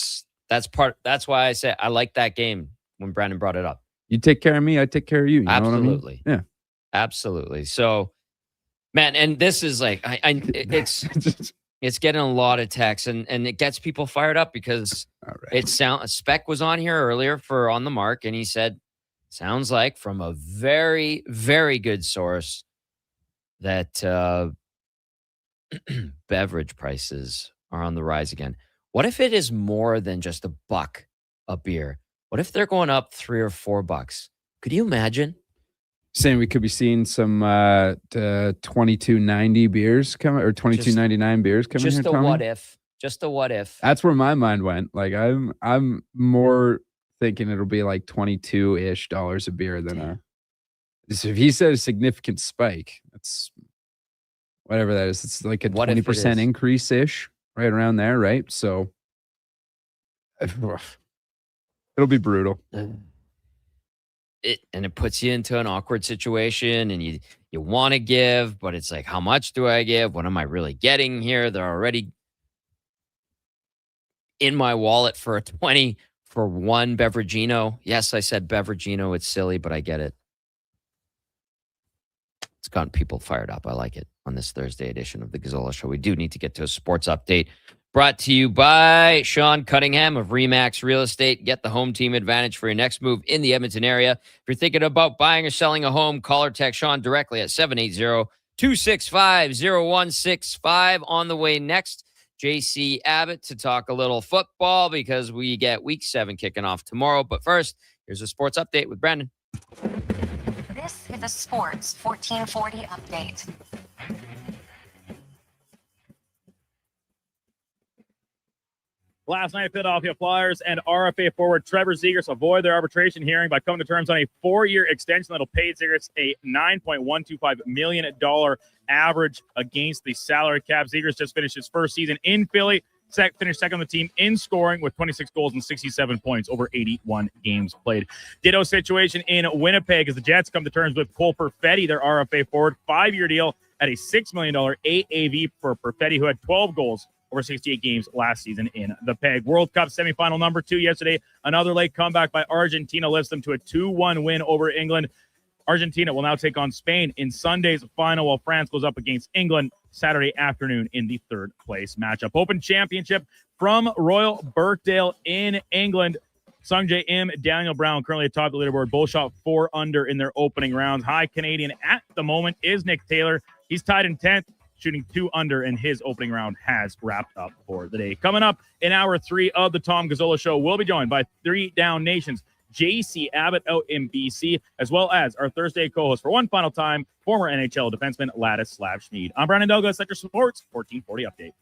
that's why I say I like that game when Brandon brought it up. You take care of me, I take care of you. You Absolutely. know what I mean? Yeah. Absolutely. So, man, and this is like, it's getting a lot of texts and it gets people fired up because Spec was on here earlier for On the Mark, and he said, sounds like from a very, very good source that beverage prices are on the rise again. What if it is more than just $1 a beer? What if they're going up $3 or $4? Could you imagine? Saying we could be seeing some $22.90 beers coming, or $22.99 beers coming. Just here, a Tommy? what if? Just a what if? That's where my mind went. Like I'm more thinking it'll be like $22-ish a beer than a. So if he said a significant spike, that's whatever that is. It's like a 20% increase ish, right around there, right? So It'll be brutal. It puts you into an awkward situation, and you want to give, but it's like, how much do I give? What am I really getting here? They're already in my wallet for a 20 for one Beveragino. Yes, I said Beveragino. It's silly, but I get it. It's gotten people fired up. I like it on this Thursday edition of the Gazzola Show. We do need to get to a sports update brought to you by Sean Cunningham of Remax Real Estate. Get the home team advantage for your next move in the Edmonton area. If you're thinking about buying or selling a home, call or text Sean directly at 780-265-0165. On the way next, JC Abbott to talk a little football because we get week 7 kicking off tomorrow. But first, here's a sports update with Brendan. This is a Sports 1440 update. Last night, Philadelphia Flyers and RFA forward Trevor Zegras avoid their arbitration hearing by coming to terms on a 4-year extension that'll pay Zegras a $9.125 million average against the salary cap. Zegras just finished his first season in Philly, finished second on the team in scoring with 26 goals and 67 points over 81 games played. Ditto situation in Winnipeg as the Jets come to terms with Cole Perfetti, their RFA forward, 5-year deal at a $6 million AAV for Perfetti, who had 12 goals over 68 games last season in the PEG. World Cup semifinal number 2 yesterday. Another late comeback by Argentina lifts them to a 2-1 win over England. Argentina will now take on Spain in Sunday's final, while France goes up against England Saturday afternoon in the third place matchup. Open Championship from Royal Birkdale in England. Sung Jae Im, Daniel Brown currently atop the leaderboard. Both shot 4 under in their opening rounds. High Canadian at the moment is Nick Taylor. He's tied in 10th, shooting 2 under, and his opening round has wrapped up for the day. Coming up in hour 3 of the Tom Gazzola Show, we'll be joined by 3 Down Nations, JC Abbott out in BC, as well as our Thursday co-host for one final time, former NHL defenseman Ladis Schmid. I'm Brandon Douglas, Sector Sports 1440 Update.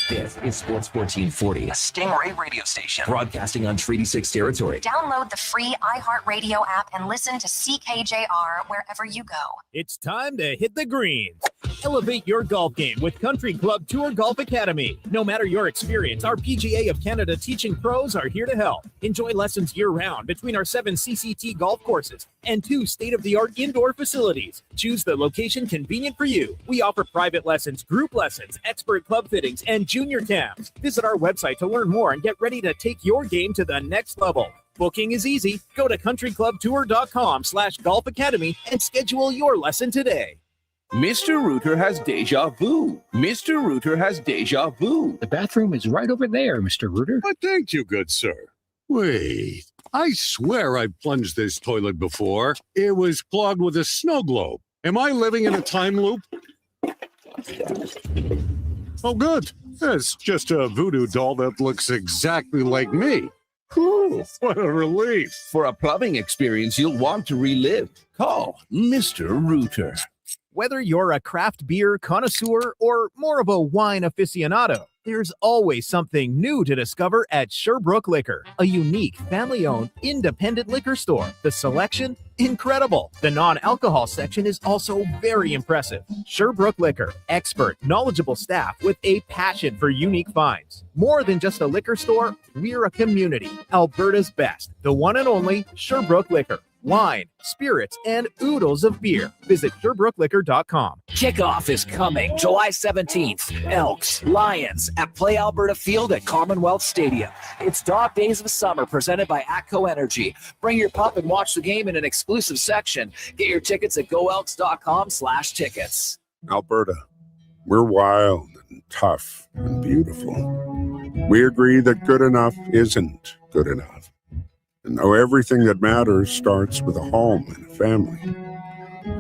This is Sports 1440, a Stingray radio station broadcasting on Treaty 6 territory. Download the free iHeartRadio app and listen to CKJR wherever you go. It's time to hit the greens. Elevate your golf game with Country Club Tour Golf Academy. No matter your experience, our PGA of Canada teaching pros are here to help. Enjoy lessons year-round between our 7 CCT golf courses and 2 state-of-the-art indoor facilities. Choose the location convenient for you. We offer private lessons, group lessons, expert club fittings, and junior camps. Visit our website to learn more and get ready to take your game to the next level. Booking is easy. Go to countryclubtour.com/golf academy and schedule your lesson today. Mr. Rooter has deja vu. Mr. Rooter has deja vu. The bathroom is right over there, Mr. Rooter. Thank you, good sir. Wait, I swear I've plunged this toilet before. It was clogged with a snow globe. Am I living in a time loop? Oh, good. It's just a voodoo doll that looks exactly like me. Whew, what a relief. For a plumbing experience you'll want to relive, call Mr. Rooter. Whether you're a craft beer connoisseur or more of a wine aficionado, there's always something new to discover at Sherbrooke Liquor, a unique family-owned independent liquor store. The selection, incredible. The non-alcohol section is also very impressive. Sherbrooke Liquor, expert, knowledgeable staff with a passion for unique finds. More than just a liquor store, we're a community. Alberta's best, the one and only Sherbrooke Liquor. Wine, spirits, and oodles of beer. Visit SherbrookeLiquor.com. Kickoff is coming July 17th. Elks, Lions at Play Alberta Field at Commonwealth Stadium. It's Dog Days of Summer presented by ATCO Energy. Bring your pup and watch the game in an exclusive section. Get your tickets at goelks.com/tickets. Alberta, we're wild and tough and beautiful. We agree that good enough isn't good enough. And know everything that matters starts with a home and a family.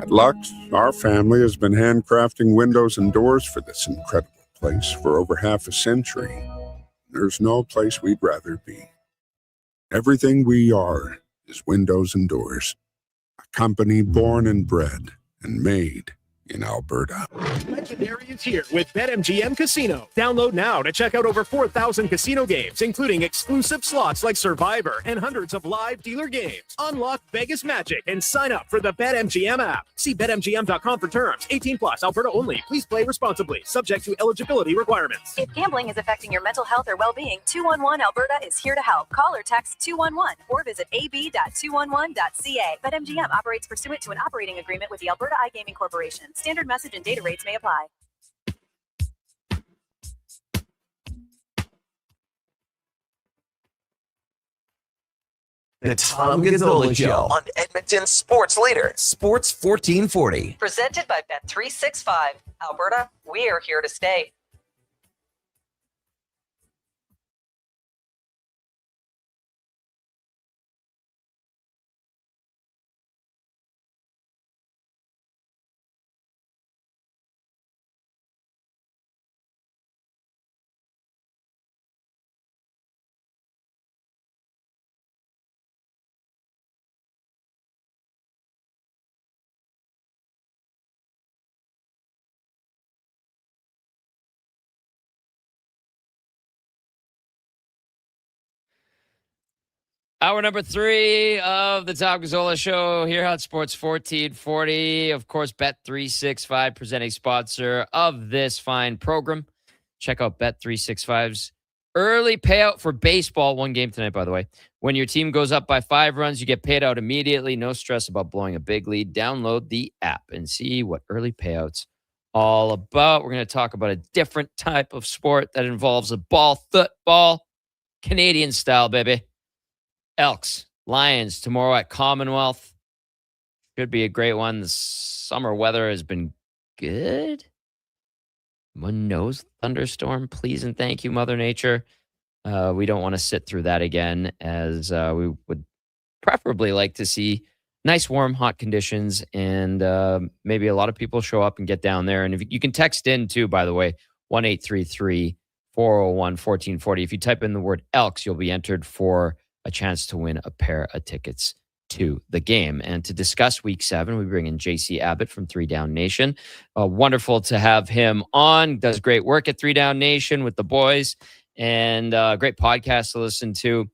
At Lux, our family has been handcrafting windows and doors for this incredible place for over half a century. There's no place we'd rather be. Everything we are is windows and doors. A company born and bred and made in Alberta. Legendary is here with BetMGM Casino. Download now to check out over 4,000 casino games, including exclusive slots like Survivor and hundreds of live dealer games. Unlock Vegas magic and sign up for the BetMGM app. See BetMGM.com for terms. 18 plus, Alberta only. Please play responsibly. Subject to eligibility requirements. If gambling is affecting your mental health or well-being, 211 Alberta is here to help. Call or text 211 or visit ab.211.ca. BetMGM operates pursuant to an operating agreement with the Alberta iGaming Corporation. Standard message and data rates may apply. The Tom Gazzola Show on Edmonton's sports leader, Sports 1440. Presented by Bet365. Alberta, we are here to stay. Hour number 3 of the Tom Gazzola Show here on Sports 1440. Of course, Bet365, presenting sponsor of this fine program. Check out Bet365's early payout for baseball. One game tonight, by the way. When your team goes up by 5 runs, you get paid out immediately. No stress about blowing a big lead. Download the app and see what early payouts all about. We're going to talk about a different type of sport that involves a ball, football, Canadian style, baby. Elks, Lions tomorrow at Commonwealth. Should be a great one. The summer weather has been good. One knows thunderstorm. Please and thank you, Mother Nature. We don't want to sit through that again, as we would preferably like to see nice, warm, hot conditions, and maybe a lot of people show up and get down there. And if you can text in too, by the way, 1-833-401-1440. If you type in the word Elks, you'll be entered for a chance to win a pair of tickets to the game. And to discuss Week 7, we bring in JC Abbott from 3 Down Nation. Wonderful to have him on. Does great work at 3 Down Nation with the boys, and great podcast to listen to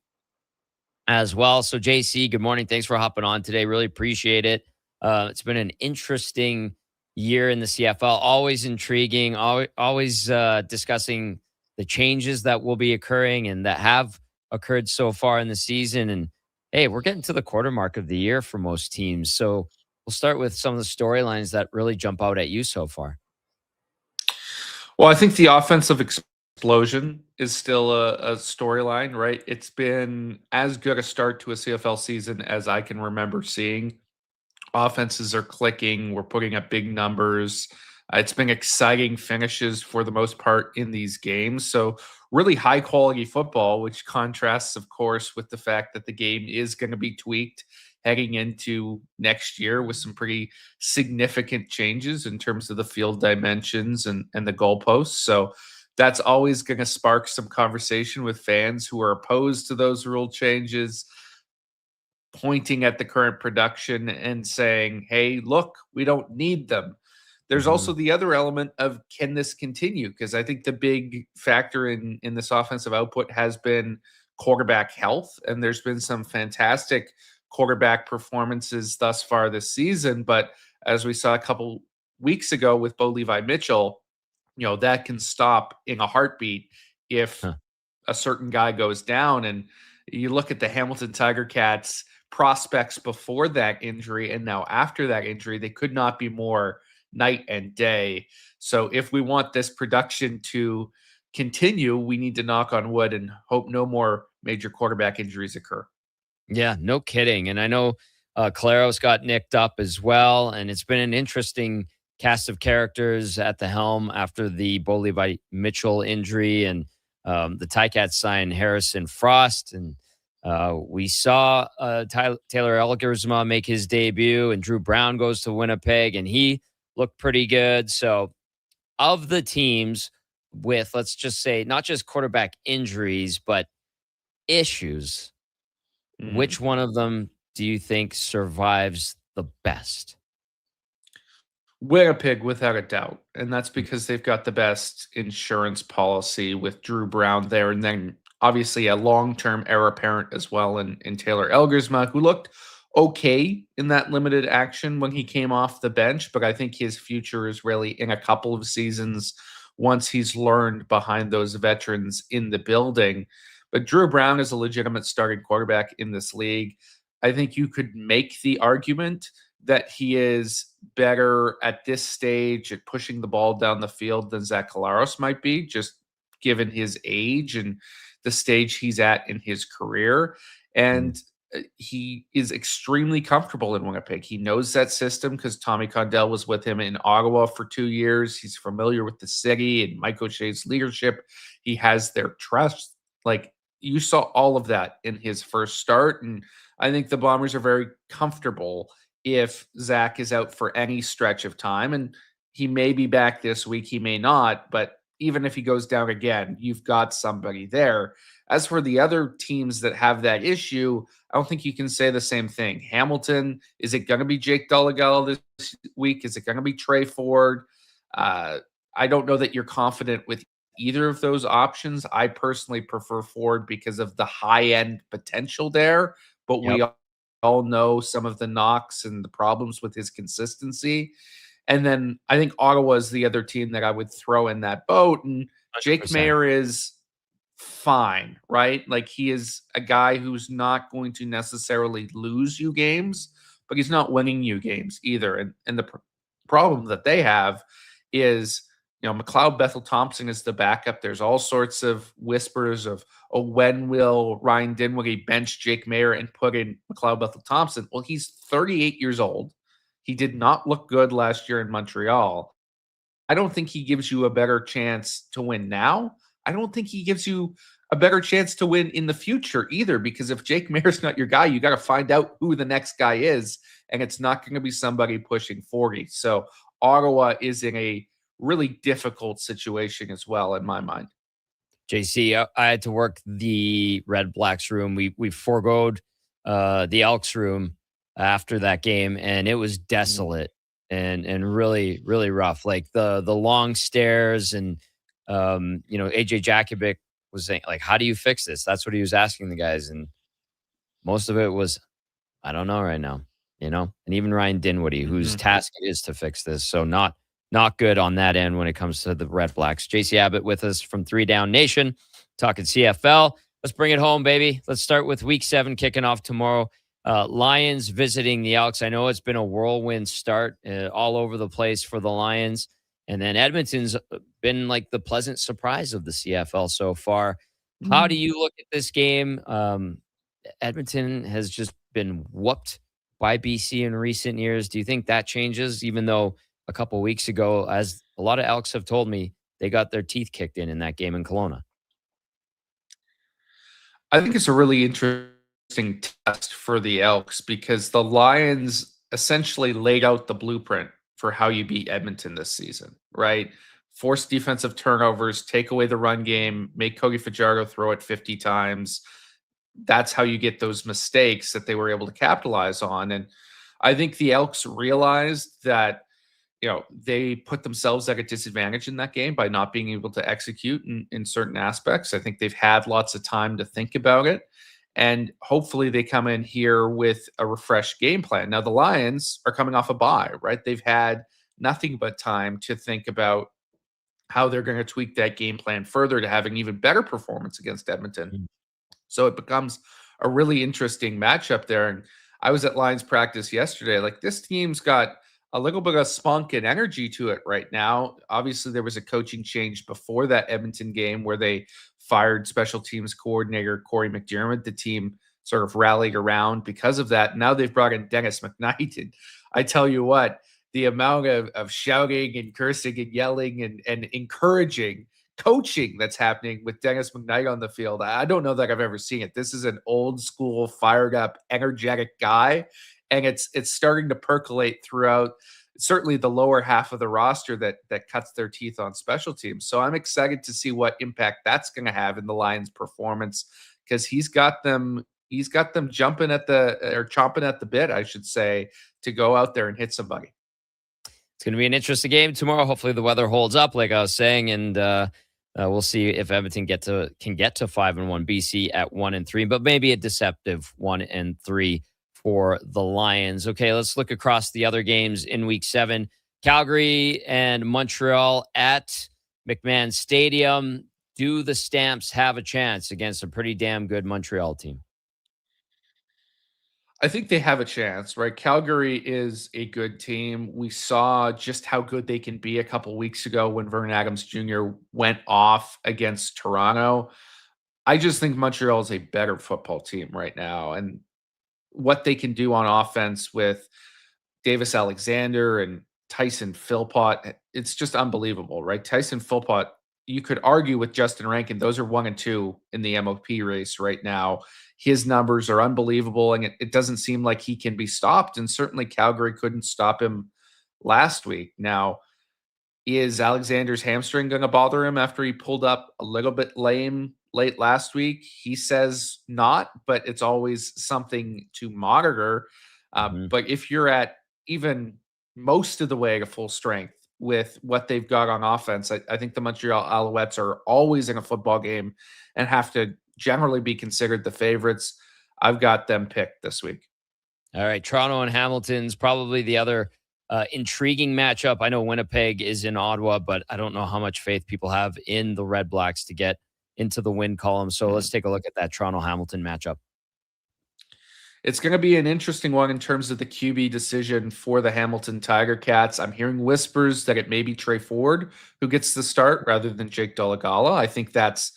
as well. So JC, good morning. Thanks for hopping on today. Really appreciate it. It's been an interesting year in the CFL. Always intriguing. Always discussing the changes that will be occurring and that have occurred so far in the season. And hey, we're getting to the quarter mark of the year for most teams. So we'll start with some of the storylines that really jump out at you so far. Well, I think the offensive explosion is still a storyline, right? It's been as good a start to a CFL season as I can remember seeing. Offenses are clicking. We're putting up big numbers. It's been exciting finishes for the most part in these games. So really high quality football, which contrasts, of course, with the fact that the game is going to be tweaked heading into next year with some pretty significant changes in terms of the field dimensions and the goalposts. So that's always going to spark some conversation with fans who are opposed to those rule changes, pointing at the current production and saying, hey, look, we don't need them. There's also the other element of, can this continue? Because I think the big factor in this offensive output has been quarterback health, and there's been some fantastic quarterback performances thus far this season. But as we saw a couple weeks ago with Bo Levi Mitchell, that can stop in a heartbeat if a certain guy goes down. And you look at the Hamilton Tiger Cats prospects before that injury and now after that injury, they could not be more night and day. So if we want this production to continue, we need to knock on wood and hope no more major quarterback injuries occur. Yeah, no kidding. And I know Claros got nicked up as well. And it's been an interesting cast of characters at the helm after the Bo Levi Mitchell injury, and the Ticats signed Harrison Frost. And we saw Taylor Elgersma make his debut, and Drew Brown goes to Winnipeg, and he looked pretty good. So of the teams with, let's just say, not just quarterback injuries, but issues, which one of them do you think survives the best? Winnipeg, without a doubt. And that's because they've got the best insurance policy with Drew Brown there. And then obviously a long-term heir apparent as well in Taylor Elgersma, who looked okay in that limited action when he came off the bench. But I think his future is really in a couple of seasons once he's learned behind those veterans in the building. But Drew Brown is a legitimate starting quarterback in this league. I think you could make the argument that he is better at this stage at pushing the ball down the field than Zach Collaros might be, just given his age and the stage he's at in his career. And he is extremely comfortable in Winnipeg. He knows that system because Tommy Condell was with him in Ottawa for 2 years. He's familiar with the city and Mike O'Shea's leadership. He has their trust. Like, you saw all of that in his first start. And I think the Bombers are very comfortable if Zach is out for any stretch of time. And he may be back this week, he may not. But even if he goes down again, you've got somebody there. As for the other teams that have that issue, I don't think you can say the same thing. Hamilton, is it going to be Jake Dolegala this week? Is it going to be Trey Ford? I don't know that you're confident with either of those options. I personally prefer Ford because of the high-end potential there, but we all know some of the knocks and the problems with his consistency. And then I think Ottawa is the other team that I would throw in that boat. And Jake 100%. Mayer is fine, right? Like, he is a guy who's not going to necessarily lose you games, but he's not winning you games either. And the problem that they have is, McLeod Bethel Thompson is the backup. There's all sorts of whispers of, when will Ryan Dinwiddie bench Jake Mayer and put in McLeod Bethel Thompson? Well, he's 38 years old. He did not look good last year in Montreal. I don't think he gives you a better chance to win now. I don't think he gives you a better chance to win in the future either, because if Jake Mayer's not your guy, you got to find out who the next guy is, and it's not going to be somebody pushing 40. So Ottawa is in a really difficult situation as well, in my mind. JC, I had to work the Red Blacks room. We forgoed the Elks room after that game, and it was desolate and really, really rough. Like the long stairs, and AJ Jakovic was saying, like, how do you fix this? That's what he was asking the guys, and most of it was, I don't know right now, and even Ryan Dinwiddie, whose task it is to fix this. So not good on that end when it comes to the Red Blacks. JC Abbott with us from 3 Down Nation, talking CFL. Let's bring it home, baby. Let's start with Week 7 kicking off tomorrow. Lions visiting the Elks. I know it's been a whirlwind start all over the place for the Lions. And then Edmonton's been like the pleasant surprise of the CFL so far. How do you look at this game? Edmonton has just been whooped by BC in recent years. Do you think that changes, even though a couple weeks ago, as a lot of Elks have told me, they got their teeth kicked in that game in Kelowna? I think it's a really interesting test for the Elks because the Lions essentially laid out the blueprint for how you beat Edmonton this season, right? Force defensive turnovers, take away the run game, make Cody Fajardo throw it 50 times. That's how you get those mistakes that they were able to capitalize on. And I think the Elks realized that they put themselves at a disadvantage in that game by not being able to execute in certain aspects. I think they've had lots of time to think about it. And hopefully they come in here with a refreshed game plan. Now, the Lions are coming off a bye, right? They've had nothing but time to think about how they're going to tweak that game plan further to have an even better performance against Edmonton. So it becomes a really interesting matchup there. And I was at Lions practice yesterday. Like, this team's got a little bit of spunk and energy to it right now. Obviously, there was a coaching change before that Edmonton game where they fired special teams coordinator Corey McDermott. The team sort of rallied around because of that. Now they've brought in Dennis McKnight. And I tell you what, the amount of shouting and cursing and yelling and encouraging coaching that's happening with Dennis McKnight on the field, I don't know that I've ever seen it. This is an old school, fired up, energetic guy. And it's starting to percolate throughout certainly the lower half of the roster that cuts their teeth on special teams. So I'm excited to see what impact that's going to have in the Lions' performance, because he's got them chomping at the bit, I should say, to go out there and hit somebody. It's going to be an interesting game tomorrow. Hopefully the weather holds up, like I was saying, and we'll see if Edmonton can get to 5-1, BC at 1-3, but maybe a deceptive 1-3 for the Lions. Okay, let's look across the other games in Week 7. Calgary and Montreal at McMahon Stadium. Do the Stamps have a chance against a pretty damn good Montreal team? I think they have a chance, right? Calgary is a good team. We saw just how good they can be a couple weeks ago when Vern Adams Jr. went off against Toronto. I just think Montreal is a better football team right now. And what they can do on offense with Davis Alexander and Tyson Philpott, it's just unbelievable, right? Tyson Philpott, you could argue with Justin Rankin, those are 1 and 2 in the MOP race right now. His numbers are unbelievable, and it doesn't seem like he can be stopped. And certainly Calgary couldn't stop him last week. Now, is Alexander's hamstring going to bother him after he pulled up a little bit lame late last week? He says not, but it's always something to monitor. But if you're at even most of the way to full strength with what they've got on offense, I think the Montreal Alouettes are always in a football game and have to generally be considered the favorites. I've got them picked this week. All right, Toronto and Hamilton's probably the other intriguing matchup. I know Winnipeg is in Ottawa, but I don't know how much faith people have in the Red Blacks to get into the win column. So let's take a look at that Toronto-Hamilton matchup. It's going to be an interesting one in terms of the QB decision for the Hamilton Tiger Cats. I'm hearing whispers that it may be Trey Ford who gets the start rather than Jake Dolegala. I think that's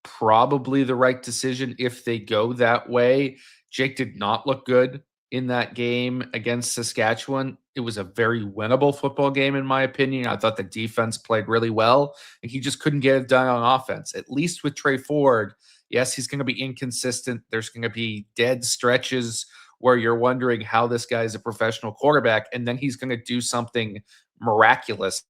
probably the right decision if they go that way. Jake did not look good in that game against Saskatchewan. It was a very winnable football game, in my opinion. I thought the defense played really well, and he just couldn't get it done on offense. At least with Trey Ford, yes, he's going to be inconsistent. There's going to be dead stretches where you're wondering how this guy is a professional quarterback, and then he's going to do something miraculous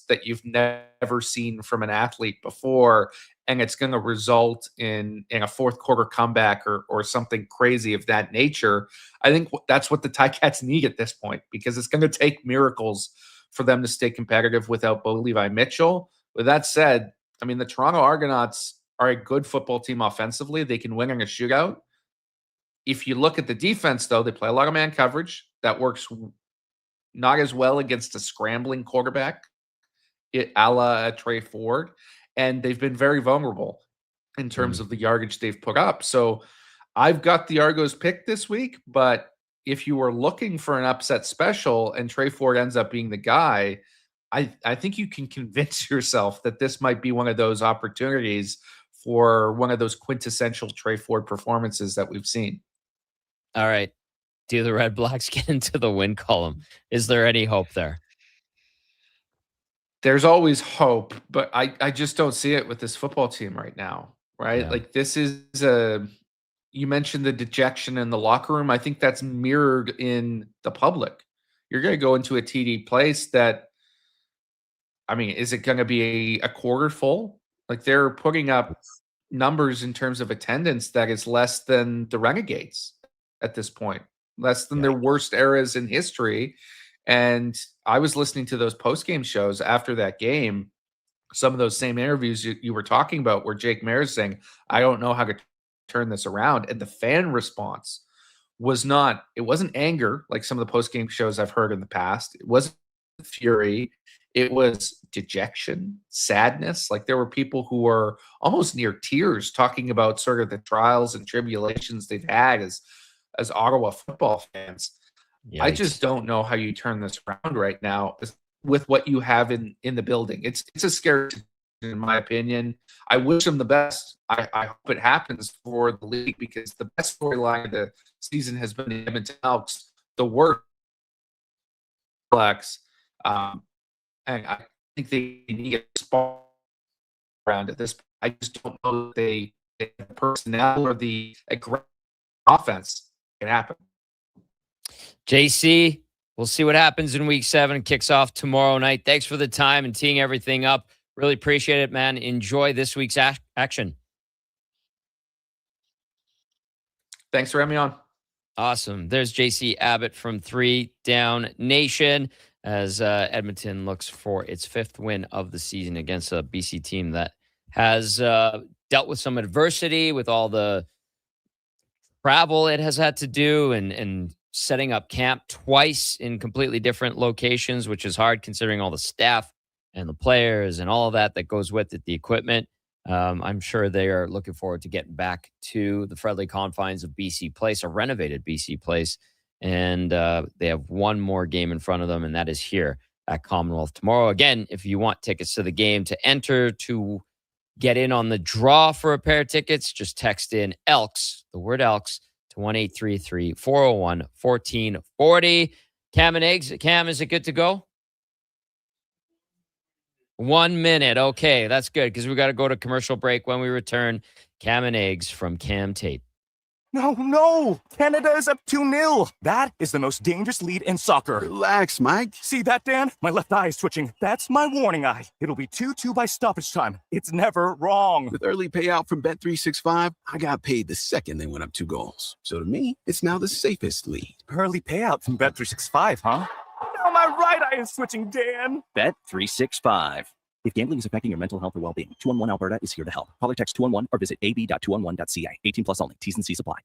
that you've never seen from an athlete before, and it's going to result in a fourth quarter comeback or something crazy of that nature. I think that's what the Ticats need at this point, because it's going to take miracles for them to stay competitive without Bo Levi Mitchell. With that said, I mean, the Toronto Argonauts are a good football team offensively. They can win in a shootout. If you look at the defense, though, they play a lot of man coverage. That works not as well against a scrambling quarterback, a la Trey Ford. And they've been very vulnerable in terms of the yardage they've put up. So I've got the Argos picked this week, but if you were looking for an upset special and Trey Ford ends up being the guy, I think you can convince yourself that this might be one of those opportunities for one of those quintessential Trey Ford performances that we've seen. All right. Do the Red Blacks get into the win column? Is there any hope there? There's always hope, but I just don't see it with this football team right now, right? Yeah. Like this is you mentioned the dejection in the locker room. I think that's mirrored in the public. You're going to go into a TD place that, I mean, is it going to be a quarter full? Like they're putting up numbers in terms of attendance that is less than the Renegades at this point, less than their worst eras in history. And I was listening to those post-game shows after that game, some of those same interviews you were talking about where Jake Mayer is saying, I don't know how to turn this around. And the fan response was it wasn't anger like some of the post-game shows I've heard in the past. It wasn't fury. It was dejection, sadness. Like there were people who were almost near tears talking about sort of the trials and tribulations they've had as Ottawa football fans. Yikes. I just don't know how you turn this around right now with what you have in the building. It's a scary situation, in my opinion. I wish them the best. I hope it happens for the league, because the best storyline of the season has been the Edmonton Elks, the worst Blacks. And I think they need to get spot around at this point. I just don't know if they have the personnel or the aggressive offense can happen. JC, we'll see what happens in Week 7. Kicks off tomorrow night. Thanks for the time and teeing everything up. Really appreciate it, man. Enjoy this week's action. Thanks for having me on. Awesome. There's JC Abbott from 3 Down Nation as Edmonton looks for its 5th win of the season against a BC team that has dealt with some adversity with all the travel it has had to do and setting up camp twice in completely different locations, which is hard considering all the staff and the players and all of that goes with it, the equipment. I'm sure they are looking forward to getting back to the friendly confines of BC Place, a renovated BC Place. And they have one more game in front of them, and that is here at Commonwealth tomorrow. Again, if you want tickets to the game to enter to get in on the draw for a pair of tickets, just text in ELKS, the word ELKS, to 1-833-401-1440. Cam and Eggs. Cam, is it good to go? 1 minute. Okay, that's good because we got to go to commercial break. When we return, Cam and Eggs from Cam Tate. No! Canada is up 2-0. That is the most dangerous lead in soccer. Relax, Mike. See that, Dan? My left eye is twitching. That's my warning eye. It'll be 2-2 by stoppage time. It's never wrong. With early payout from Bet365, I got paid the second they went up 2 goals. So to me, it's now the safest lead. Early payout from Bet365, huh? Now my right eye is twitching, Dan. Bet365. If gambling is affecting your mental health or well-being, 211 Alberta is here to help. Call or text 211 or visit ab.211.ca. 18 plus only. T's and C's apply.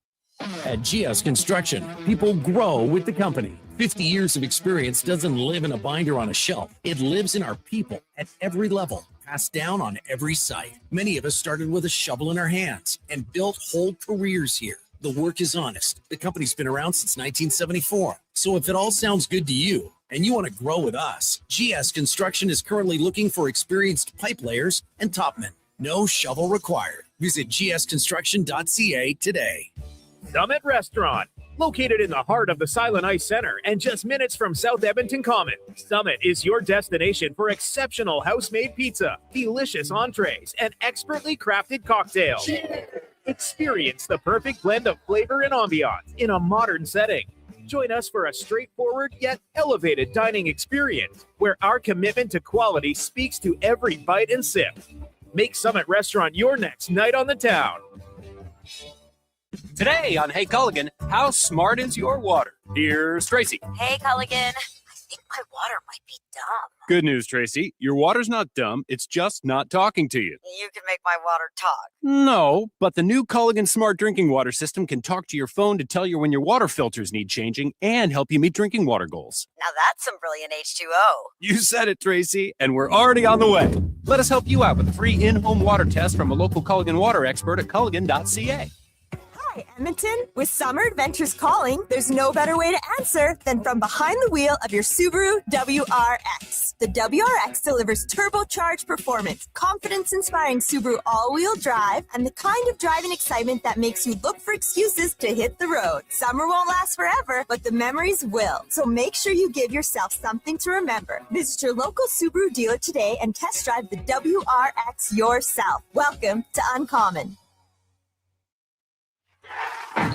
At GS Construction, people grow with the company. 50 years of experience doesn't live in a binder on a shelf. It lives in our people at every level, passed down on every site. Many of us started with a shovel in our hands and built whole careers here. The work is honest. The company's been around since 1974. So if it all sounds good to you and you want to grow with us, GS Construction is currently looking for experienced pipe layers and topmen. No shovel required. Visit gsconstruction.ca today. Summit Restaurant, located in the heart of the Silent Ice Center and just minutes from South Edmonton Common. Summit is your destination for exceptional house-made pizza, delicious entrees, and expertly crafted cocktails. Experience the perfect blend of flavor and ambiance in a modern setting. Join us for a straightforward yet elevated dining experience where our commitment to quality speaks to every bite and sip. Make Summit Restaurant your next night on the town. Today on Hey Culligan, how smart is your water? Here's Tracy. Hey, Culligan. I think my water might be dumb. Good news, Tracy. Your water's not dumb. It's just not talking to you. You can make my water talk. No, but the new Culligan Smart Drinking Water System can talk to your phone to tell you when your water filters need changing and help you meet drinking water goals. Now that's some brilliant H2O. You said it, Tracy, and we're already on the way. Let us help you out with a free in-home water test from a local Culligan water expert at culligan.ca. Hi, Edmonton. With summer adventures calling, there's no better way to answer than from behind the wheel of your Subaru WRX. The WRX delivers turbocharged performance, confidence-inspiring Subaru all-wheel drive, and the kind of driving excitement that makes you look for excuses to hit the road. Summer won't last forever, but the memories will. So make sure you give yourself something to remember. Visit your local Subaru dealer today and test drive the WRX yourself. Welcome to Uncommon.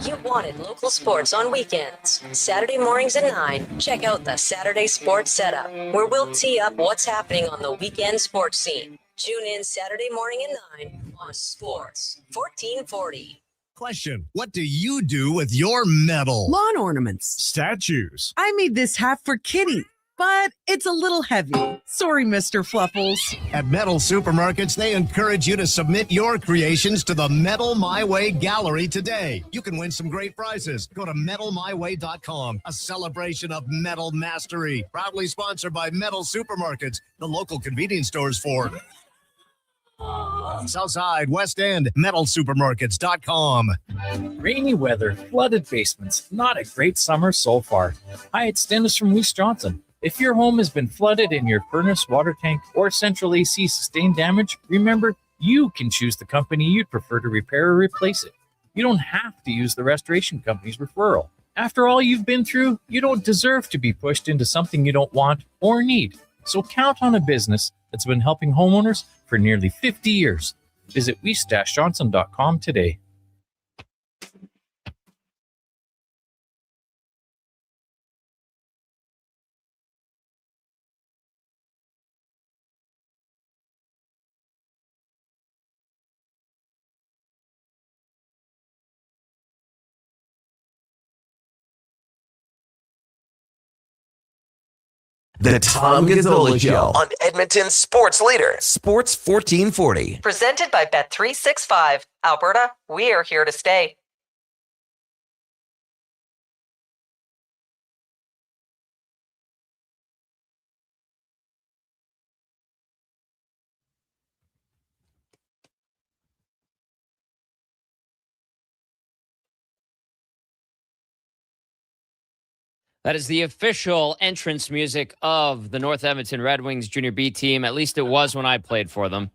You wanted local sports on weekends. Saturday mornings at 9, check out the Saturday Sports Setup, where we'll tee up what's happening on the weekend sports scene. Tune in Saturday morning at 9 on Sports 1440. Question: what do you do with your metal? Lawn ornaments. Statues. I made this hat for Kitty, but it's a little heavy. Sorry, Mr. Fluffles. At Metal Supermarkets, they encourage you to submit your creations to the Metal My Way Gallery today. You can win some great prizes. Go to metalmyway.com, a celebration of metal mastery. Proudly sponsored by Metal Supermarkets, the local convenience stores for Southside, West End, metalsupermarkets.com. Rainy weather, flooded basements, not a great summer so far. Hi, it's Dennis from Moose Johnson. If your home has been flooded and your furnace, water tank, or central AC sustained damage, remember, you can choose the company you'd prefer to repair or replace it. You don't have to use the restoration company's referral. After all you've been through, you don't deserve to be pushed into something you don't want or need. So count on a business that's been helping homeowners for nearly 50 years. Visit weiss-johnson.com today. The Tom Gazzola Show on Edmonton's sports leader, Sports 1440. Presented by Bet365. Alberta, we are here to stay. That is the official entrance music of the North Edmonton Red Wings Junior B team. At least it was when I played for them.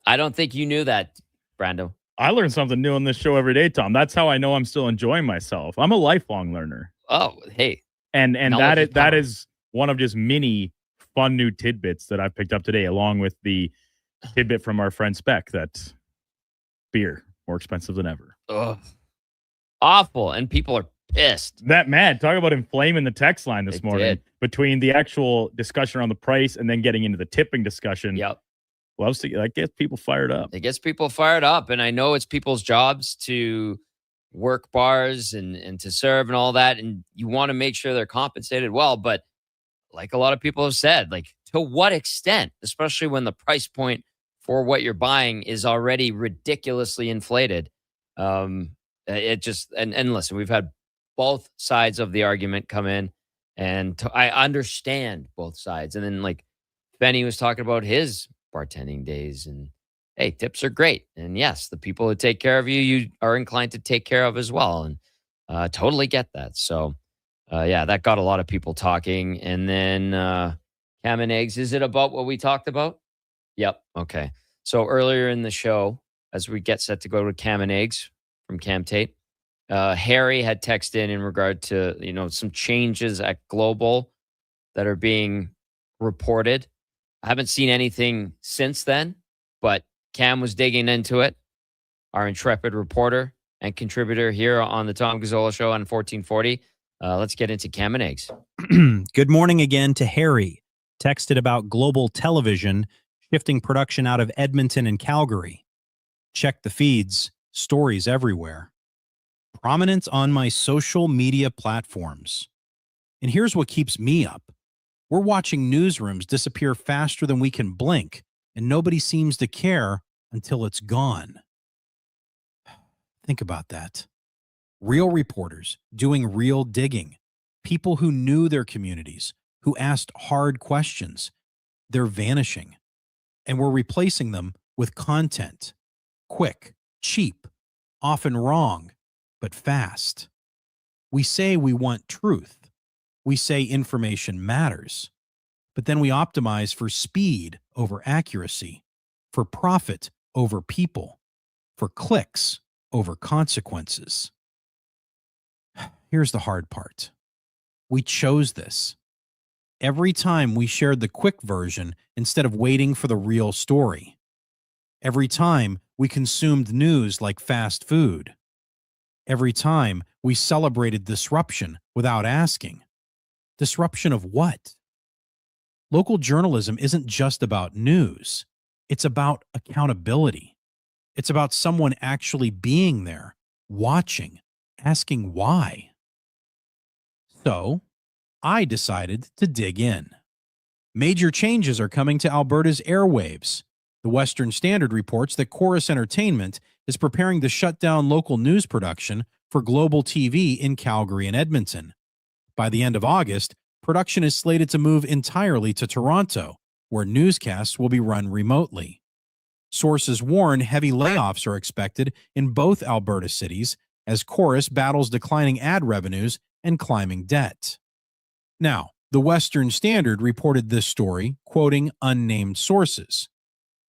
I don't think you knew that, Brando. I learn something new on this show every day, Tom. That's how I know I'm still enjoying myself. I'm a lifelong learner. Oh, hey. And that is one of just many fun new tidbits that I've picked up today, along with the tidbit from our friend Speck that beer more expensive than ever. Ugh. Awful. And people are pissed. That mad. Talk about inflaming the text line this morning between the actual discussion around the price and then getting into the tipping discussion. Yep. That gets people fired up. It gets people fired up. And I know it's people's jobs to work bars and to serve and all that. And you want to make sure they're compensated well. But like a lot of people have said, like, to what extent, especially when the price point for what you're buying is already ridiculously inflated. It just, and listen, we've had both sides of the argument come in, and I understand both sides. And then, like, Benny was talking about his bartending days, and hey, tips are great. And yes, the people who take care of you, you are inclined to take care of as well. And totally get that. So, yeah, that got a lot of people talking. And then Cam and Eggs, is it about what we talked about? Yep. Okay. So earlier in the show, as we get set to go to Cam and Eggs from Cam Tate, Harry had texted in regard to, some changes at Global that are being reported. I haven't seen anything since then, but Cam was digging into it. Our intrepid reporter and contributor here on the Tom Gazzola Show on 1440. Let's get into Cam and Eggs. Good morning again to Harry. Texted about Global Television shifting production out of Edmonton and Calgary. Check the feeds. Stories everywhere. Prominent on my social media platforms. And here's what keeps me up. We're watching newsrooms disappear faster than we can blink, and nobody seems to care until it's gone. Think about that. Real reporters doing real digging. People who knew their communities, who asked hard questions. They're vanishing. And we're replacing them with content. Quick, cheap, often wrong, but fast. We say we want truth. We say information matters. But then we optimize for speed over accuracy, for profit over people, for clicks over consequences. Here's the hard part. We chose this. Every time we shared the quick version instead of waiting for the real story. Every time we consumed news like fast food. Every time we celebrated disruption without asking. Disruption of what? Local journalism isn't just about news. It's about accountability. It's about someone actually being there, watching, asking why. So, I decided to dig in. Major changes are coming to Alberta's airwaves. The Western Standard reports that Chorus Entertainment is preparing to shut down local news production for Global TV in Calgary and Edmonton. By the end of August, production is slated to move entirely to Toronto, where newscasts will be run remotely. Sources warn heavy layoffs are expected in both Alberta cities as Chorus battles declining ad revenues and climbing debt. Now, the Western Standard reported this story, quoting unnamed sources.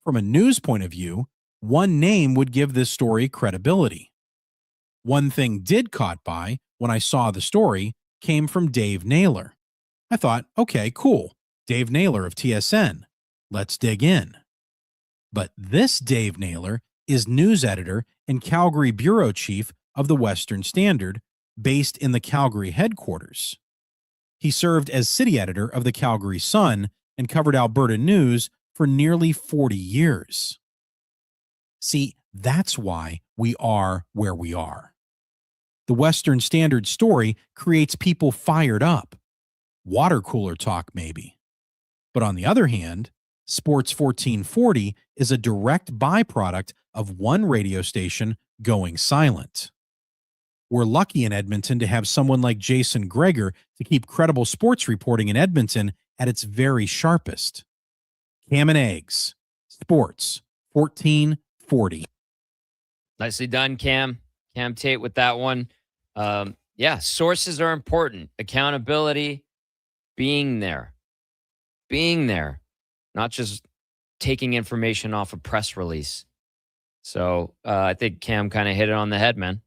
From a news point of view, one name would give this story credibility. One thing did caught by when I saw the story came from Dave Naylor. I thought, okay, cool. Dave Naylor of TSN. Let's dig in. But this Dave Naylor is news editor and Calgary bureau chief of the Western Standard, based in the Calgary headquarters. He served as city editor of the Calgary Sun and covered Alberta news for nearly 40 years. See, that's why we are where we are. The Western Standard story creates people fired up. Water cooler talk, maybe. But on the other hand, Sports 1440 is a direct byproduct of one radio station going silent. We're lucky in Edmonton to have someone like Jason Greger to keep credible sports reporting in Edmonton at its very sharpest. Cam and Eggs, Sports 1440. Nicely done, Cam. Cam Tate with that one. Yeah, sources are important. Accountability, being there, not just taking information off a press release. So I think Cam kind of hit it on the head, man.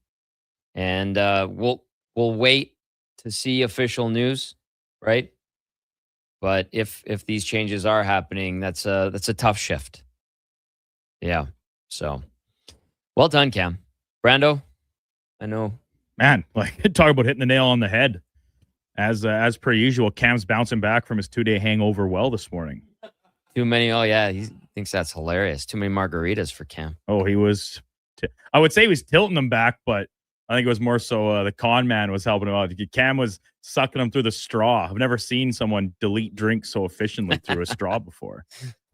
And we'll wait to see official news, right? But if these changes are happening, that's a tough shift. Yeah. So well done, Cam. Brando, I know. Man, like talk about hitting the nail on the head. As per usual, Cam's bouncing back from his 2-day hangover well this morning. Too many. Oh, yeah. He thinks that's hilarious. Too many margaritas for Cam. Oh, he was. I would say he was tilting them back, but I think it was more so the con man was helping him out. Cam was sucking him through the straw. I've never seen someone delete drinks so efficiently through a straw before.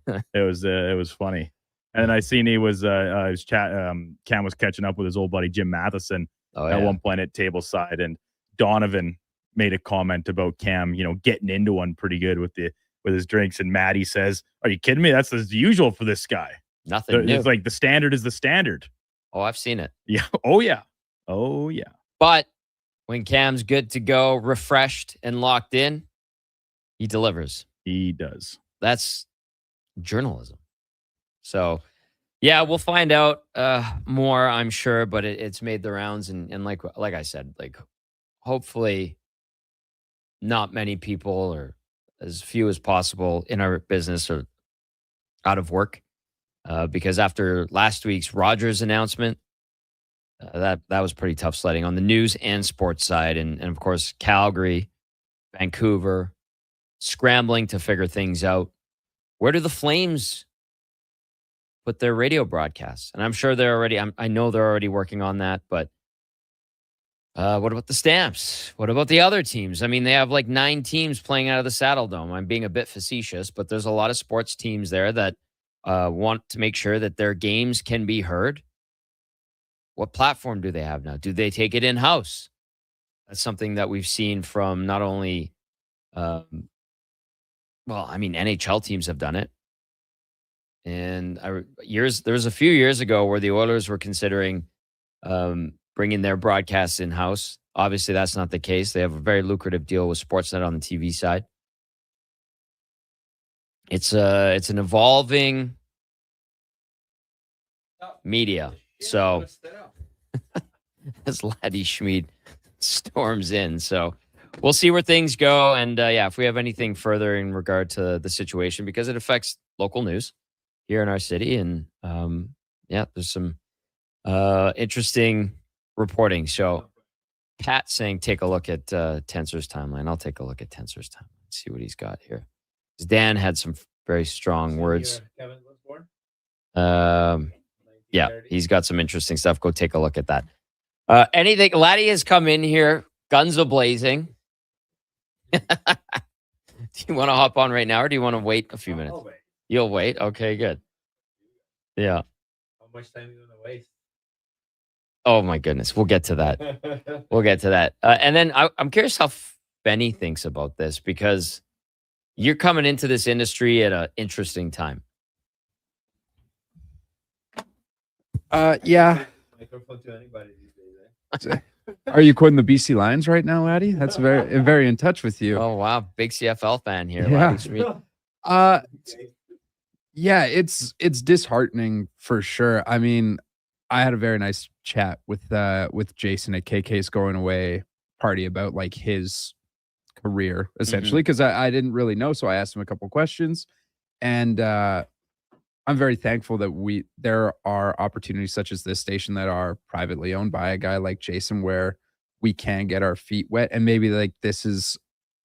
It was funny. And I seen Cam was catching up with his old buddy Jim Matheson at one point at tableside, and Donovan made a comment about Cam, getting into one pretty good with his drinks, and Maddie says, "Are you kidding me? That's the usual for this guy. Nothing new. It's like the standard is the standard." Oh, I've seen it. Yeah. Oh yeah. Oh yeah. But when Cam's good to go, refreshed and locked in, he delivers. He does. That's journalism. So, yeah, we'll find out more, I'm sure, but it's made the rounds. And like I said, hopefully not many people, or as few as possible in our business, are out of work. Because after last week's Rogers announcement, that was pretty tough sledding on the news and sports side. And of course, Calgary, Vancouver, scrambling to figure things out. Where do the Flames put their radio broadcasts? And I'm sure I know they're already working on that, but what about the Stamps? What about the other teams? I mean, they have 9 teams playing out of the Saddle Dome. I'm being a bit facetious, but there's a lot of sports teams there that want to make sure that their games can be heard. What platform do they have now? Do they take it in-house? That's something that we've seen from not only, NHL teams have done it. And there was a few years ago where the Oilers were considering bringing their broadcasts in-house. Obviously, that's not the case. They have a very lucrative deal with Sportsnet on the TV side. It's an evolving media. So as Laddie Schmid storms in. So we'll see where things go. And if we have anything further in regard to the situation, because it affects local news here in our city. And there's some interesting reporting. So Pat saying, take a look at Tensor's timeline. I'll take a look at Tensor's timeline, see what he's got here. Dan had some very strong words. He's got some interesting stuff. Go take a look at that. Anything? Laddie has come in here, guns a-blazing. Do you want to hop on right now, or do you want to wait a few minutes? I'll wait. You'll wait? Okay, good. Yeah. How much time are you going to waste? Oh, my goodness. We'll get to that. And then I'm curious how Benny thinks about this, because you're coming into this industry at an interesting time. Yeah. Microphone to anybody these days, Are you quoting the BC Lions right now, Laddie? That's very, very in touch with you. Oh, wow. Big CFL fan here. Yeah. It's disheartening for sure. I mean, I had a very nice chat with Jason at KK's going away party about his career, essentially, because I didn't really know. So I asked him a couple questions, and I'm very thankful that there are opportunities such as this station that are privately owned by a guy like Jason, where we can get our feet wet. And maybe this is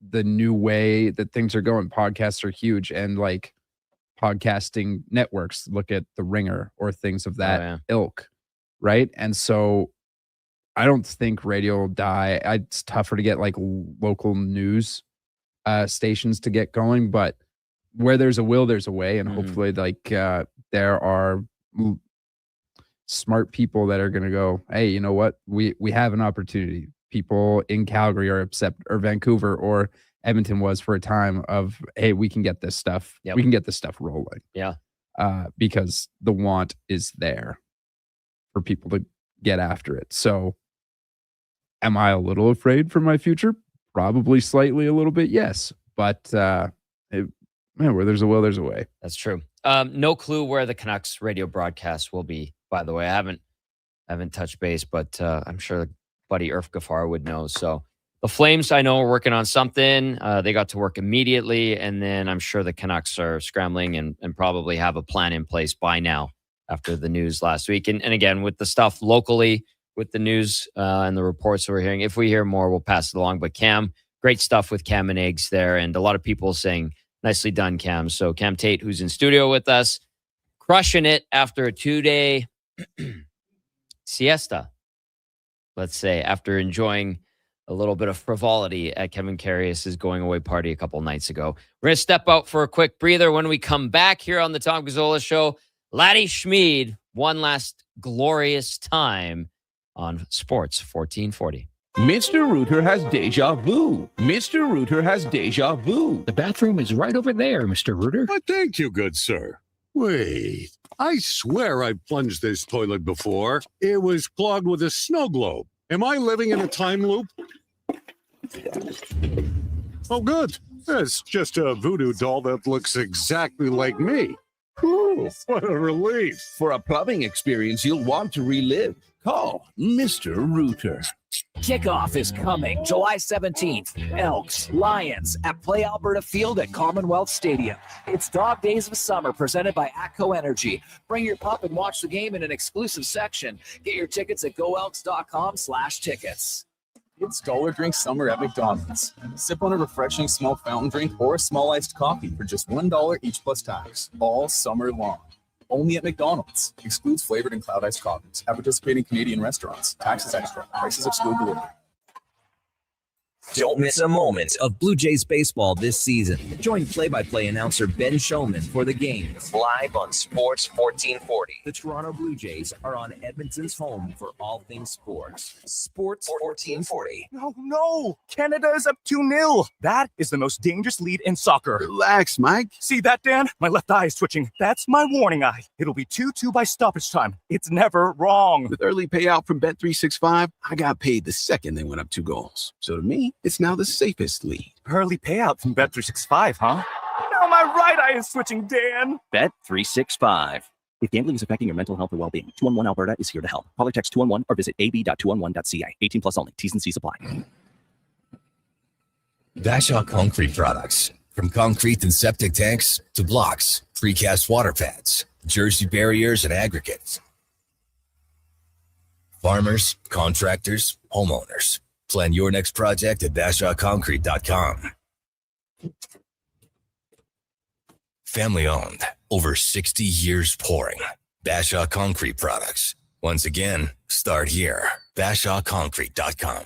the new way that things are going. Podcasts are huge, and podcasting networks, look at The Ringer or things of that ilk, right? And so I don't think radio will die. It's tougher to get local news stations to get going, but where there's a will, there's a way, and hopefully, there are smart people that are going to go, hey, you know what? We have an opportunity. People in Calgary or Vancouver or Edmonton was for a time of, hey, we can get this stuff. Yep. We can get this stuff rolling. Yeah. Because the want is there for people to get after it. So am I a little afraid for my future? Probably slightly a little bit, yes. But where there's a will, there's a way. That's true. No clue where the Canucks radio broadcast will be, by the way. I haven't touched base, but I'm sure buddy Irf Gafar would know. So the Flames, I know, are working on something. They got to work immediately, and then I'm sure the Canucks are scrambling and probably have a plan in place by now after the news last week. And again, with the stuff locally, with the news and the reports that we're hearing, if we hear more, we'll pass it along. But Cam, great stuff with Cam and Eggs there, and a lot of people saying, nicely done, Cam. So Cam Tate, who's in studio with us, crushing it after a 2-day siesta, let's say, after enjoying a little bit of frivolity at Kevin Karius's going away party a couple nights ago. We're going to step out for a quick breather. When we come back here on the Tom Gazzola Show, Laddie Schmid, one last glorious time on Sports 1440. Mr. Rooter has deja vu. Mr. Rooter has deja vu. The bathroom is right over there, Mr. Rooter. Why, thank you, good sir. Wait, I swear I plunged this toilet before. It was clogged with a snow globe. Am I living in a time loop? Oh, good. It's just a voodoo doll that looks exactly like me. Whew, what a relief. For a plumbing experience you'll want to relive, call Mr. Rooter. Kickoff is coming July 17th. Elks, Lions at Play Alberta Field at Commonwealth Stadium. It's Dog Days of Summer presented by ATCO Energy. Bring your pup and watch the game in an exclusive section. Get your tickets at goelks.com/tickets. It's dollar drink summer at McDonald's. Sip on a refreshing small fountain drink or a small iced coffee for just $1 each plus tax, all summer long. Only at McDonald's. Excludes flavored and cloud iced coffees. At participating Canadian restaurants. Taxes extra. Prices exclude delivery. Don't miss a moment of Blue Jays baseball this season. Join play-by-play announcer Ben Shulman for the games live on Sports 1440. The Toronto Blue Jays are on Edmonton's home for all things sports. Sports 1440. No. Canada is up 2-0. That is the most dangerous lead in soccer. Relax, Mike. See that, Dan? My left eye is twitching. That's my warning eye. It'll be 2-2 by stoppage time. It's never wrong. With early payout from Bet365, I got paid the second they went up 2 goals. So to me, it's now the safest lead. Early payout from Bet365, huh? Now my right eye is switching, Dan. Bet365. If gambling is affecting your mental health or well-being, 211 Alberta is here to help. Call or text 211 or visit ab.211.ca. 18 plus only. T's and C's apply. Bashaw Concrete Products. From concrete and septic tanks to blocks, precast water pads, Jersey barriers and aggregates. Farmers, contractors, homeowners. Plan your next project at BashawConcrete.com. Family owned, over 60 years pouring. Bashaw Concrete Products. Once again, start here. BashawConcrete.com.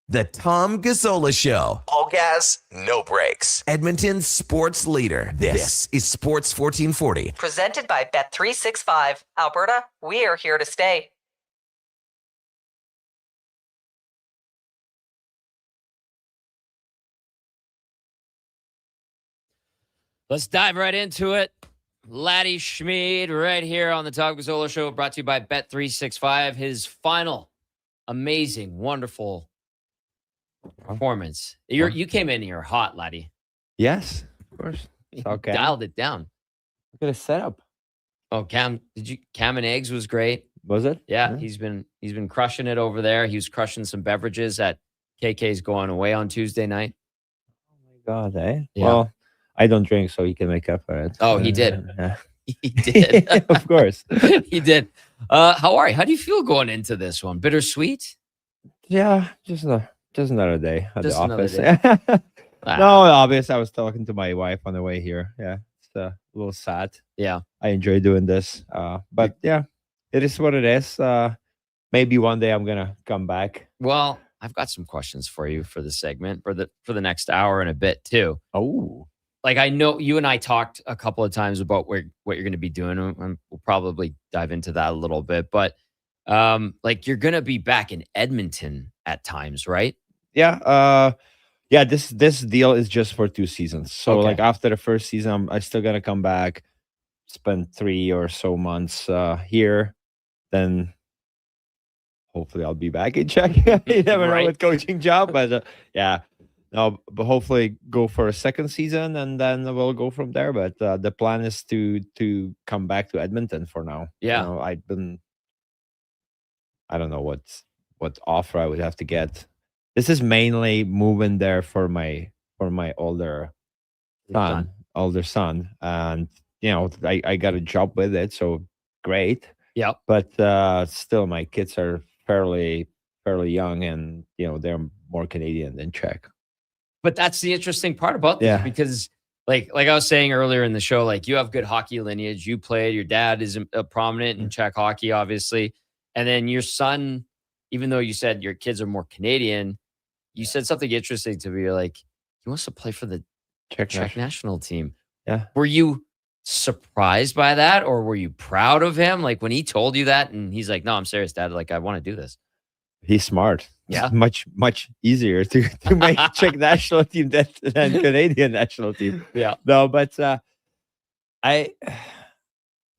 The Tom Gazzola Show. All gas, no brakes. Edmonton's sports leader. This is Sports 1440. Presented by Bet365. Alberta, we are here to stay. Let's dive right into it. Laddie Schmid right here on the Tom Gazzola Show, brought to you by Bet365. His final amazing, wonderful performance. You came in here hot, Laddie. Yes, of course. It's okay. Dialed it down. Look at the setup. Oh, Cam and Eggs was great. Was it? Yeah, he's been crushing it over there. He was crushing some beverages at KK's going away on Tuesday night. Oh my God, eh? Yeah. Well, I don't drink, so he can make up for it. Oh, he did. He did. Of course. He did. How are you? How do you feel going into this one? Bittersweet? Yeah, just another day at Just the another office. day. No, obviously, I was talking to my wife on the way here. Yeah, it's a little sad. Yeah. I enjoy doing this. But yeah, it is what it is. Maybe one day I'm gonna come back. Well, I've got some questions for you for the segment for the next hour and a bit too. Oh, Like I know you and I talked a couple of times about what you're going to be doing, and we'll probably dive into that a little bit. But like you're going to be back in Edmonton at times, right? Yeah. Yeah. This deal is just for 2 seasons. So Okay. like after the first season, I still gonna come back, spend 3 or so months here, then hopefully I'll be back in Czech. You never know Right. with coaching job, but yeah, no, but hopefully go for a second season and then we'll go from there. But the plan is to come back to Edmonton for now. Yeah. You know, I don't know what offer I would have to get. This is mainly moving there for my older son, and you know I got a job with it, so great. Yep. But still, my kids are fairly young, and you know they're more Canadian than Czech. But that's the interesting part about this Yeah. because like I was saying earlier in the show, like you have good hockey lineage. You played, your dad is prominent in Czech hockey, obviously. And then your son, even though you said your kids are more Canadian, you said something interesting to me. You're like, he wants to play for the Czech national team. Yeah. Were you surprised by that or were you proud of him? Like when he told you that and he's like, no, I'm serious, Dad. Like, I want to do this. He's smart. Yeah. It's much easier to make Czech national team than Canadian national team. Yeah. No, but I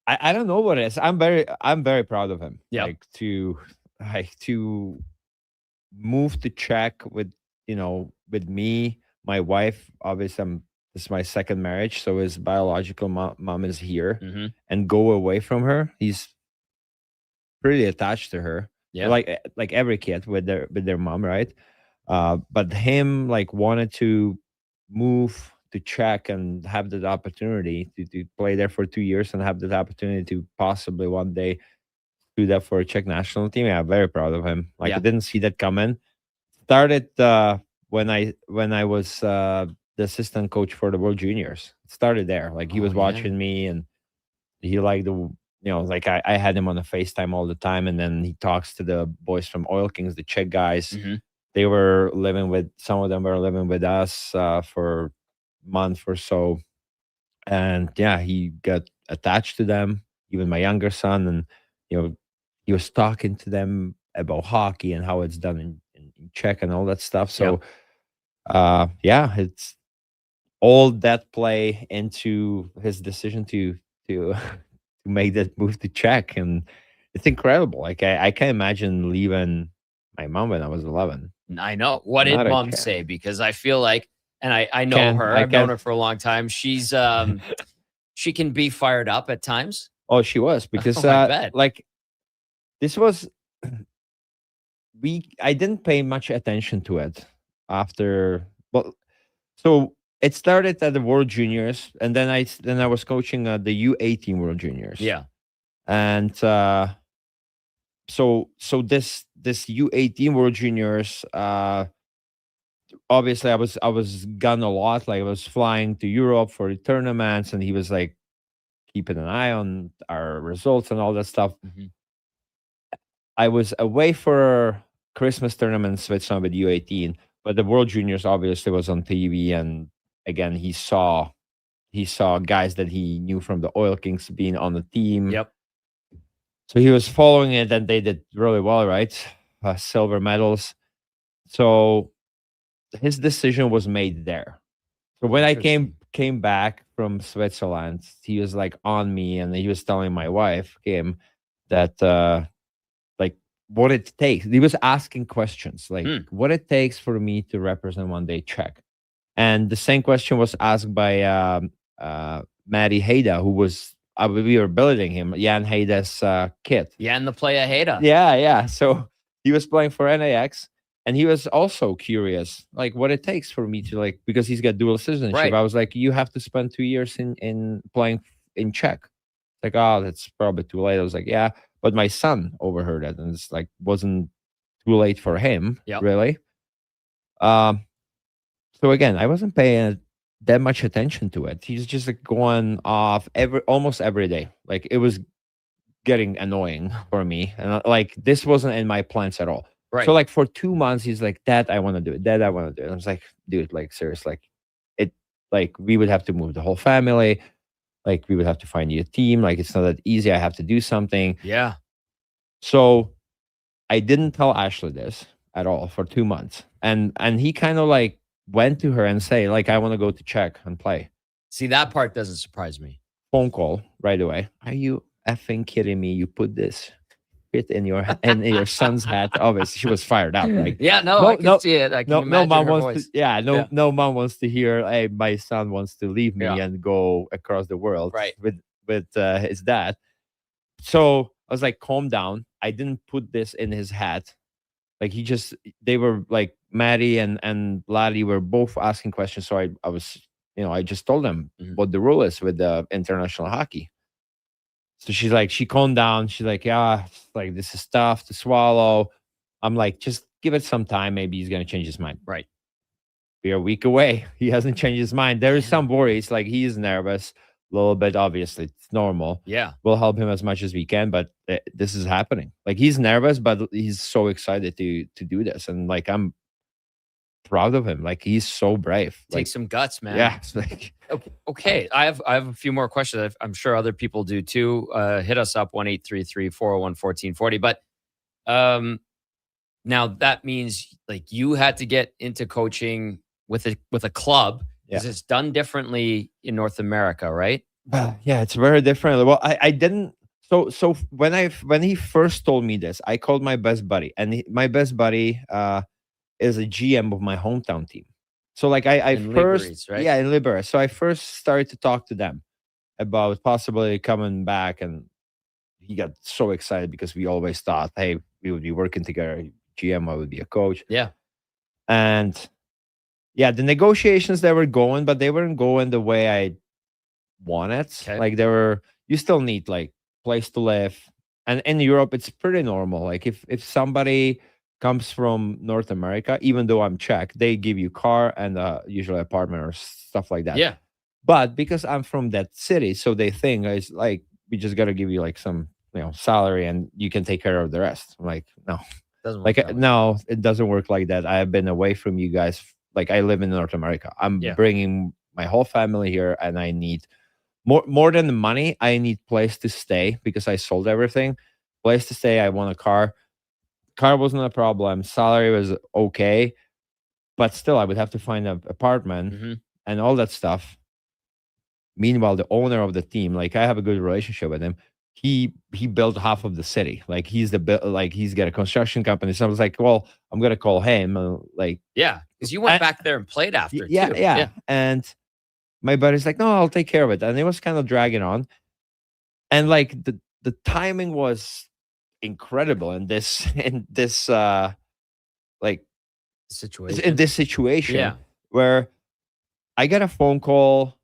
don't know what it is. I'm very proud of him. Yeah. To move to Czech with with me, my wife. Obviously, this is my second marriage, so his biological mom is here, Mhm. and go away from her. He's pretty attached to her. Yeah. Like every kid with their mom, right? But him like wanted to move to Czech and have that opportunity to play there for 2 years and have that opportunity to possibly one day do that for a Czech national team. Yeah, I'm very proud of him. Like Yeah. I didn't see that coming. Started when I was the assistant coach for the World Juniors. It started there. Like he was Oh, yeah. watching me and he liked like I had him on a FaceTime all the time, and then he talks to the boys from Oil Kings, the Czech guys. Mhm. They were some of them were living with us for a month or so, and yeah, he got attached to them. Even my younger son, and he was talking to them about hockey and how it's done in Czech and all that stuff. So, yeah, it's all that play into his decision to to make that move to Czech, and it's incredible. Like I can't imagine leaving my mom when I was 11. I know. What did Not a mom chance. say? Because I feel like, and I know Can- her. I I've known can- her for a long time. She's she can be fired up at times. Oh, she was because I bet. like this was I didn't pay much attention to it after. Well, so it started at the World Juniors, and then I was coaching the U18 World Juniors. Yeah. And so this U18 World Juniors, obviously I was gone a lot. Like I was flying to Europe for the tournaments, and he was like keeping an eye on our results and all that stuff. Mhm. I was away for Christmas tournament in Switzerland with U18, but the World Juniors obviously was on TV, and again he saw guys that he knew from the Oil Kings being on the team. Yep. So he was following it, and they did really well, right? Silver medals. So his decision was made there. So when I came back from Switzerland, he was like on me, and he was telling my wife, Kim, that like what it takes. He was asking questions like what it takes for me to represent one day Czech. And the same question was asked by Matty Hayda, who was we were building him, Jan Hayda's kid. Jan the player Hayda. Yeah. So he was playing for NAX, and he was also curious, like what it takes for me to like, because he's got dual citizenship. Right. I was like, you have to spend 2 years in playing in Czech. Like, oh, that's probably too late. I was like, yeah, but my son overheard it, and it's like wasn't too late for him, Yep. really. So again, I wasn't paying that much attention to it. He's just like going off almost every day. Like it was getting annoying for me, and like this wasn't in my plans at all. Right. So like for 2 months, he's like, "Dad, I want to do it. Dad, I want to do it." And I was like, "Dude, like seriously, like it, like we would have to move the whole family. Like we would have to find you a team. Like it's not that easy. I have to do something." Yeah. So I didn't tell Ashley this at all for 2 months, and he kind of like went to her and say like, "I want to go to Czech and play." See, that part doesn't surprise me. Phone call right away. Are you effing kidding me? You put this fit in your son's hat. Obviously, she was fired up. Like, Yeah, no, I can see it. I can no imagine mom her wants voice. to. No mom wants to hear. Hey, my son wants to leave me Yeah. and go across the world. Right. With his dad. So I was like, calm down. I didn't put this in his hat. Like they were like Maddie and Lottie were both asking questions. So I was, I just told them what the rule is with the international hockey. So she calmed down. She's like, yeah, like this is tough to swallow. I'm like, just give it some time. Maybe he's gonna change his mind. Right. We're a week away. He hasn't changed his mind. There is some worries. Like he's nervous a little bit. Obviously, it's normal. Yeah. We'll help him as much as we can, but this is happening. Like he's nervous, but he's so excited to do this, and like I'm proud of him. Like he's so brave. Take Like some guts, man. yeah, it's like Okay. I have a few more questions. I'm sure other people do too. Hit us up 1-833-401-1440. But now that means like you had to get into coaching with a club because it's done differently in North America, right? yeah, it's very different. Well, I didn't. So when he first told me this, I called my best buddy, and my best buddy is a GM of my hometown team. So like I In first Liberec, right? yeah in Liberec. So I first started to talk to them about possibly coming back, and he got so excited because we always thought, hey, we would be working together. GM, I would be a coach. Yeah. And yeah, the negotiations they were going, but they weren't going the way I wanted. Okay. Like you still need like place to live, and in Europe it's pretty normal. Like if somebody comes from North America, even though I'm Czech, they give you car and usually apartment or stuff like that. Yeah. But because I'm from that city, so they think it's like we just got to give you like some salary and you can take care of the rest. I'm like, no. Doesn't work Like that way. no, it doesn't work like that. I have been away from you guys. Like I live in North America. I'm bringing my whole family here, and I need more than the money. I need place to stay because I sold everything. Place to stay. I want a car. Car wasn't a problem. Salary was okay, but still, I would have to find an apartment and all that stuff. Meanwhile, the owner of the team, like I have a good relationship with him. He built half of the city. Like he's he's got a construction company. So I was like, well, I'm gonna call him. Yeah, because you went back there and played after. Yeah, too. yeah. And my buddy's like, no, I'll take care of it. And it was kind of dragging on. And like the timing was incredible in this situation. Yeah. Where I got a phone call.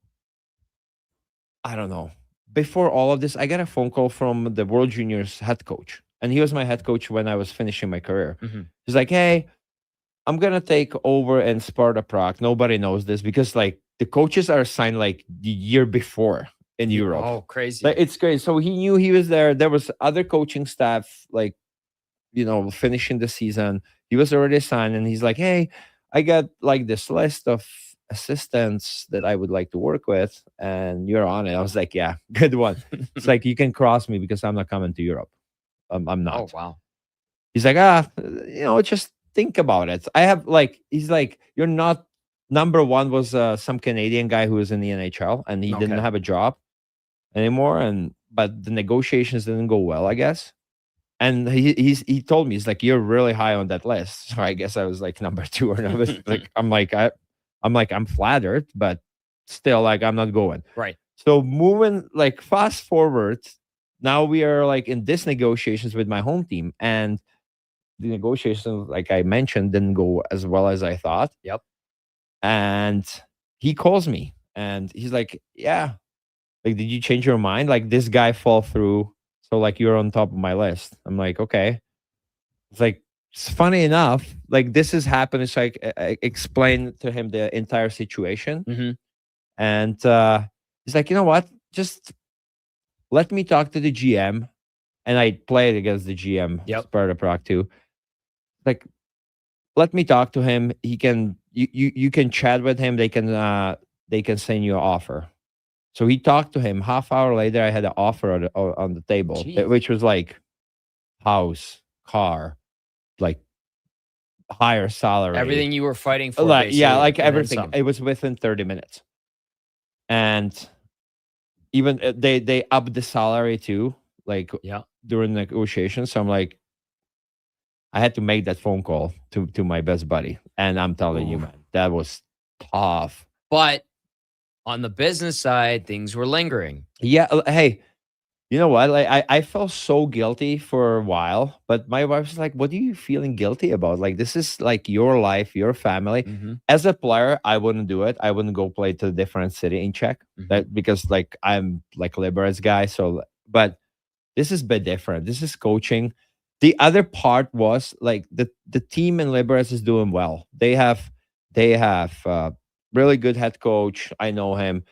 I don't know. Before all of this, I got a phone call from the World Juniors head coach. And he was my head coach when I was finishing my career. He's like, hey, I'm going to take over in Sparta Prague. Nobody knows this because like the coaches are assigned like the year before in Europe. Oh, crazy. Like, it's crazy. So he knew he was there. There was other coaching staff, like, finishing the season. He was already assigned. And he's like, hey, I got like this list of assistants that I would like to work with, and you're on it. I was like, yeah, good one. It's like you can cross me because I'm not coming to Europe. I'm not. Oh, wow. He's like, just think about it. I have he's like, you're not. Number one was some Canadian guy who was in the NHL and he didn't have a job anymore, but the negotiations didn't go well, I guess. And he told me, he's like, you're really high on that list. So I guess I was like number 2 or number I'm flattered, but still, like, I'm not going. Right. So moving, like, fast forward, now we are like in this negotiations with my home team, and the negotiations, like I mentioned, didn't go as well as I thought. Yep. And he calls me and he's like, yeah, like, did you change your mind? Like, this guy fall through. So like, you're on top of my list. I'm like, okay. It's like, it's funny enough, like this has happened. So I explained to him the entire situation, and he's like, you know what? Just let me talk to the GM, and I played against the GM, Sparta Prague too. Like, let me talk to him. He can you can chat with him. They can send you an offer. So he talked to him. Half hour later, I had an offer on the table, which was like house, car, like higher salary, Everything you were fighting for. Like, yeah, basically, like and then everything. some. It was within 30 minutes, and even they upped the salary too, like during negotiations. So I'm like, I had to make that phone call to my best buddy, and I'm telling you, man, that was tough. But on the business side, things were lingering. Yeah. Hey, you know what? Like I felt so guilty for a while, but my wife was like, "What are you feeling guilty about? Like this is like your life, your family." As a player, I wouldn't do it. I wouldn't go play to a different city in Czech, because like I'm like Liberec guy. So, but this is a bit different. This is coaching. The other part was like the team in Liberec is doing well. They have really good head coach. I know him.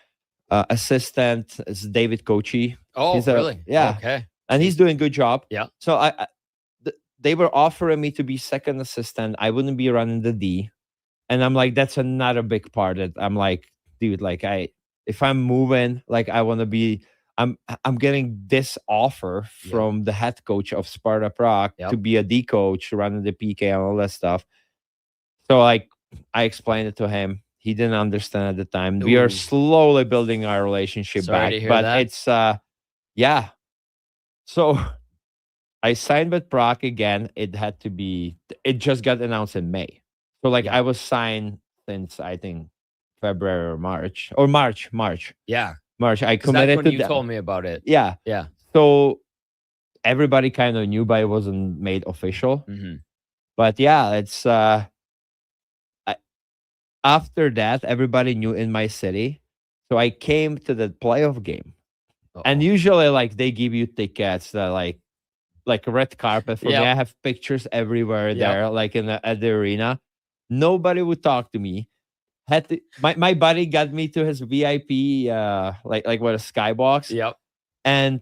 Assistant is David Kochi. Oh, really? Yeah. Okay. And he's doing a good job. Yeah. So they were offering me to be second assistant. I wouldn't be running the D. And I'm like, that's another big part that I'm like, dude, like if I'm moving, like I want to be, I'm getting this offer from the head coach of Sparta Prague to be a D coach, running the PK and all that stuff. So like I explained it to him. He didn't understand at the time. We are slowly building our relationship Sorry to back, hear but that. it's yeah. So I signed with Prague again. It just got announced in May. So like I was signed since I think February or March. Yeah. March. I 'Cause committed that's when to you them. told me about it. Yeah. Yeah. So everybody kind of knew, but it wasn't made official. But yeah, it's after that, everybody knew in my city. So I came to the playoff game. And usually like they give you tickets that like a red carpet for me. I have pictures everywhere there, like at the arena. Nobody would talk to me. My buddy got me to his VIP like what a skybox. And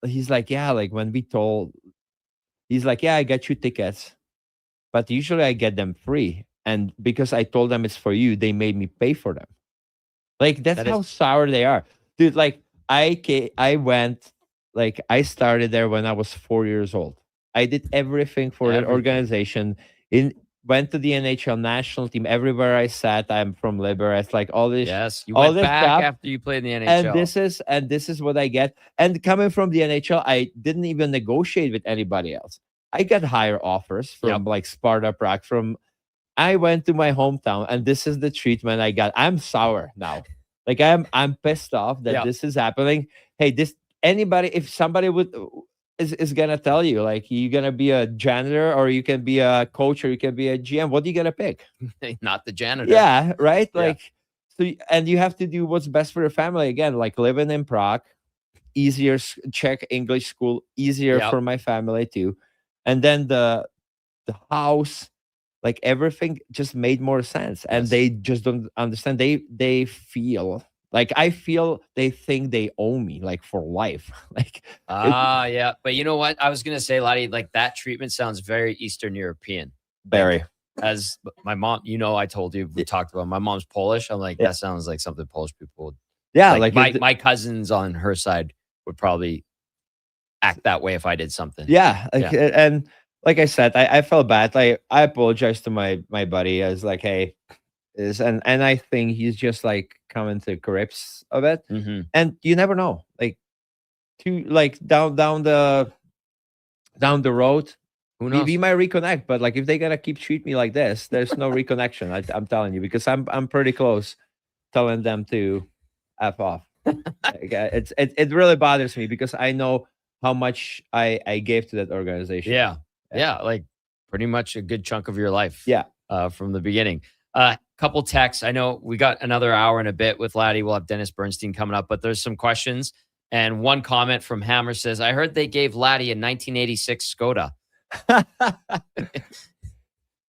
he's like, yeah, like when we told, he's like, yeah, I got you tickets. But usually I get them free. And because I told them it's for you, they made me pay for them. Like that's how sour they are. Dude, like I went, like I started there when I was 4 years old. I did everything for that organization. Went to the NHL national team. Everywhere I sat, I'm from Liberec. Like all this. Yes, you all went this back stuff. after you played in the NHL. And this is what I get. And coming from the NHL, I didn't even negotiate with anybody else. I got higher offers from like Sparta Prague. I went to my hometown, and this is the treatment I got. I'm sour now. Like I'm pissed off that this is happening. Hey, if somebody is gonna tell you, like you're gonna be a janitor or you can be a coach or you can be a GM, what are you gonna pick? Not the janitor. Yeah, right. Like so, and you have to do what's best for your family. Again, like living in Prague, easier Czech English school, easier for my family too. And then the house, like everything just made more sense. And they just don't understand. They feel like they think they owe me like for life. Like yeah. But you know what? I was gonna say, Lottie, like that treatment sounds very Eastern European. Very. As my mom, I told you we talked about my mom's Polish. I'm like, that sounds like something Polish people would. Yeah, like my cousins on her side would probably act that way if I did something. Yeah, and like I said, I felt bad. I apologized to my buddy. I was like, hey, and I think he's just like coming to grips of it. And you never know, like down the road, who knows? we might reconnect. But like if they're gonna keep treat me like this, there's no reconnection. I'm telling you, because I'm pretty close telling them to F off. Like, it really bothers me because I know how much I gave to that organization. Yeah, like pretty much a good chunk of your life. Yeah. From the beginning. Couple texts. I know we got another hour and a bit with Laddie. We'll have Dennis Bernstein coming up, but there's some questions. And one comment from Hammer says, I heard they gave Laddie a 1986 Skoda.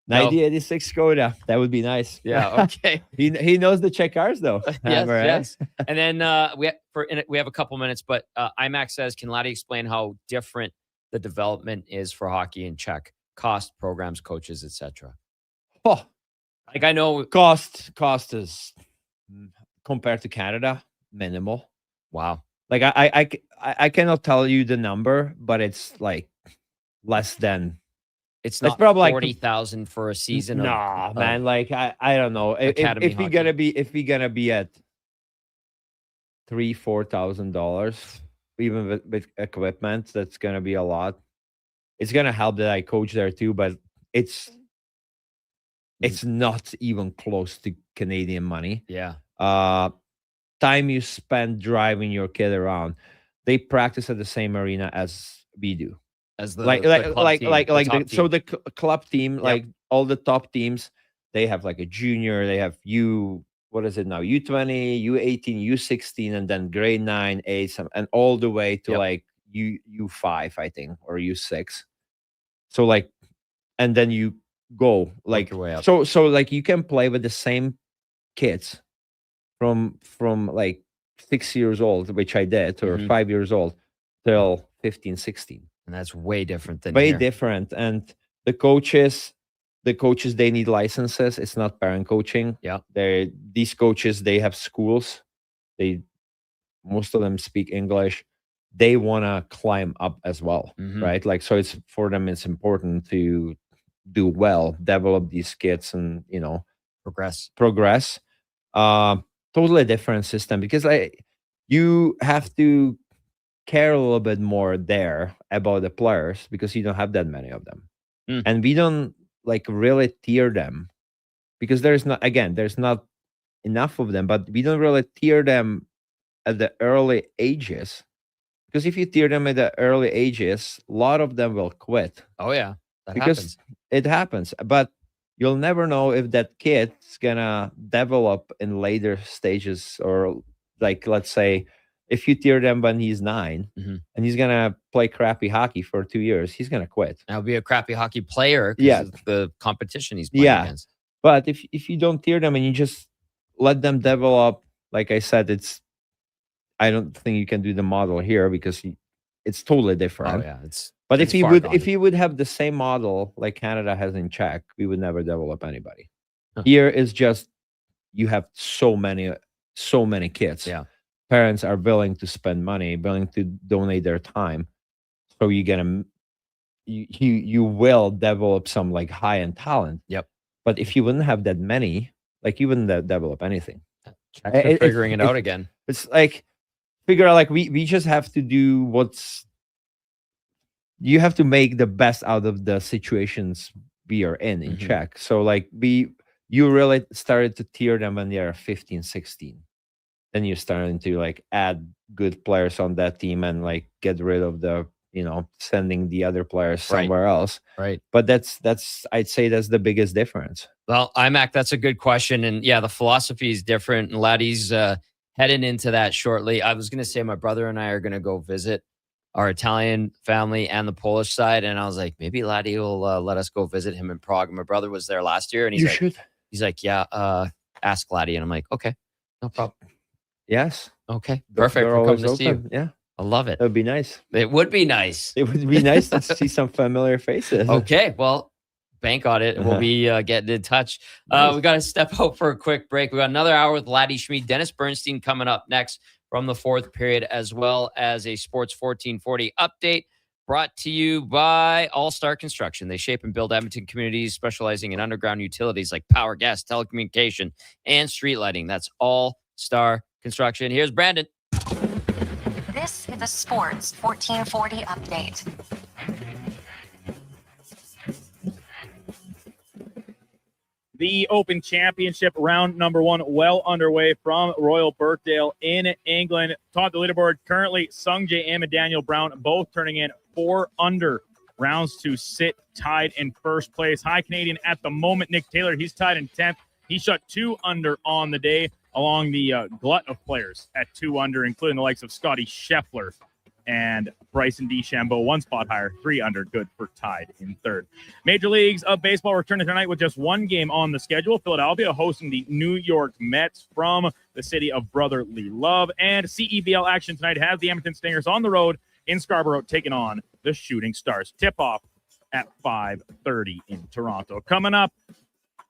No. 9086 Skoda. That would be nice. Yeah. Okay. he knows the check cars though. Yes. Right? Yes. And then we have a couple minutes, but IMAX says, can Laddie explain how different the development is for hockey in Czech? Cost, programs, coaches, etc. Oh, like I know cost is compared to Canada minimal. Wow. Like I cannot tell you the number, but it's like less than. It's not probably 40,000 for a season. Nah, man. Like I don't know. If we gonna be at $3,000-$4,000, even with equipment, that's gonna be a lot. It's gonna help that I coach there too, but it's not even close to Canadian money. Yeah. Time you spend driving your kid around, they practice at the same arena as we do. As the the club team, Yep. like all the top teams, they have like a junior, they have what is it now, U20, U18, U16, and then grade 9, 8, and all the way to like U5, I think, or U6. So like, and then you go like so like you can play with the same kids from like 6 years old, which I did, or 5 years old, till 15, 16. And that's way different than way here. different. And the coaches, they need licenses. It's not parent coaching. Yeah. These coaches, they have schools. Most of them speak English. They want to climb up as well, right? Like, so it's for them, it's important to do well, develop these kids and, progress. Totally different system because you have to care a little bit more there about the players because you don't have that many of them. And we don't like really tier them because there's not enough of them, but we don't really tier them at the early ages, because if you tier them at the early ages, a lot of them will quit. Oh yeah, because it happens. But you'll never know if that kid's gonna develop in later stages, or like, let's say, if you tier them when he's 9 and he's gonna play crappy hockey for 2 years, he's gonna quit. I'll be a crappy hockey player because of the competition he's playing against. But if you don't tier them and you just let them develop, like I said, I don't think you can do the model here because it's totally different. Oh yeah, But if you would have the same model like Canada has in Czech, we would never develop anybody. Here is just you have so many kids. Yeah. Parents are willing to spend money, willing to donate their time. So you will develop some like high-end talent. Yep. But if you wouldn't have that many, like you wouldn't develop anything. Figuring it out again. It's like figure out like we just have to do you have to make the best out of the situations we are in Czech. So like you really started to tier them when they are 15, 16. Then you're starting to like add good players on that team and like get rid of the, sending the other players somewhere else. Right. But I'd say that's the biggest difference. Well, IMAC, that's a good question. And yeah, the philosophy is different. And Laddie's heading into that shortly. I was going to say my brother and I are going to go visit our Italian family and the Polish side. And I was like, maybe Laddie will let us go visit him in Prague. My brother was there last year. And he's like, yeah, ask Laddie. And I'm like, okay, no problem. Yes. Okay. Perfect. We're coming to see you. Yeah. I love it. That would be nice. It would be nice. It would be nice to see some familiar faces. Okay. Well, bank on it. We'll be getting in touch. We got to step out for a quick break. We got another hour with Laddie Schmid. Dennis Bernstein coming up next from the fourth period, as well as a Sports 1440 update brought to you by All-Star Construction. They shape and build Edmonton communities, specializing in underground utilities like power, gas, telecommunication, and street lighting. That's All-Star Construction. Here's Brandon. This is a Sports 1440 update. The Open Championship round number 1 well underway from Royal Birkdale in England. Top the leaderboard currently, Sung Jae Im and Daniel Brown both turning in 4 under rounds to sit tied in first place. High Canadian at the moment, Nick Taylor, he's tied in 10th. He shot 2 under on the day, along the glut of players at 2 under, including the likes of Scotty Scheffler And Bryson DeChambeau, 1 spot higher, 3 under, good for tied in third. Major Leagues of Baseball returning tonight with just 1 game on the schedule. Philadelphia hosting the New York Mets from the city of brotherly love. And CEBL action tonight has the Edmonton Stingers on the road in Scarborough taking on the Shooting Stars. Tip-off at 5:30 in Toronto. Coming up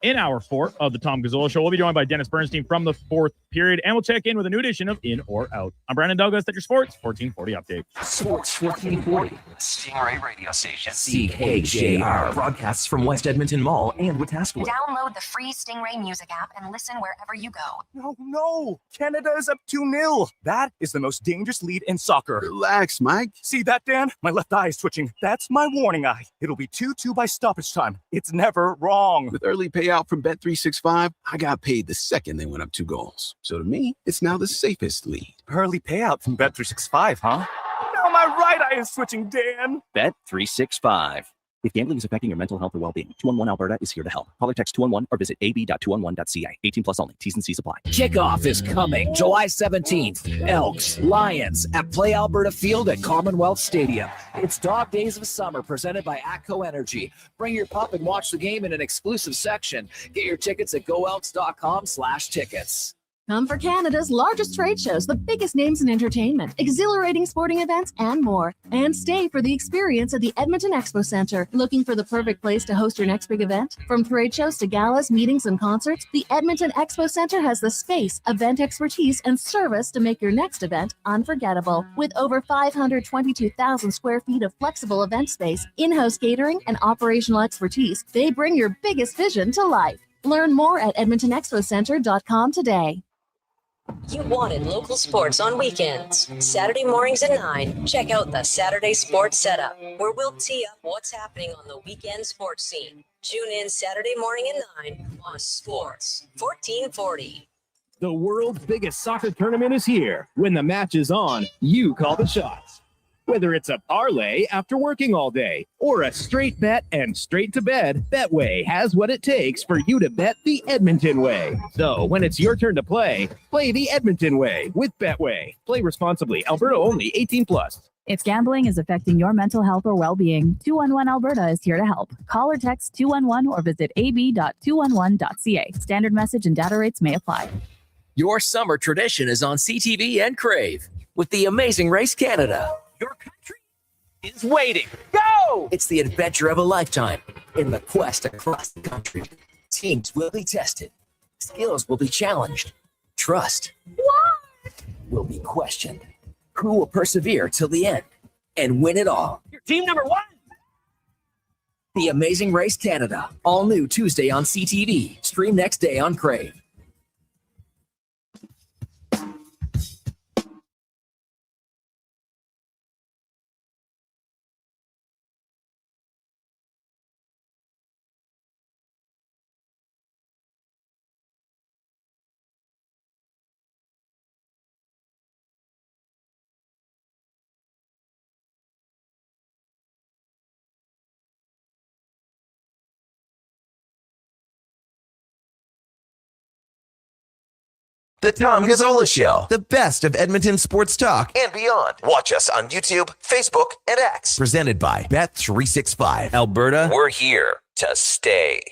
in hour 4 of the Tom Gazzola Show, we'll be joined by Dennis Bernstein from the 4th period, and we'll check in with a new edition of In or Out. I'm Brandon Douglas at your Sports 1440 update. Sports 1440, Stingray Radio Station. CKJR broadcasts from West Edmonton Mall and Wetaskiwin. Download the free Stingray music app and listen wherever you go. No. Canada is up 2-0. That is the most dangerous lead in soccer. Relax, Mike. See that, Dan? My left eye is twitching. That's my warning eye. It'll be 2-2 by stoppage time. It's never wrong. With early payout from Bet365, I got paid the second they went up 2 goals. So to me, it's now the safest lead. Early payout from Bet365, huh? Now my right eye is twitching, Dan. Bet365. If gambling is affecting your mental health or well-being, 211 Alberta is here to help. Call or text 211 or visit ab.211.ca. 18 plus only. T's and C's apply. Kickoff is coming July 17th. Elks, Lions at Play Alberta Field at Commonwealth Stadium. It's Dog Days of Summer presented by ATCO Energy. Bring your pup and watch the game in an exclusive section. Get your tickets at goelks.com/tickets. Come for Canada's largest trade shows, the biggest names in entertainment, exhilarating sporting events, and more. And stay for the experience at the Edmonton Expo Centre. Looking for the perfect place to host your next big event? From trade shows to galas, meetings, and concerts, the Edmonton Expo Centre has the space, event expertise, and service to make your next event unforgettable. With over 522,000 square feet of flexible event space, in-house catering, and operational expertise, they bring your biggest vision to life. Learn more at edmontonexpocentre.com today. You wanted local sports on weekends. Saturday mornings at 9, check out the Saturday Sports Setup, where we'll tee up what's happening on the weekend sports scene. Tune in Saturday morning at 9 on Sports 1440. The world's biggest soccer tournament is here. When the match is on, you call the shots. Whether it's a parlay after working all day or a straight bet and straight to bed, Betway has what it takes for you to bet the Edmonton way. So when it's your turn to play the Edmonton way with Betway. Play responsibly. Alberta only. 18 plus. If gambling is affecting your mental health or well-being, 211 Alberta is here to help. Call or text 211 or visit ab.211.ca. Standard message and data rates may apply. Your summer tradition is on CTV and Crave with the Amazing Race Canada. Your country is waiting. Go! It's the adventure of a lifetime in the quest across the country. Teams will be tested. Skills will be challenged. Trust will be questioned. Who will persevere till the end and win it all? Your team number 1. The Amazing Race Canada. All new Tuesday on CTV. Stream next day on Crave. The Tom Gazzola Show, the best of Edmonton sports talk and beyond. Watch us on YouTube, Facebook, and X. Presented by Bet365. Alberta, we're here to stay.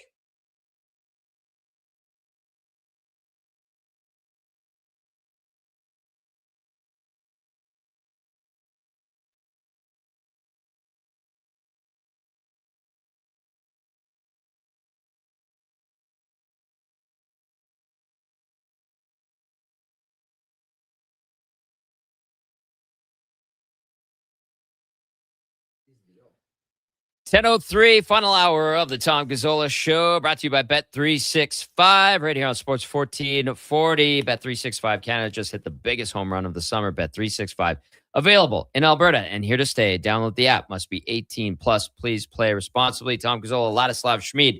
.03, final hour of the Tom Gazzola Show, brought to you by Bet365, right here on Sports 1440. Bet365 Canada just hit the biggest home run of the summer. Bet365, available in Alberta and here to stay. Download the app. Must be 18 plus. Please play responsibly. Tom Gazzola, Ladislav Schmid,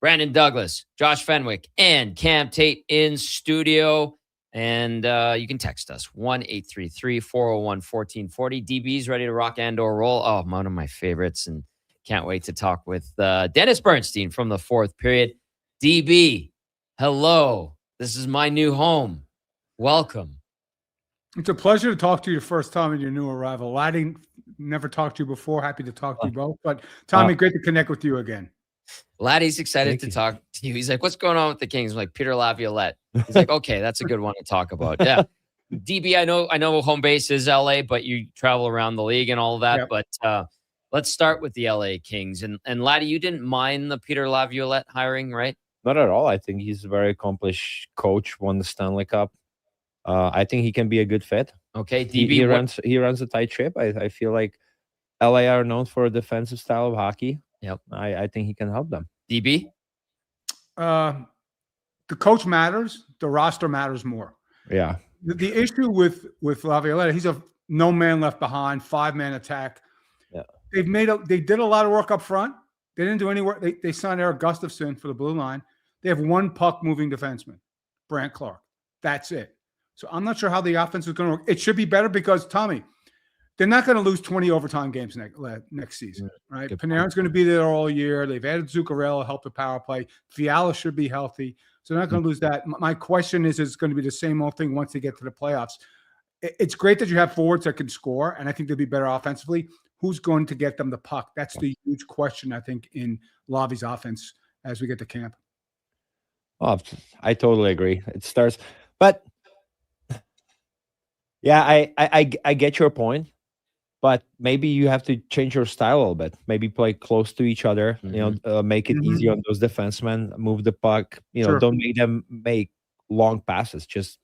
Brandon Douglas, Josh Fenwick, and Cam Tate in studio. And you can text us, 1-833-401-1440. DB's ready to rock and or roll. Oh, one of my favorites, and can't wait to talk with Dennis Bernstein from the 4th period. DB, hello. This is my new home. Welcome. It's a pleasure to talk to you the first time in your new arrival. Laddie, never talked to you before. Happy to talk to you both. But Tommy, great to connect with you again. Laddie's excited to talk to you. He's like, "What's going on with the Kings?" I'm like, Peter Laviolette. He's like, "Okay, that's a good one to talk about." Yeah, DB, I know home base is LA, but you travel around the league and all of that. Yep. But let's start with the LA Kings. And Laddie, you didn't mind the Peter Laviolette hiring, right? Not at all. I think he's a very accomplished coach. Won the Stanley Cup. I think he can be a good fit. Okay, DB, he runs a tight ship. I feel like LA are known for a defensive style of hockey. Yep. I think he can help them. DB? The coach matters. The roster matters more. Yeah. The issue with Laviolette, he's a no man left behind, 5-man attack. Yeah. They did a lot of work up front. They didn't do any work. They signed Eric Gustafson for the blue line. They have one puck moving defenseman, Brant Clark. That's it. So I'm not sure how the offense is going to work. It should be better because, Tommy, they're not going to lose 20 overtime games next season, right? Panarin's going to be there all year. They've added Zuccarello, help the power play. Fiala should be healthy. So they're not going to lose that. My question is going to be the same old thing once they get to the playoffs. It's great that you have forwards that can score, and I think they'll be better offensively. Who's going to get them the puck? That's the huge question, I think, in Lavi's offense as we get to camp. Oh, I totally agree. It starts, but yeah, I get your point, but maybe you have to change your style a little bit. Maybe play close to each other. Make it easy on those defensemen. Move the puck. Don't make them make long passes. Just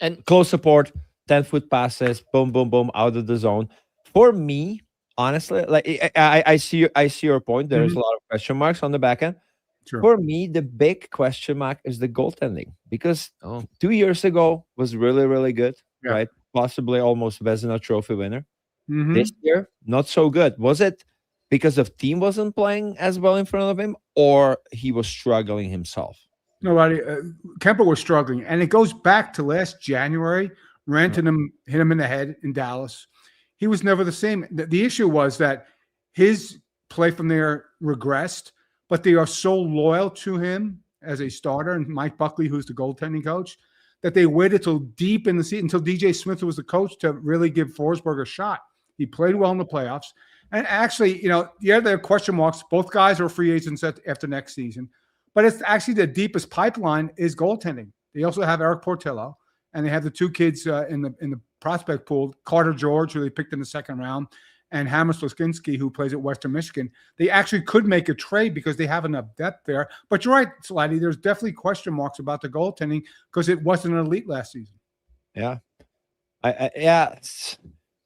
and close support, 10-foot passes. Boom, boom, boom, out of the zone. For me, honestly, like I see your point. There's a lot of question marks on the back end. True. For me, the big question mark is the goaltending because 2 years ago was really, really good, right? Possibly almost Vezina Trophy winner. This year, not so good. Was it because the team wasn't playing as well in front of him, or he was struggling himself? Nobody. Kemper was struggling, and it goes back to last January. Rantanen hit him in the head in Dallas. He was never the same. The issue was that his play from there regressed, but they are so loyal to him as a starter, and Mike Buckley, who's the goaltending coach, that they waited till deep in the season, until DJ Smith was the coach, to really give Forsberg a shot. He played well in the playoffs. And actually, there are question marks. Both guys are free agents after next season. But it's actually the deepest pipeline is goaltending. They also have Eric Portillo, and they have the two kids in the prospect pool, Carter George, who they picked in the second round, and Hammer Sloskinski, who plays at Western Michigan. They actually could make a trade because they have enough depth there. But you're right, Slatty, there's definitely question marks about the goaltending because it wasn't an elite last season. Yeah.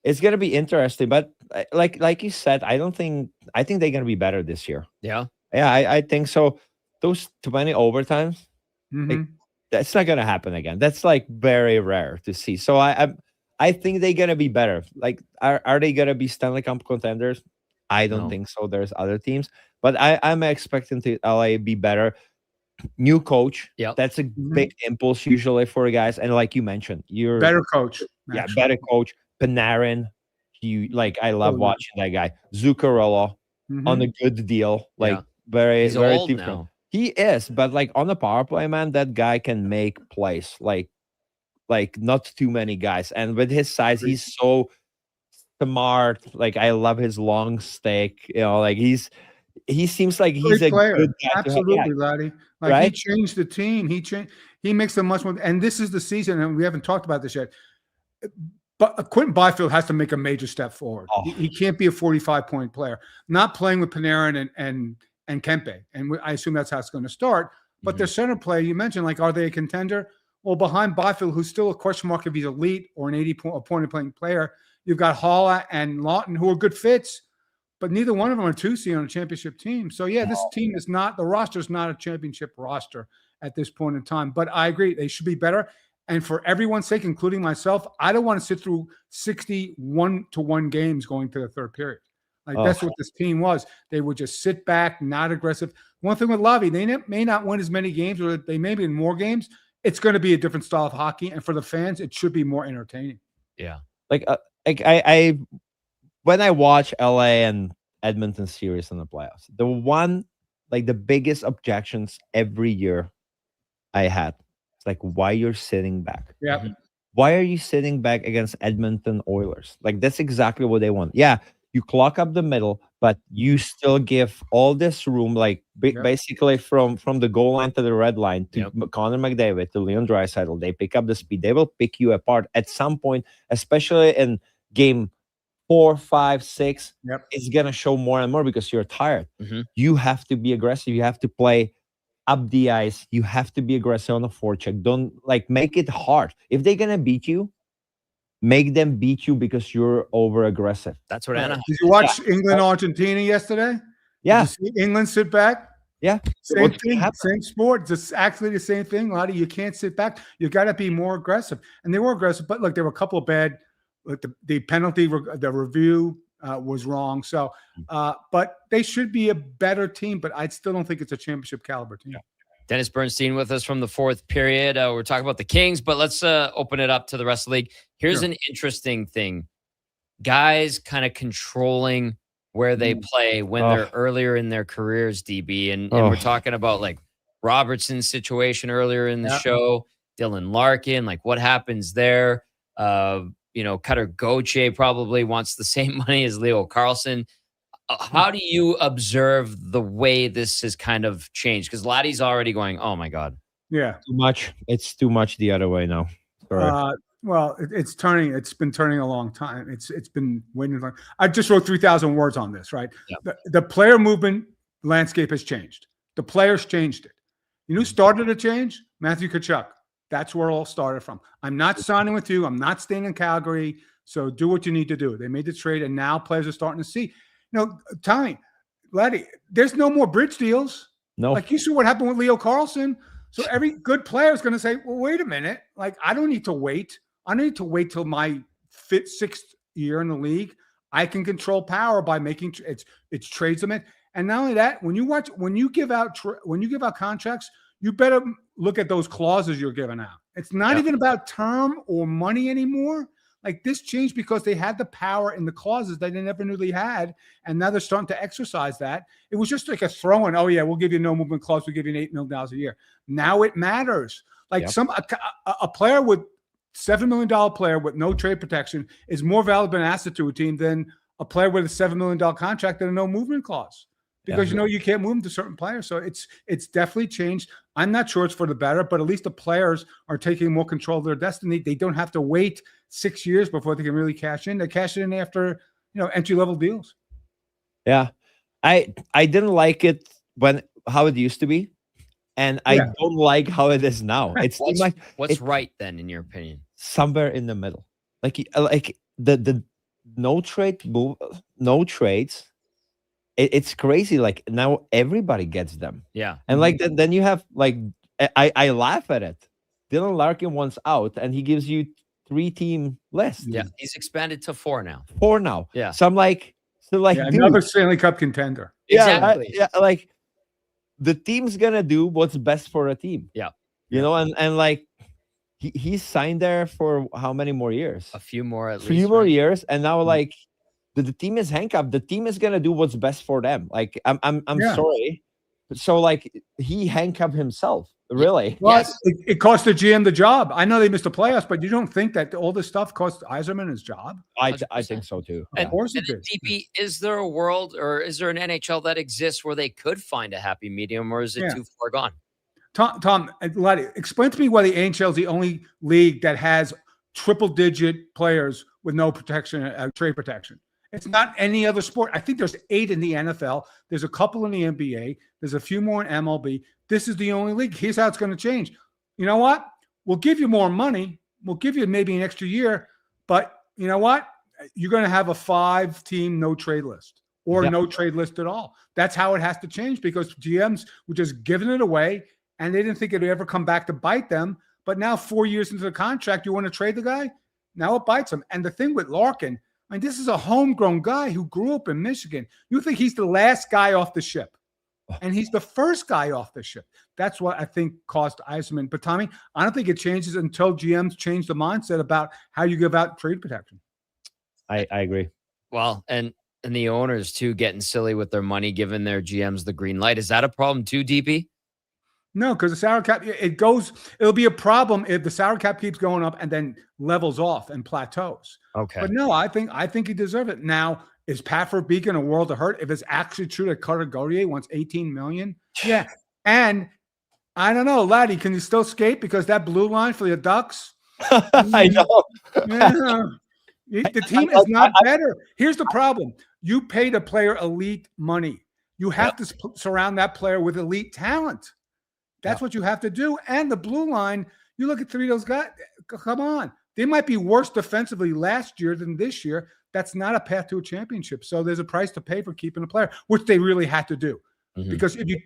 It's going to be interesting. But like you said, I think they're going to be better this year. Yeah. Yeah, I think so. Those 20 overtimes, that's not going to happen again. That's like very rare to see. So I think they're going to be better. Like, are they going to be Stanley Cup contenders? I don't think so. There's other teams. But I'm expecting to LA be better. New coach. Yeah. That's a big impulse usually for guys. And like you mentioned, you're better coach. Yeah, better coach. Panarin. I love watching that guy. Zuccarello on a good deal. Very, He's very old different. now. He is, but on the power play, man, that guy can make plays. Like not too many guys. And with his size, he's so smart. I love his long stick. He seems like he's a player. good guy. Absolutely, Laddie. Right? He changed the team. He makes them much more. And this is the season, and we haven't talked about this yet. But Quentin Byfield has to make a major step forward. He can't be a 45-point player. Not playing with Panarin and Kempe. And I assume that's how it's going to start. But their center play, you mentioned, are they a contender? Well, behind Byfield, who's still a question mark if he's elite or an 80-point playing player, you've got Halla and Lawton, who are good fits, but neither one of them are 2C on a championship team. So, this team is not – the roster is not a championship roster at this point in time. But I agree. They should be better. And for everyone's sake, including myself, I don't want to sit through 61-1 games going to the third period. That's what this team was. They would just sit back, not aggressive. One thing with Lavi, they may not win as many games, or they may be in more games. It's going to be a different style of hockey, and for the fans, it should be more entertaining. Yeah. I when I watch LA and Edmonton series in the playoffs, the biggest objections every year I had, it's why you're sitting back. Yeah. Why are you sitting back against Edmonton Oilers? Like, that's exactly what they want. Yeah, you clock up the middle, but you still give all this room, like basically from the goal line to the red line to Connor McDavid to Leon Draisaitl. They pick up the speed. They will pick you apart at some point, especially in game 4, 5, 6. It's gonna show more and more because you're tired. You have to be aggressive. You have to play up the ice. You have to be aggressive on the forecheck. Don't make it hard. If they're gonna beat you, make them beat you because you're over aggressive. That's what Anaheim. Did you watch England Argentina yesterday? Yeah. Did you see England sit back? Yeah. Same thing, same sport. It's actually the same thing, Lottie. You can't sit back. You got to be more aggressive. And they were aggressive, but look, there were a couple of bad. Like the penalty, the review was wrong. So, but they should be a better team. But I still don't think it's a championship caliber team. Dennis Bernstein with us from the fourth period. We're talking about the Kings, but let's open it up to the rest of the league. Here's an interesting thing. Guys kind of controlling where they play when they're earlier in their careers, DB. And we're talking about like Robertson's situation earlier in the show, Dylan Larkin, like what happens there? Cutter Gauthier probably wants the same money as Leo Carlson. How do you observe the way this has kind of changed? Because Laddie's already going, oh my God. Yeah. Too much. It's too much the other way now. Sorry. Well, it's turning. It's been turning a long time. It's been waiting long. I just wrote 3,000 words on this, right? Yeah. The player movement landscape has changed. The players changed it. You know who started to change? Matthew Tkachuk. That's where it all started from. I'm not signing with you. I'm not staying in Calgary. So do what you need to do. They made the trade, and now players are starting to see. Tommy, Laddie, there's no more bridge deals. No. Like you see what happened with Leo Carlson. So every good player is going to say, well, wait a minute. Like, I don't need to wait. I don't need to wait till my sixth year in the league. I can control power by making it's trades them in. And not only that, when you give out contracts, you better look at those clauses you're giving out. It's not even about term or money anymore. Like this changed because they had the power in the clauses that they never knew they had, and now they're starting to exercise that. It was just like a throw-in. Oh yeah, we'll give you no movement clause. We'll give you $8 million a year. Now it matters. Like a player with $7 million player with no trade protection is more valuable an asset to a team than a player with a $7 million contract and a no movement clause. Because you can't move them to certain players. So it's definitely changed. I'm not sure it's for the better, but at least the players are taking more control of their destiny. They don't have to wait 6 years before they can really cash in. They cash in after entry-level deals. Yeah. I didn't like it how it used to be. And I don't like how it is now. It's what's right then, in your opinion? Somewhere in the middle. Like the no trades. It's crazy. Like now everybody gets them. Yeah. And like then you have like I laugh at it. Dylan Larkin wants out and he gives you 3-team list. Yeah. He's expanded to 4 now. 4 now. Yeah. So I'm like, dude, another Stanley Cup contender. Exactly. Like the team's gonna do what's best for a team. Yeah. And like he's signed there for how many more years? A few more at least. A few more years. And now like the team is handcuffed. The team is gonna do what's best for them. Like I'm sorry. So like he handcuffed himself. Really? Well, yes. It cost the GM the job. I know they missed the playoffs, but you don't think that all this stuff cost Yzerman his job? I think so too. Of course it did. DP, is there a world or is there an NHL that exists where they could find a happy medium, or is it too far gone? Tom, explain to me why the NHL is the only league that has triple-digit players with no protection, trade protection. It's not any other sport. I think there's 8 in the NFL. There's a couple in the NBA. There's a few more in MLB. This is the only league. Here's how it's going to change. You know what? We'll give you more money. We'll give you maybe an extra year. But you know what? You're going to have a 5-team no trade list or no trade list at all. That's how it has to change because GMs were just giving it away and they didn't think it would ever come back to bite them. But now 4 years into the contract, you want to trade the guy? Now it bites them. And the thing with Larkin, I mean, this is a homegrown guy who grew up in Michigan. You think he's the last guy off the ship. And he's the first guy off the ship. That's what I think cost Yzerman. But Tommy, I don't think it changes until GMs change the mindset about how you give out trade protection. I agree. Well, and the owners too getting silly with their money, giving their GMs the green light. Is that a problem too, DP? No, because the salary cap, it'll be a problem if the salary cap keeps going up and then levels off and plateaus. Okay. But no, I think he deserves it. Now, is Pat Verbeek in a world of hurt? If it's actually true that Carter Gauthier wants $18 million? Yeah. And I don't know, Laddie, can you still skate? Because that blue line for the Ducks. I know. Yeah. The team is not better. Here's the problem. You paid a player elite money. You have to surround that player with elite talent. That's what you have to do. And the blue line, you look at three of those guys, come on. They might be worse defensively last year than this year. That's not a path to a championship. So there's a price to pay for keeping a player, which they really had to do. Because if you,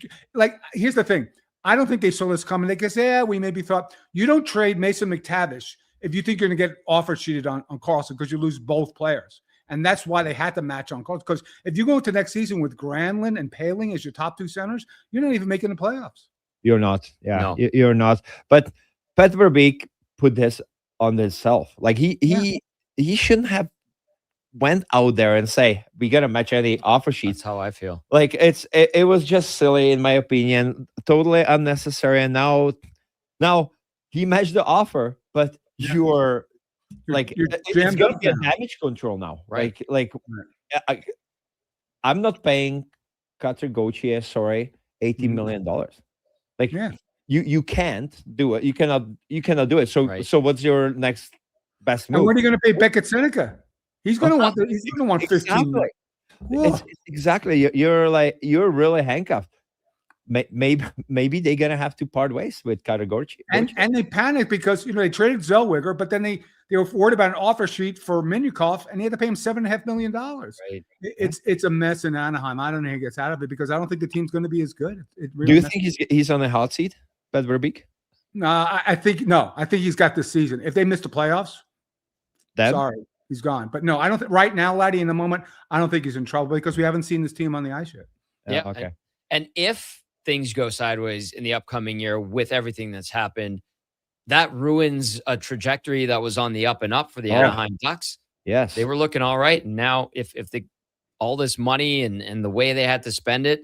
here's the thing. I don't think they saw this coming. They could say, we maybe thought, you don't trade Mason McTavish if you think you're going to get offer sheeted on Carlson because you lose both players. And that's why they had to match on Carlson. Because if you go into next season with Granlund and Paling as your top two centers, you're not even making the playoffs. You're not. Yeah, No. you're not. But Pat Verbeek put this on himself. Like he shouldn't have went out there and say, we got to match any offer sheets. That's how I feel. Like it was just silly, in my opinion, totally unnecessary. And now he matched the offer, but you're it's going to be a damage control now. Right. I'm not paying Carter Gauthier, $18 million. You can't do it. You cannot do it. So what's your next best move? And what are you going to pay Beckett Seneca? He's going to want 15 million. It's exactly. You're really handcuffed. Maybe they're gonna have to part ways with Carter Gauthier. And they panicked because they traded Zellweger, but then they were worried about an offer sheet for Minukov, and they had to pay him $7.5 million. Right. It's a mess in Anaheim. I don't know how he gets out of it because I don't think the team's going to be as good. Do you think he's on the hot seat, Pat Verbeek? No, I think he's got this season. If they miss the playoffs, sorry, he's gone. But no, I don't think right now, Laddie, in the moment, I don't think he's in trouble because we haven't seen this team on the ice yet. Yeah. Okay. And if things go sideways in the upcoming year with everything that's happened, that ruins a trajectory that was on the up and up for the Anaheim Ducks. Yes. They were looking all right. And now if all this money and the way they had to spend it,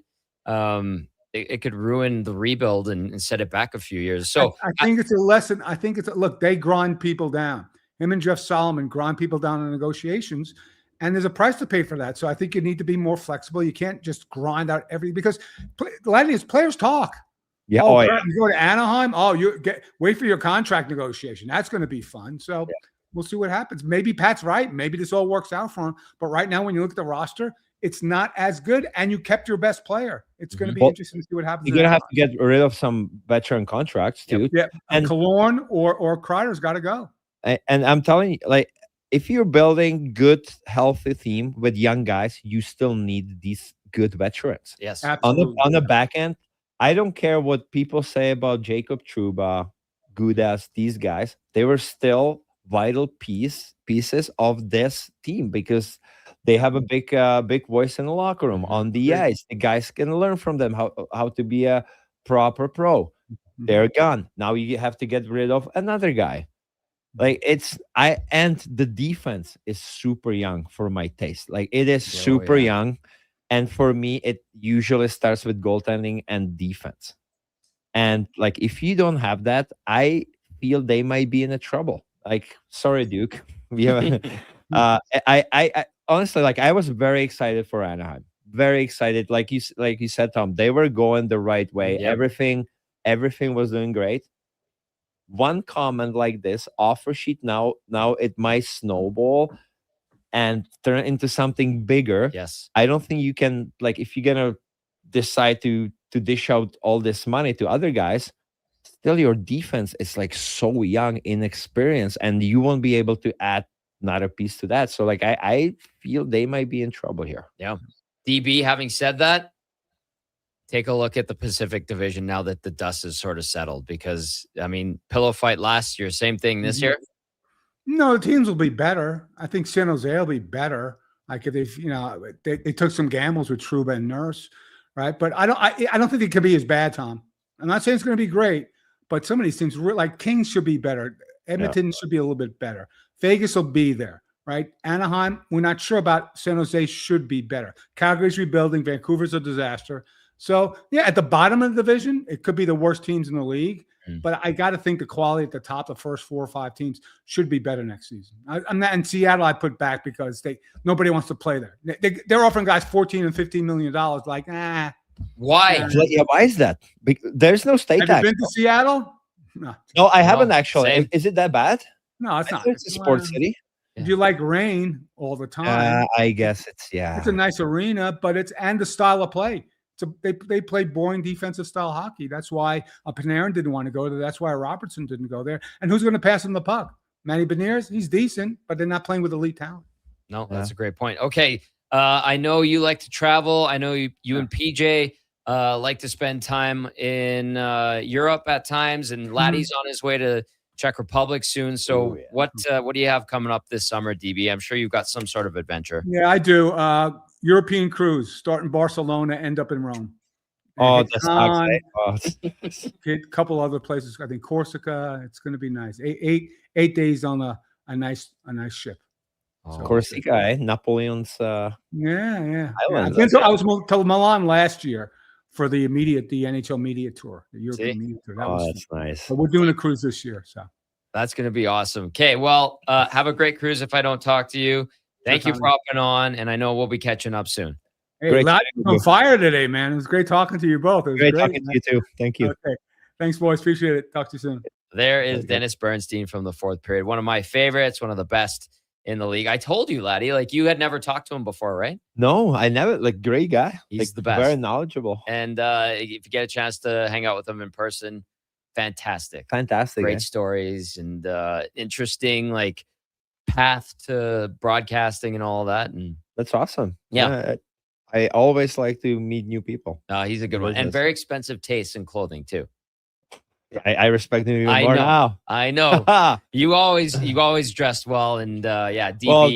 it could ruin the rebuild and set it back a few years. So I think it's a lesson. I think look, they grind people down. Him and Jeff Solomon grind people down in negotiations. And there's a price to pay for that. So I think you need to be more flexible. You can't just grind out everything because players talk. Yeah. You go to Anaheim. Wait for your contract negotiation. That's going to be fun. So we'll see what happens. Maybe Pat's right. Maybe this all works out for him. But right now, when you look at the roster, it's not as good. And you kept your best player. It's going to be interesting to see what happens. You're going to have to get rid of some veteran contracts too. Yeah. And Killorn or Kreider's got to go. And I'm telling you, if you're building good, healthy team with young guys, you still need these good veterans. Yes. Absolutely. On the back end, I don't care what people say about Jacob Trouba, Gudas, these guys. They were still vital pieces of this team because they have a big voice in the locker room on the ice. The guys can learn from them how to be a proper pro. They're gone. Now you have to get rid of another guy. And the defense is super young for my taste. It is super young. And for me, it usually starts with goaltending and defense. And if you don't have that, I feel they might be in a trouble. Sorry, Duke. We have, I honestly, I was very excited for Anaheim. Very excited. Like you said, Tom, they were going the right way. Yep. Everything was doing great. One comment like this offer sheet now it might snowball and turn into something bigger. Yes. I don't think you can if you're gonna decide to dish out all this money to other guys, still your defense is so young, inexperienced, and you won't be able to add another piece to that. So I feel they might be in trouble here. Yeah. DB, having said that, take a look at the Pacific Division now that the dust is sort of settled because, pillow fight last year, same thing this year. No, the teams will be better. I think San Jose will be better. If they've, they took some gambles with Trouba and Nurse, right? But I don't think it could be as bad, Tom. I'm not saying it's going to be great, but some of these teams, Kings should be better. Edmonton should be a little bit better. Vegas will be there, right? Anaheim, we're not sure about. San Jose should be better. Calgary's rebuilding. Vancouver's a disaster. So, yeah, at the bottom of the division, it could be the worst teams in the league. Mm. But I got to think the quality at the top, the first 4 or 5 teams, should be better next season. I'm not in Seattle. I put back because nobody wants to play there. They're offering guys $14 and $15 million. Like, why? Yeah, why is that? There's no state Have tax. you been to Seattle? No, I haven't actually. same. Is it that bad? no, it's not. It's a sports city. If you like rain all the time, I guess it's it's a nice arena, but and the style of play. They play boring defensive style hockey. That's why Panarin didn't want to go there. That's why Robertson didn't go there. And who's going to pass him the puck? Manny Beniers? He's decent, but they're not playing with elite talent. No, that's a great point. Okay, I know you like to travel. I know you and PJ like to spend time in Europe at times, and Laddie's on his way to Czech Republic soon. So what do you have coming up this summer, DB? I'm sure you've got some sort of adventure. Yeah, I do. European cruise, start in Barcelona, end up in Rome. Oh, that's a couple other places. I think Corsica. It's going to be nice. Eight days on a nice ship. Corsica, Napoleon's. Yeah. Islands, I was to Milan last year for the NHL media tour, the European media tour. That's nice. But we're doing a cruise this year, so That's going to be awesome. Okay, well, have a great cruise if I don't talk to you. Thank you for hopping on, and I know we'll be catching up soon. Hey, Laddie's on fire today, man. It was great talking to you both. It was great talking to you too. Thank you. Okay. Thanks, boys. Appreciate it. Talk to you soon. There is Dennis Bernstein from the fourth period. One of my favorites, one of the best in the league. I told you, Laddie, like you had never talked to him before, right? No, I never. Like, great guy. He's like, the best. Very knowledgeable. And if you get a chance to hang out with him in person, fantastic. Great stories and interesting, like, path to broadcasting and all that. And that's awesome. Yeah. I always like to meet new people. He's a good one. And very expensive taste in clothing too. I respect him even more now. I know. you always dressed well, and DB. Well,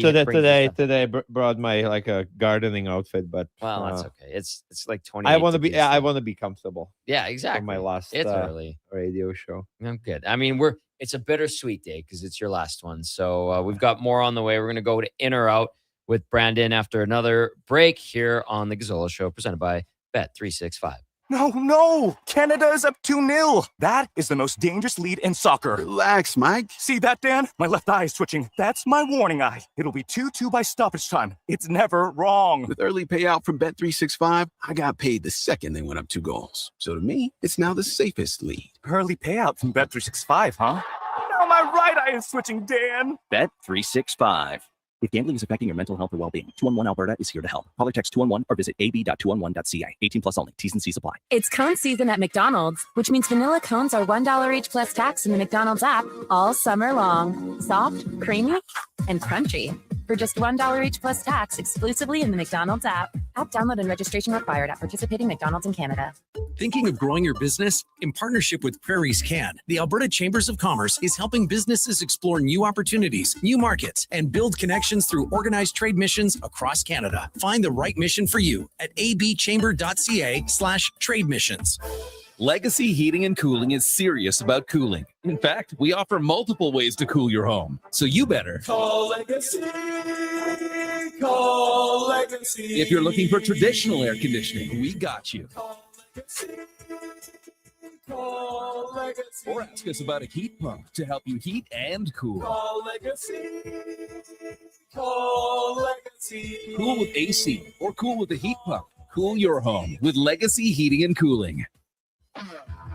today brought my like a gardening outfit, but that's okay. It's like 20. I want to be. I want to be comfortable. Yeah, exactly. For my last early radio show. I'm good. I mean, it's a bittersweet day because it's your last one. So we've got more on the way. We're gonna go to In or Out with Brandon after another break here on the Gazzola Show, presented by Bet365. No. Canada is up 2-0. That is the most dangerous lead in soccer. Relax, Mike. See that, Dan? My left eye is twitching. That's my warning eye. It'll be 2-2 by stoppage time. It's never wrong. With early payout from Bet365, I got paid the second they went up 2 goals. So to me, it's now the safest lead. Early payout from Bet365, huh? Now my right eye is switching, Dan. Bet365. If gambling is affecting your mental health or well-being, 211 Alberta is here to help. Call or text 211 or visit ab.211.ca. 18 plus only. T's and C's apply. It's cone season at McDonald's, which means vanilla cones are $1 each plus tax in the McDonald's app all summer long. Soft, creamy, and crunchy. For just $1 each plus tax exclusively in the McDonald's app. App download and registration required at participating McDonald's in Canada. Thinking of growing your business? In partnership with Prairie's Can, the Alberta Chambers of Commerce is helping businesses explore new opportunities, new markets, and build connections through organized trade missions across Canada. Find the right mission for you at abchamber.ca/trade missions. Legacy Heating and Cooling is serious about cooling. In fact, we offer multiple ways to cool your home. So you better call Legacy. Call Legacy. If you're looking for traditional air conditioning, we got you. Call Legacy. Call Legacy. Or ask us about a heat pump to help you heat and cool. Call Legacy. Call Legacy. Cool with AC or cool with a heat pump. Cool your home with Legacy Heating and Cooling.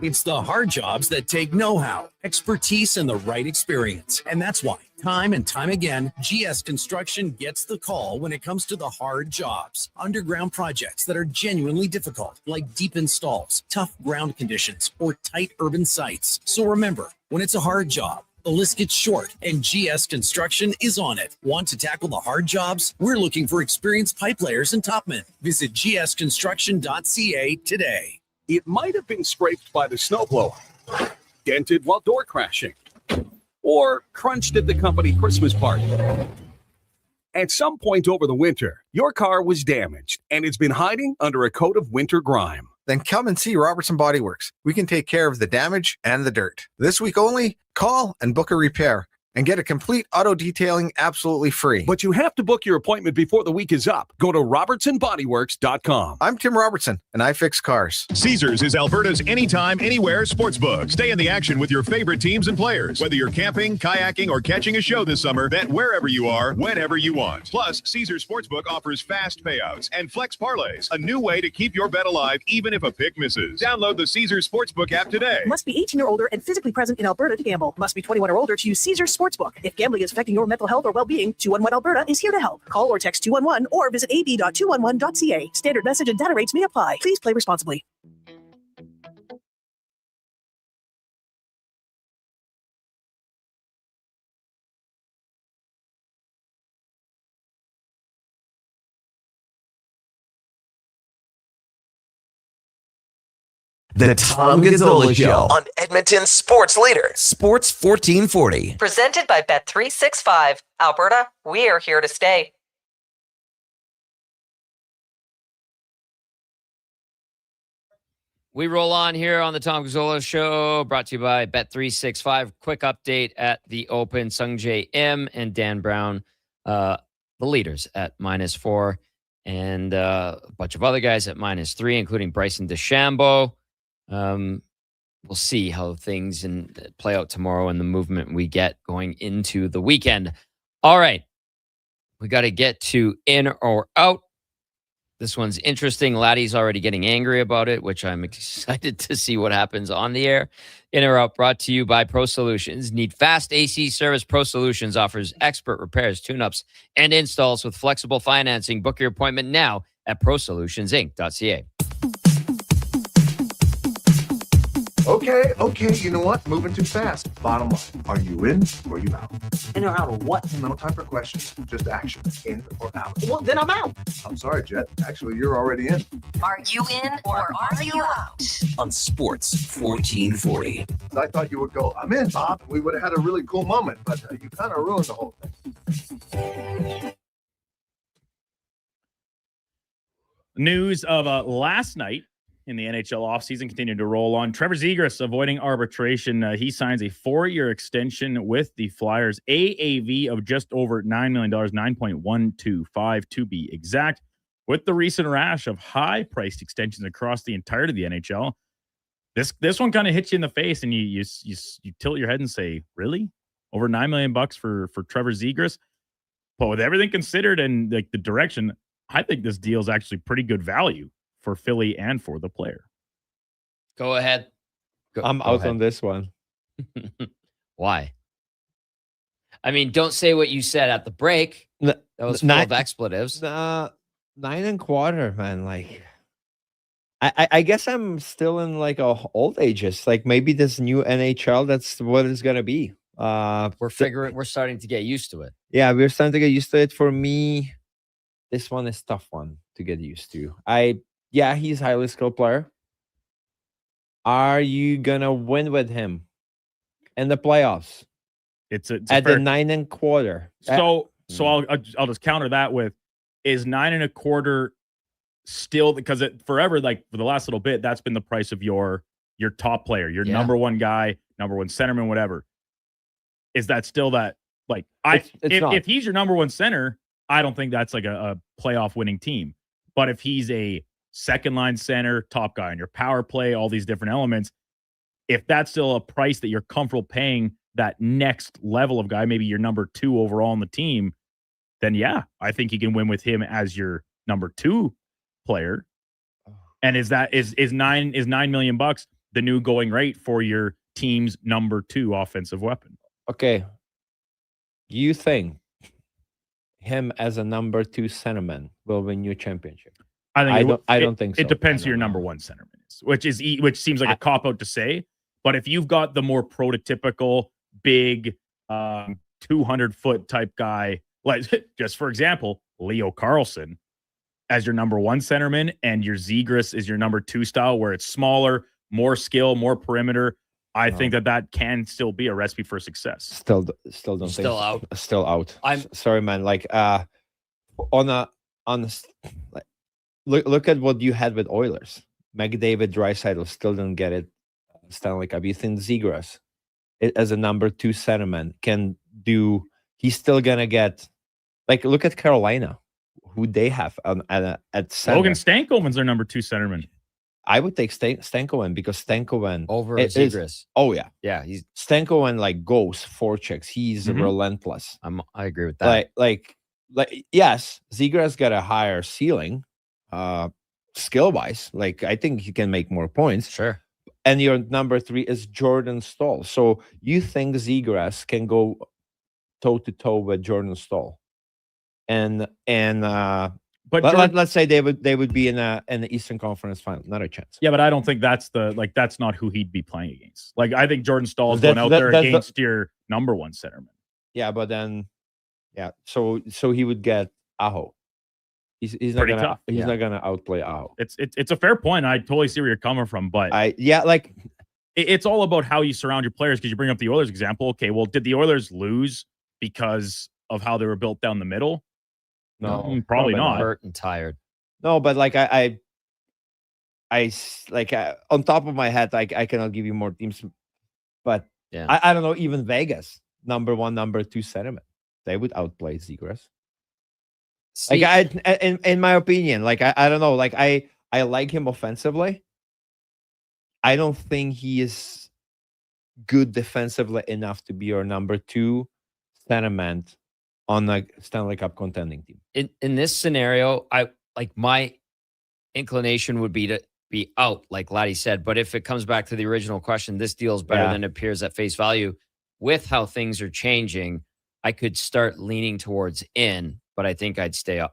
It's the hard jobs that take know-how, expertise, and the right experience. And that's why, time and time again, GS Construction gets the call when it comes to the hard jobs. Underground projects that are genuinely difficult, like deep installs, tough ground conditions, or tight urban sites. So remember, when it's a hard job, the list gets short, and GS Construction is on it. Want to tackle the hard jobs? We're looking for experienced pipe layers and topmen. Visit gsconstruction.ca today. It might have been scraped by the snowblower, dented while door crashing, or crunched at the company Christmas party. At some point over the winter, your car was damaged, and it's been hiding under a coat of winter grime. Then come and see Robertson Body Works. We can take care of the damage and the dirt. This week only, call and book a repair. and get a complete auto detailing absolutely free. But you have to book your appointment before the week is up. Go to RobertsonBodyWorks.com. I'm Tim Robertson, and I fix cars. Caesars is Alberta's anytime, anywhere sportsbook. Stay in the action with your favorite teams and players. Whether you're camping, kayaking, or catching a show this summer, bet wherever you are, whenever you want. Plus, Caesars Sportsbook offers fast payouts and flex parlays, a new way to keep your bet alive even if a pick misses. Download the Caesars Sportsbook app today. Must be 18 or older and physically present in Alberta to gamble. Must be 21 or older to use Caesars Sportsbook. If gambling is affecting your mental health or well-being, 211 Alberta is here to help. Call or text 211 or visit ab.211.ca. Standard message and data rates may apply. Please play responsibly. The Tom Gazzola Show on Edmonton's sports leader, Sports 1440. Presented by Bet365. Alberta, we are here to stay. We roll on here on the Tom Gazzola Show, brought to you by Bet365. Quick update at the Open. Sung J M and Dan Brown, the leaders at -4, and a bunch of other guys at -3, including Bryson DeChambeau. We'll see how things play out tomorrow and the movement we get going into the weekend. All right. We got to get to in or out. This one's interesting. Laddie's already getting angry about it, which I'm excited to see what happens on the air. In or out, brought to you by Pro Solutions. Need fast AC service? Pro Solutions offers expert repairs, tune-ups, and installs with flexible financing. Book your appointment now at prosolutionsinc.ca. Okay, you know what? Moving too fast. Bottom line, are you in or are you out? In or out of what? No time for questions, just action. In or out? Well, then I'm out. I'm sorry, Jet. Actually, you're already in. Are you in or are you out? On Sports 1440. I thought you would go, I'm in, Bob. We would have had a really cool moment, but you kind of ruined the whole thing. News of last night in the NHL offseason continued to roll on. Trevor Zegras avoiding arbitration. He signs a 4-year extension with the Flyers. AAV of just over $9 million, 9.125 to be exact. With the recent rash of high-priced extensions across the entirety of the NHL, this one kind of hits you in the face, and you tilt your head and say, really? Over $9 million for Trevor Zegras? But with everything considered and like the direction, I think this deal is actually pretty good value for Philly and for the player. Go ahead. I'm out on this one. Why? I mean, don't say what you said at the break. That was full of expletives. 9.25, man. Like, I guess I'm still in like old ages. Like maybe this new NHL, that's what it's gonna be. We're starting to get used to it. Yeah, we're starting to get used to it. For me, this one is tough one to get used to. Yeah, he's a highly skilled player. Are you gonna win with him in the playoffs? It's at the 9.25. So I'll just counter that with, is 9.25 still, because forever, like for the last little bit, that's been the price of your top player, your number one guy, number one centerman, whatever. Is that still that? Like, if he's your number one center, I don't think that's like a playoff winning team. But if he's a second line center, top guy on your power play, all these different elements, if that's still a price that you're comfortable paying that next level of guy, maybe your number 2 overall on the team, then yeah, I think you can win with him as your number 2 player. And is 9 million bucks the new going rate for your team's number 2 offensive weapon? Okay. You think him as a number 2 centerman will win you a championship? I don't think so. It depends who your number 1 centerman is, which seems like a cop out to say. But if you've got the more prototypical big 200-foot type guy, like just for example, Leo Carlson as your number 1 centerman, and your Zegras is your number 2 style, where it's smaller, more skill, more perimeter, I think that can still be a recipe for success. Still don't think Still out. Still out. I'm sorry, man. Like look at what you had with Oilers. McDavid, Draisaitl still didn't get it. Stanley Cup. You think Zegras as a number 2 centerman can do. He's still gonna get, like, look at Carolina, who they have at center. Logan Stankoven's their number 2 centerman. I would take Stankoven because Stankoven over Zegras. Oh yeah, yeah. He's Stankoven like goes forechecks. He's relentless. I agree with that. Like yes, Zegras got a higher ceiling, skill wise. Like I think he can make more points. Sure. And your number 3 is Jordan Staal. So you think Zegras can go toe to toe with Jordan Staal, and but let's say they would be in the Eastern Conference final. Not a chance. Yeah, but I don't think that's not who he'd be playing against. Like I think Jordan Staal is going out there against your number 1 centerman. Yeah, but then so he would get Aho. He's not Pretty gonna tough. he's not gonna outplay Aho. It's a fair point. I totally see where you're coming from, but it's all about how you surround your players. Because you bring up the Oilers example. Okay, well, did the Oilers lose because of how they were built down the middle? No, probably not. Hurt and tired. No, but like I on top of my head, I cannot give you more teams, but I don't know. Even Vegas, number 1, number 2 centerman, they would outplay Zegras. Like in my opinion, like I don't know, like I like him offensively. I don't think he is good defensively enough to be your number 2 centerman on a Stanley Cup contending team. In this scenario, my inclination would be to be out, like Laddie said. But if it comes back to the original question, this deal is better than it appears at face value. With how things are changing, I could start leaning towards in, but I think I'd stay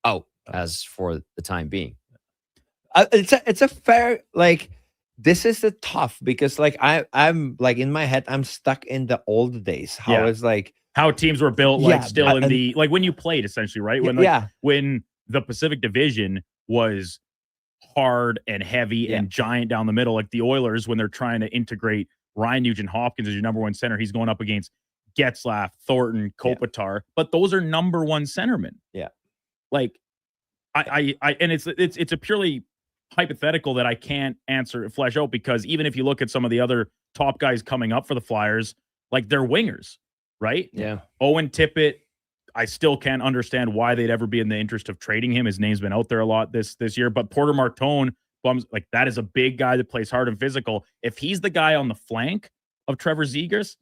out as for the time being. It's a fair, like, this is the tough because like I'm like in my head, I'm stuck in the old days. How it's like how teams were built, like still in the like when you played essentially, right? When when the Pacific Division was hard and heavy and giant down the middle, like the Oilers, when they're trying to integrate Ryan Nugent-Hopkins as your number 1 center, he's going up against Getzlaf, Thornton, Kopitar, but those are number 1 centermen. Yeah, like I and it's a purely hypothetical that I can't flesh out because even if you look at some of the other top guys coming up for the Flyers, like they're wingers, right? Yeah. Owen Tippett, I still can't understand why they'd ever be in the interest of trading him. His name's been out there a lot this year, but Porter Martone, like that is a big guy that plays hard and physical. If he's the guy on the flank of Trevor Zegras,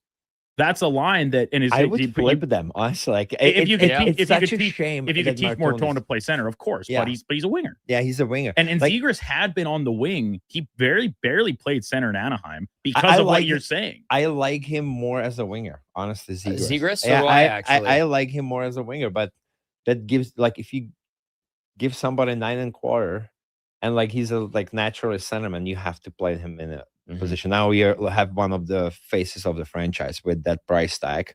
that's a line that I would flip them honestly. Like if you could teach shame if you could teach Martone to play center, of course. But he's a winger. Yeah, he's a winger. And like, Zegras had been on the wing. He barely played center in Anaheim because of what you're saying. I like him more as a winger, honestly. Zegras? So yeah, I like him more as a winger, but that gives like if you give somebody 9 1/4 and like he's a like naturally centerman, you have to play him in a position. Now we have one of the faces of the franchise with that price tag.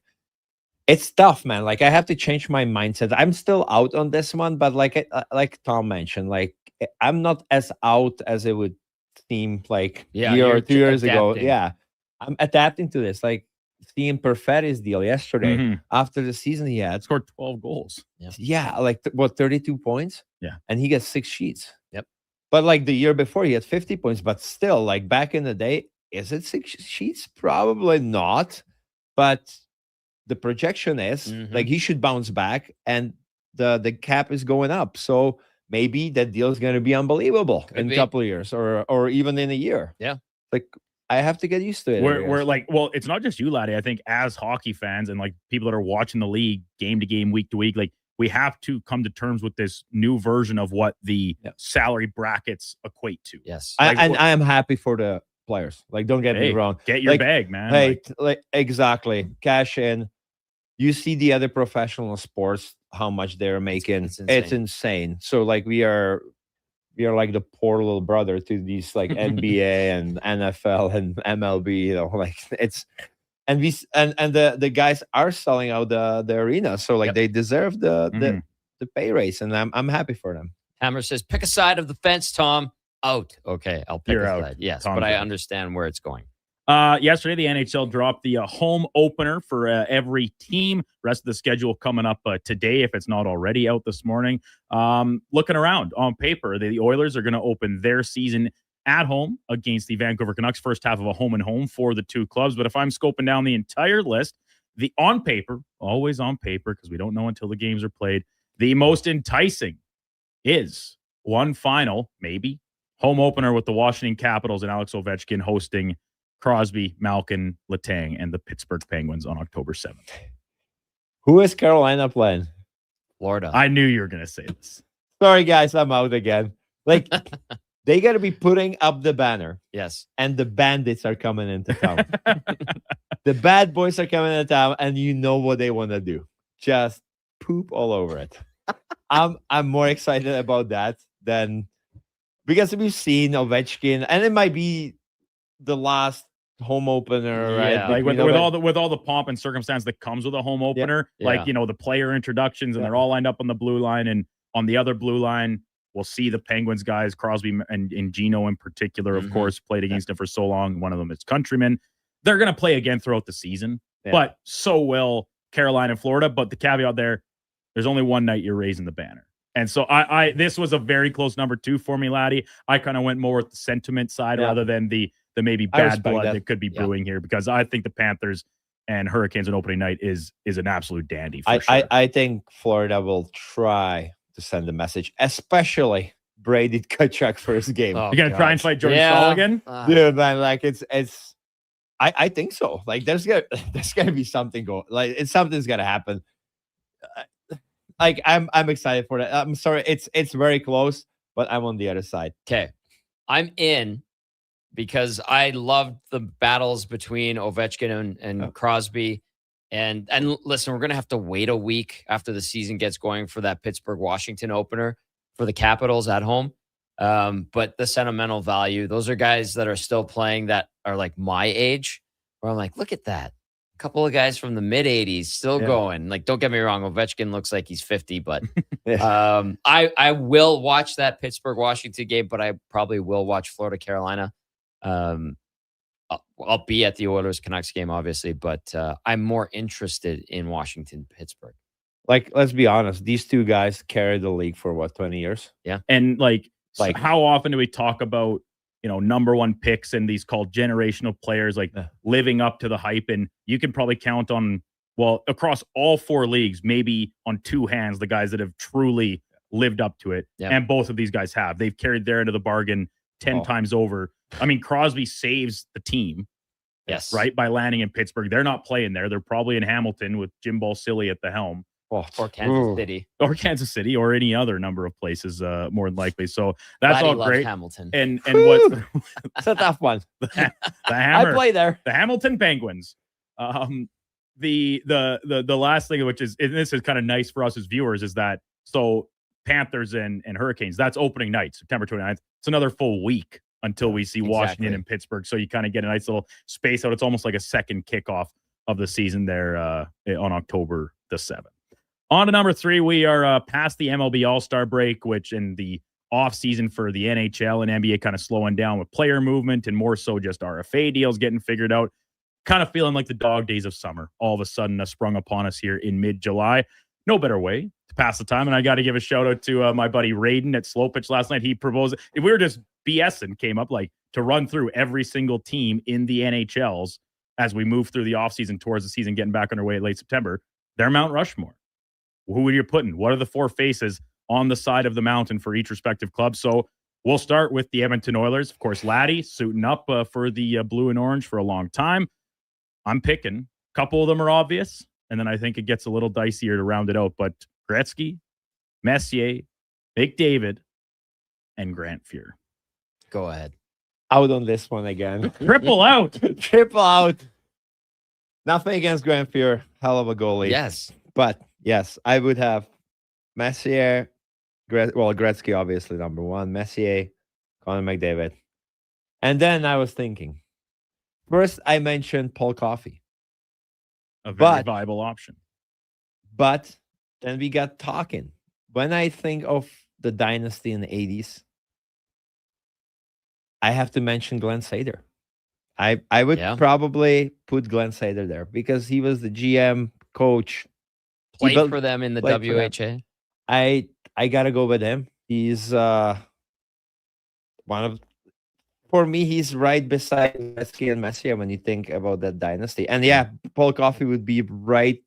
It's tough, man. Like I have to change my mindset. I'm still out on this one, but like Tom mentioned, like I'm not as out as it would seem like a year or 2 years ago. Yeah, I'm adapting to this. Like seeing Perfetti's deal yesterday after the season he had scored 12 goals. Yeah, like 32 points. Yeah, and he gets 6 sheets. Yep. But like the year before, he had 50 points. But still, like back in the day, is it 6 sheets? Probably not. But the projection is like he should bounce back, and the cap is going up. So maybe that deal is going to be unbelievable in a couple of years, or even in a year. Yeah, like I have to get used to it. We're like, well, it's not just you, Laddie. I think as hockey fans and like people that are watching the league game to game, week to week, like. We have to come to terms with this new version of what the salary brackets equate to. Yes. I am happy for the players. Like, don't get me wrong. Get your bag, man. Hey, like exactly. Cash in. You see the other professional sports, how much they're making. It's insane. So like we are like the poor little brother to these like NBA and NFL and MLB, you know, like it's and the guys are selling out the arena, so like they deserve the pay raise, and I'm happy for them. Hammer says, pick a side of the fence, Tom. Out. Okay, I'll pick a side. Yes, Tom's but I out. understand where it's going. Yesterday, the NHL dropped the home opener for every team. Rest of the schedule coming up today, if it's not already out this morning. Looking around on paper, the Oilers are going to open their season at home against the Vancouver Canucks. First half of a home and home for the two clubs. But if I'm scoping down the entire list, the on paper, always on paper, because we don't know until the games are played, the most enticing is one final, maybe, home opener with the Washington Capitals and Alex Ovechkin hosting Crosby, Malkin, Letang, and the Pittsburgh Penguins on October 7th. Who is Carolina playing? Florida. I knew you were going to say this. Sorry, guys, I'm out again. Like, they got to be putting up the banner. Yes. And the bandits are coming into town. The bad boys are coming into town, and you know what they want to do. Just poop all over it. I'm more excited about that than because we've seen Ovechkin, and it might be the last home opener, right? Like with all the pomp and circumstance that comes with a home opener, like the player introductions, and they're all lined up on the blue line, and on the other blue line, we'll see the Penguins guys, Crosby and Gino in particular, of course, played against him for so long. One of them is countrymen. They're going to play again throughout the season, but so will Carolina and Florida. But the caveat there's only one night you're raising the banner. And so this was a very close number 2 for me, Laddie. I kind of went more with the sentiment side rather than the maybe bad blood that could be brewing here, because I think the Panthers and Hurricanes on opening night is an absolute dandy for sure. I think Florida will try to send a message, especially Brady Tkachuk first game. You're going to try and fight Jordan Staal again? Dude, man, like it's I think so. Like there's gonna be something going. Like something's gonna happen. Like I'm excited for that. I'm sorry, it's very close, but I'm on the other side. Okay, I'm in because I loved the battles between Ovechkin and Crosby. And listen, we're gonna have to wait a week after the season gets going for that Pittsburgh-Washington opener for the Capitals at home. But the sentimental value, those are guys that are still playing that are like my age, where I'm like, look at that. A couple of guys from the mid 80s still going. Like, don't get me wrong, Ovechkin looks like he's 50, but I will watch that Pittsburgh-Washington game, but I probably will watch Florida-Carolina. I'll be at the Oilers-Canucks game, obviously, but I'm more interested in Washington-Pittsburgh. Like, let's be honest, these two guys carried the league for what, 20 years? Yeah. And like how often do we talk about, number one picks and these called generational players, like living up to the hype? And you can probably count on, across all 4 leagues, maybe on 2 hands, the guys that have truly lived up to it. Yeah. And both of these guys have. They've carried their end of the bargain 10 times over. I mean, Crosby saves the team. Yes. Right? By landing in Pittsburgh. They're not playing there. They're probably in Hamilton with Jim Balsillie at the helm. Or Kansas City. Or Kansas City, or any other number of places, more than likely. So that's Glad all he loved great. Hamilton. And what it's a tough one. The Hammer. I play there. The Hamilton Penguins. The last thing, which is, and this is kind of nice for us as viewers, is that so Panthers and Hurricanes, that's opening night, September 29th. It's another full week until we see Washington and Pittsburgh. So you kind of get a nice little space out. It's almost like a second kickoff of the season there on October the 7th. On to number 3, we are past the MLB All-Star break, which in the off-season for the NHL and NBA kind of slowing down with player movement and more so just RFA deals getting figured out. Kind of feeling like the dog days of summer all of a sudden sprung upon us here in mid-July. No better way to pass the time. And I got to give a shout out to my buddy Raiden at Slow Pitch last night. He proposed, we were just BSing, came up like to run through every single team in the NHLs as we move through the offseason towards the season, getting back underway late September. They're Mount Rushmore. Who are you putting? What are the 4 faces on the side of the mountain for each respective club? So we'll start with the Edmonton Oilers. Of course, Laddie suiting up for the blue and orange for a long time. I'm picking. A couple of them are obvious, and then I think it gets a little dicier to round it out. But Gretzky, Messier, McDavid, and Grant Fuhr. Go ahead. Out on this one again. Triple out. Triple out. Nothing against Grant Fuhr. Hell of a goalie. Yes. But yes, I would have Messier, Gretzky, obviously, number 1, Messier, Connor McDavid. And then I was thinking, first I mentioned Paul Coffey. A very viable option. But then we got talking. When I think of the dynasty in the 80s, I have to mention Glenn Sader. I would probably put Glenn Sader there because he was the GM, coach. Played for them in the WHA. I got to go with him. He's one of for me, he's right beside Gretzky and Messier when you think about that dynasty. And yeah, Paul Coffey would be right.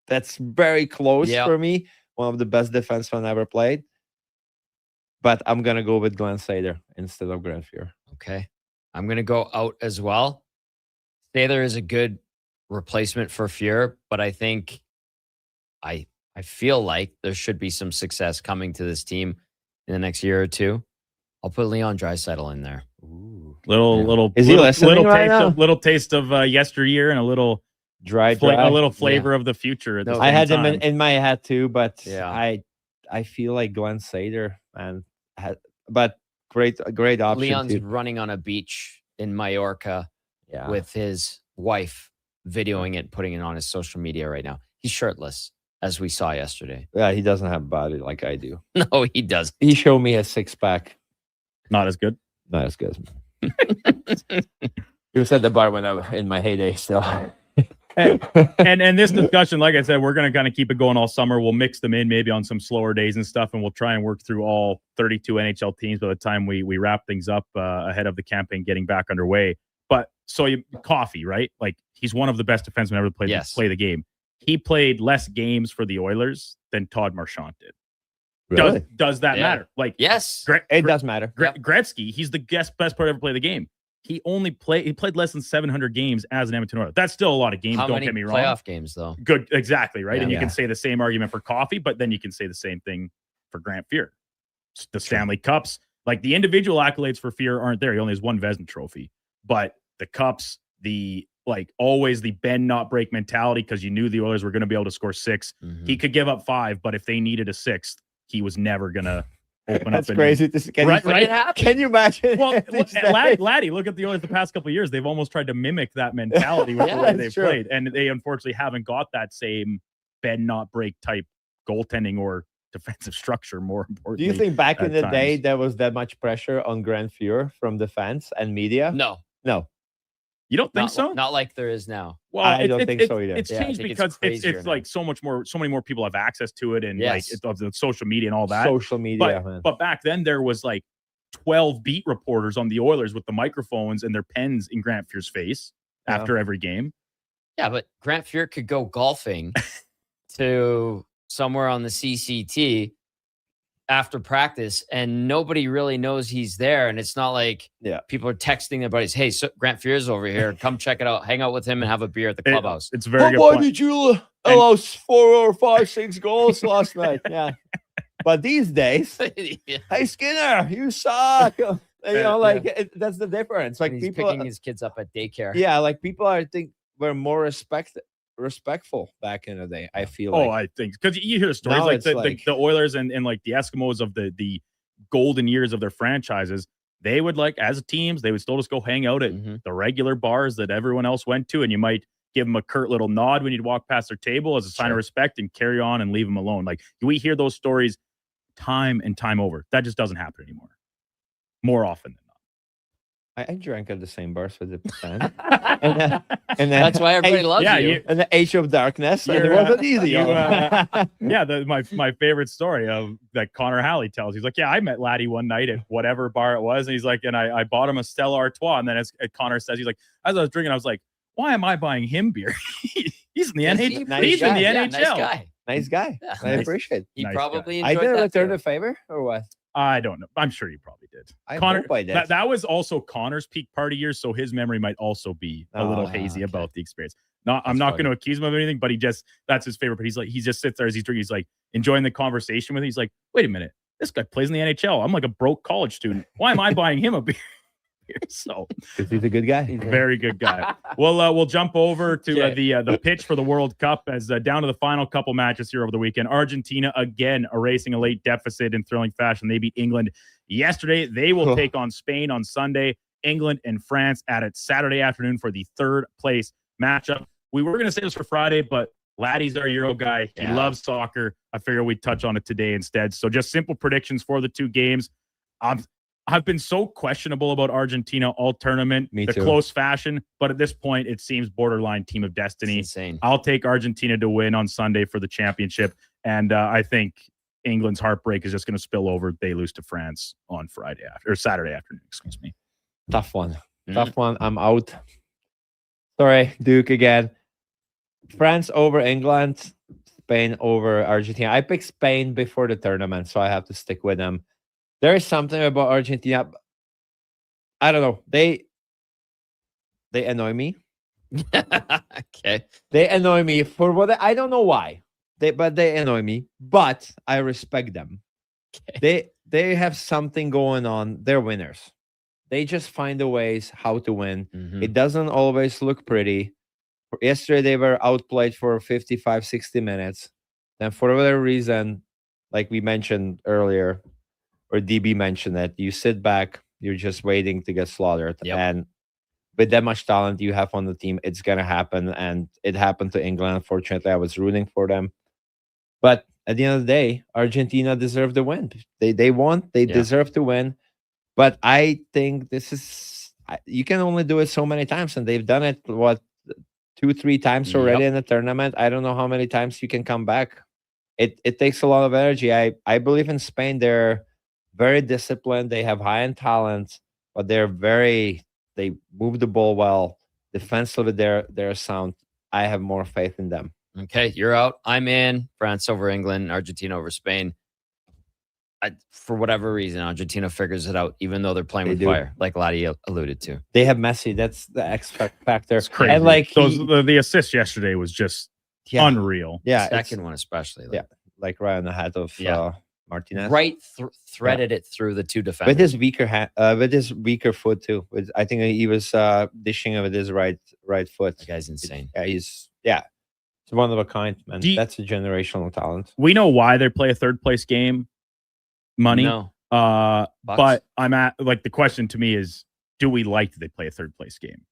That's very close for me. One of the best defensemen ever played. But I'm going to go with Glenn Sather instead of Grant Fuhr. Okay. I'm going to go out as well. Sather is a good replacement for Fuhr, but I think I feel like there should be some success coming to this team in the next year or two. I'll put Leon Draisaitl in there. Little Is he listening right now? Little taste of yesteryear and a little dry. a little flavor of the future. At the I had same him time. in my head too, but Yeah. I feel like Glenn Sather, man. But great option. Leon's too. running on a beach in Mallorca with his wife, videoing it, putting it on his social media right now. He's shirtless, as we saw yesterday. Yeah, he doesn't have a body like I do. No, he doesn't. He showed me a 6-pack. Not as good. Not as good. He was at the bar when I was in my heyday still. and this discussion, like I said, we're going to kind of keep it going all summer. We'll mix them in maybe on some slower days and stuff, and we'll try and work through all 32 NHL teams by the time we wrap things up ahead of the campaign getting back underway. But Coffey, right? Like, he's one of the best defensemen ever play the game. He played less games for the Oilers than Todd Marchand did. Really? Does that matter? Like, yes, it does matter. Gretzky, he's the best player to ever play the game. He played less than 700 games as an Edmonton Oiler. That's still a lot of games. How don't many get me wrong. playoff games though? Good, exactly right. Yeah. And you can say the same argument for Coffey, but then you can say the same thing for Grant Fuhr. The Stanley Cups, like the individual accolades for Fuhr aren't there. He only has one Vezina trophy, but the Cups, always the bend not break mentality, because you knew the Oilers were going to be able to score 6. He could give up 5, but if they needed a 6th, he was never going to open That's up. crazy. Can you imagine? Well, Laddie, look at the Oilers the past couple of years. They've almost tried to mimic that mentality with the way they've played, and they unfortunately haven't got that same bend not break type goaltending or defensive structure. More importantly, Do you think back in the at day times. there was that much pressure on Grant Fuhr from the fans and media? No. You don't think so? Not like there is now. Well, I don't think so either. It's Yeah, I changed think because it's crazier now. like so many more people have access to it, and Yes. of the social media and all that. Social media, but, man. but back then there was like 12 beat reporters on the Oilers with the microphones and their pens in Grant Fuhr's face after every game. Yeah, but Grant Fuhr could go golfing to somewhere on the CCT after practice, and nobody really knows he's there. And it's not like people are texting their buddies, "Hey, so Grant Fuhr's over here. Come check it out. Hang out with him and have a beer at the clubhouse." It's very good. Why point. did you allow 4 or 5, 6 goals last night? Yeah. But these days, hey Skinner, you suck. That's the difference. Like, He's people picking his kids up at daycare. Yeah, like people I think were more respectful back in the day. I feel I think because you hear stories Now like it's the Oilers and like the Eskimos of the golden years of their franchises. They would, like, as teams, they would still just go hang out at the regular bars that everyone else went to, and you might give them a curt little nod when you'd walk past their table as a sign of respect and carry on and leave them alone. Like, we hear those stories time and time over. That just doesn't happen anymore. More often than not. I drank at the same bars with the fans. and then That's why everybody loves you. And the Age of Darkness. And it wasn't easy. My favorite story that Connor Halley tells. He's like, I met Laddie one night at whatever bar it was. And he's like, and I bought him a Stella Artois. And then as Connor says, he's like, as I was drinking, I was like, why am I buying him beer? He's in the NHL. He's in the NHL. Nice guy. Yeah. I appreciate it. He Nice probably I enjoyed did that return too. a favor or what? I don't know. I'm sure you probably did. I Connor, hope I did. That was also Connor's peak party years, so his memory might also be a little hazy about the experience. I'm not going to accuse him of anything, but that's his favorite. But he just sits there as he's drinking. He's like enjoying the conversation with him. He's like, wait a minute, this guy plays in the NHL. I'm like a broke college student. Why am I buying him a beer? So because he's a good guy. He's a very good guy. We'll jump over to the pitch for the World Cup as down to the final couple matches here over the weekend. Argentina again erasing a late deficit in thrilling fashion. They beat England yesterday. They will take on Spain on Sunday. England and France at it Saturday afternoon for the third place matchup. We were going to say this for Friday, but Laddie's our Euro guy. He loves soccer. I figure we'd touch on it today instead. So just simple predictions for the two games. I've been so questionable about Argentina all tournament, Me too. Close fashion, but at this point, it seems borderline team of destiny. It's insane. I'll take Argentina to win on Sunday for the championship, and I think England's heartbreak is just going to spill over. They lose to France on Saturday afternoon. Excuse me. Tough one. Tough one. I'm out. Sorry, Duke again. France over England. Spain over Argentina. I picked Spain before the tournament, so I have to stick with them. There is something about Argentina. I don't know. They annoy me. Okay. They annoy me for what I don't know why. They annoy me. But I respect them. Okay. They have something going on. They're winners. They just find the ways how to win. It doesn't always look pretty. Yesterday they were outplayed for 55, 60 minutes. Then for whatever reason, like we mentioned earlier, or DB mentioned it, you sit back, you're just waiting to get slaughtered. Yep. And with that much talent you have on the team, it's going to happen. And it happened to England. Unfortunately, I was rooting for them. But at the end of the day, Argentina deserved the win. They won. They deserve to win. But I think this is, you can only do it so many times. And they've done it, 2-3 times already in the tournament. I don't know how many times you can come back. It takes a lot of energy. I believe in Spain. They're very disciplined. They have high end talent, but they move the ball well. Defensively, they're sound. I have more faith in them. Okay, you're out. I'm in. France over England, Argentina over Spain. For whatever reason, Argentina figures it out, even though they're playing with fire, like Laddie alluded to. They have Messi. That's the X factor. It's crazy. And like the assist yesterday was just unreal. Yeah, second one especially. Like right on the head of Martinez. Right, threaded it through the two defenders. With his weaker hand, with his weaker foot too. I think he was dishing it with his right foot. The guy's insane. It's one of a kind, man. That's a generational talent. We know why they play a third place game. Money. No. But I'm at the question to me is, do we like that they play a third place game?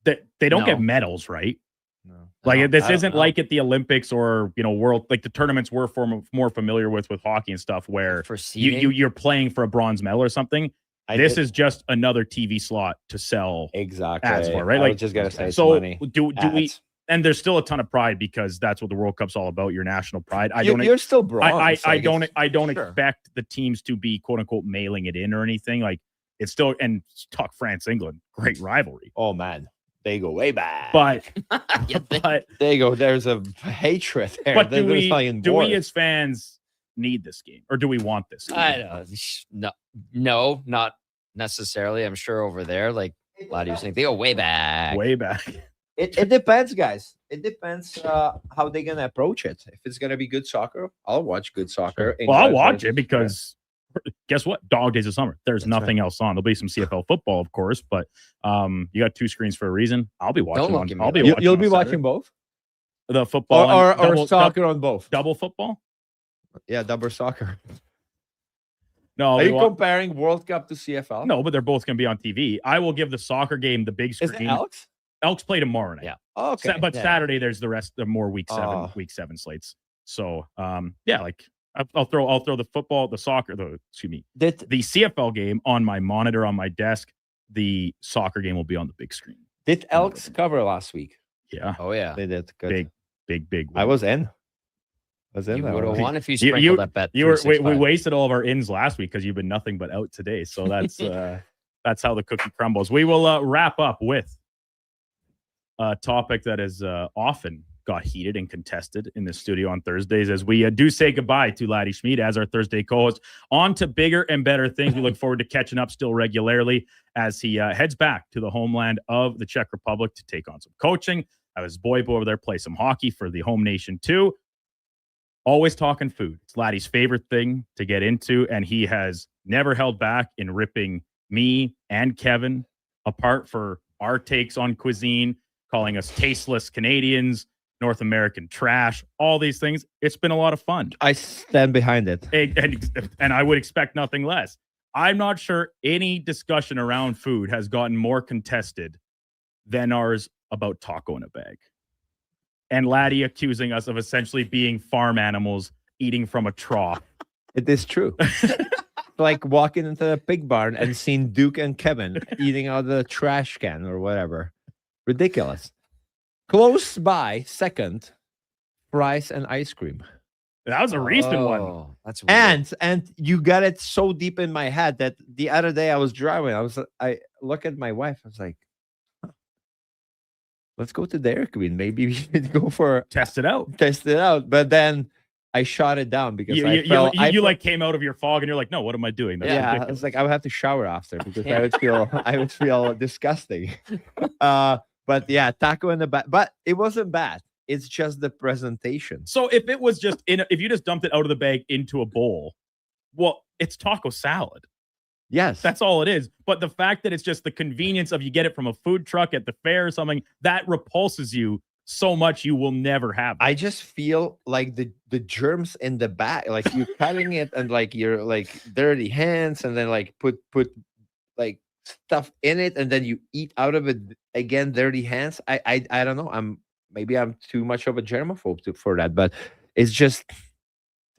They don't get medals, right? No. Like this isn't like at the Olympics or world, like the tournaments we're more familiar with hockey and stuff, where you're playing for a bronze medal or something. This is just another TV slot to sell ads for, right? I was just gonna say, so money. do we? And there's still a ton of pride because that's what the World Cup's all about. Your national pride. You're still bronze. I don't expect the teams to be quote unquote mailing it in or anything. Like it's still, and talk France England, great rivalry. Oh man, they go way back. But they go. There's a hatred there. But do we as fans need this game, or do we want this game? I don't. No, not necessarily. I'm sure over there, like a lot of you think, they go way back. Way back. It depends, guys. It depends how they're gonna approach it. If it's gonna be good soccer, I'll watch good soccer. Well, I'll watch it because guess what? Dog days of summer. There's nothing else on. There'll be some CFL football, of course, but you got two screens for a reason. I'll be watching one. You'll be watching both? The football or soccer on both. Double football? Yeah, double soccer. No, are you comparing World Cup to CFL? No, but they're both going to be on TV. I will give the soccer game the big screen. Is it Elks? Elks play tomorrow night. Yeah. Oh, okay. But Saturday there's the more week 7 slates. So I'll throw the football, the soccer, the CFL game on my monitor on my desk. The soccer game will be on the big screen. Did Elks cover last week? Yeah. Oh yeah. They did. Good. Big win. I was in. You would have won if you sprinkled that bet. We wasted all of our ins last week because you've been nothing but out today. So that's that's how the cookie crumbles. We will wrap up with a topic that has often got heated and contested in the studio on Thursdays as we do say goodbye to Laddie Schmid as our Thursday co-host. On to bigger and better things. We look forward to catching up still regularly as he heads back to the homeland of the Czech Republic to take on some coaching. Have his boy over there play some hockey for the home nation too. Always talking food. It's Laddie's favorite thing to get into, and he has never held back in ripping me and Kevin apart for our takes on cuisine, calling us tasteless Canadians, North American trash, all these things. It's been a lot of fun. I stand behind it. And I would expect nothing less. I'm not sure any discussion around food has gotten more contested than ours about taco in a bag. And Laddie accusing us of essentially being farm animals eating from a trough. It is true. Like walking into the pig barn and seeing Duke and Kevin eating out of the trash can or whatever. Ridiculous. Close by, second, fries and ice cream. That was a recent one. That's weird. And you got it so deep in my head that the other day I was driving. I look at my wife. I was like, huh, let's go to Dairy Queen. Maybe we should go for test it out. But then I shot it down because you like came out of your fog and you're like, no, what am I doing? That's I ridiculous. was like, I would have to shower after because I would feel disgusting. But yeah, taco in the back. But it wasn't bad. It's just the presentation. So if it was just if you just dumped it out of the bag into a bowl, well, it's taco salad. Yes. That's all it is. But the fact that it's just the convenience of you get it from a food truck at the fair or something, that repulses you so much you will never have it. I just feel like the germs in the back, like you're cutting it and like you're like dirty hands and then like put like stuff in it and then you eat out of it again, dirty hands. I don't know. Maybe I'm too much of a germaphobe for that, but it's just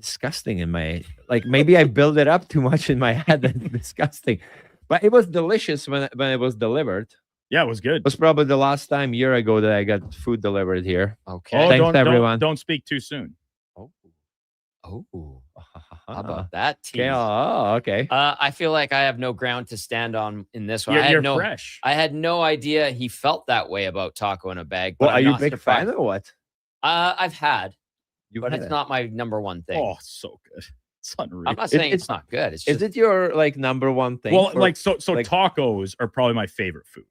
disgusting in my, like maybe I build it up too much in my head. That's disgusting, but it was delicious when it was delivered. Yeah, it was good. It was probably the last time year ago that I got food delivered here. Okay. Oh, Thanks everyone. Don't speak too soon. Oh, how about that? Okay. Oh, okay. I feel like I have no ground to stand on in this one. You're fresh. I had no idea he felt that way about taco in a bag. But Well, are you a big fan or what? I've had, but had it's it. not my number one thing. Oh, so good. It's unreal. I'm not saying it's not good. It's Is just it your like number one thing? Well, for- like like- tacos are probably my favorite food.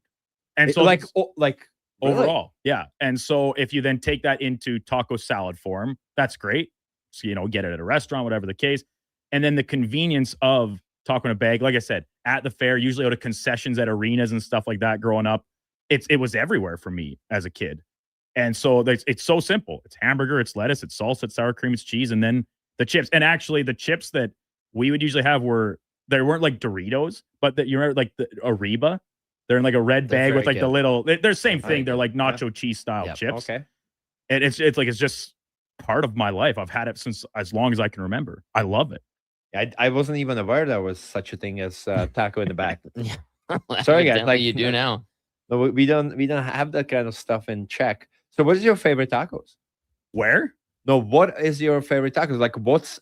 And It- so like really? really? overall, yeah. And so if you then take that into taco salad form, that's great. So, get it at a restaurant, whatever the case. And then the convenience of taco in a bag, like I said, at the fair, usually out of concessions at arenas and stuff like that growing up, it was everywhere for me as a kid. And so it's so simple. It's hamburger, it's lettuce, it's salsa, it's sour cream, it's cheese, and then the chips. And actually the chips that we would usually have they weren't like Doritos, but that you remember like the Ariba. They're in like a red They're bag with very like the good. little, they're the same Very thing. They're good. like nacho cheese style Yep. chips. Okay. And it's like, it's just part of my life. I've had it since as long as I can remember. I love it. I wasn't even aware there was such a thing as taco in the back. Sorry, Sorry, guys. Like you do now. No, we don't have that kind of stuff in Czech. So, what is your favorite tacos? Where? No, what is your favorite tacos? Like, what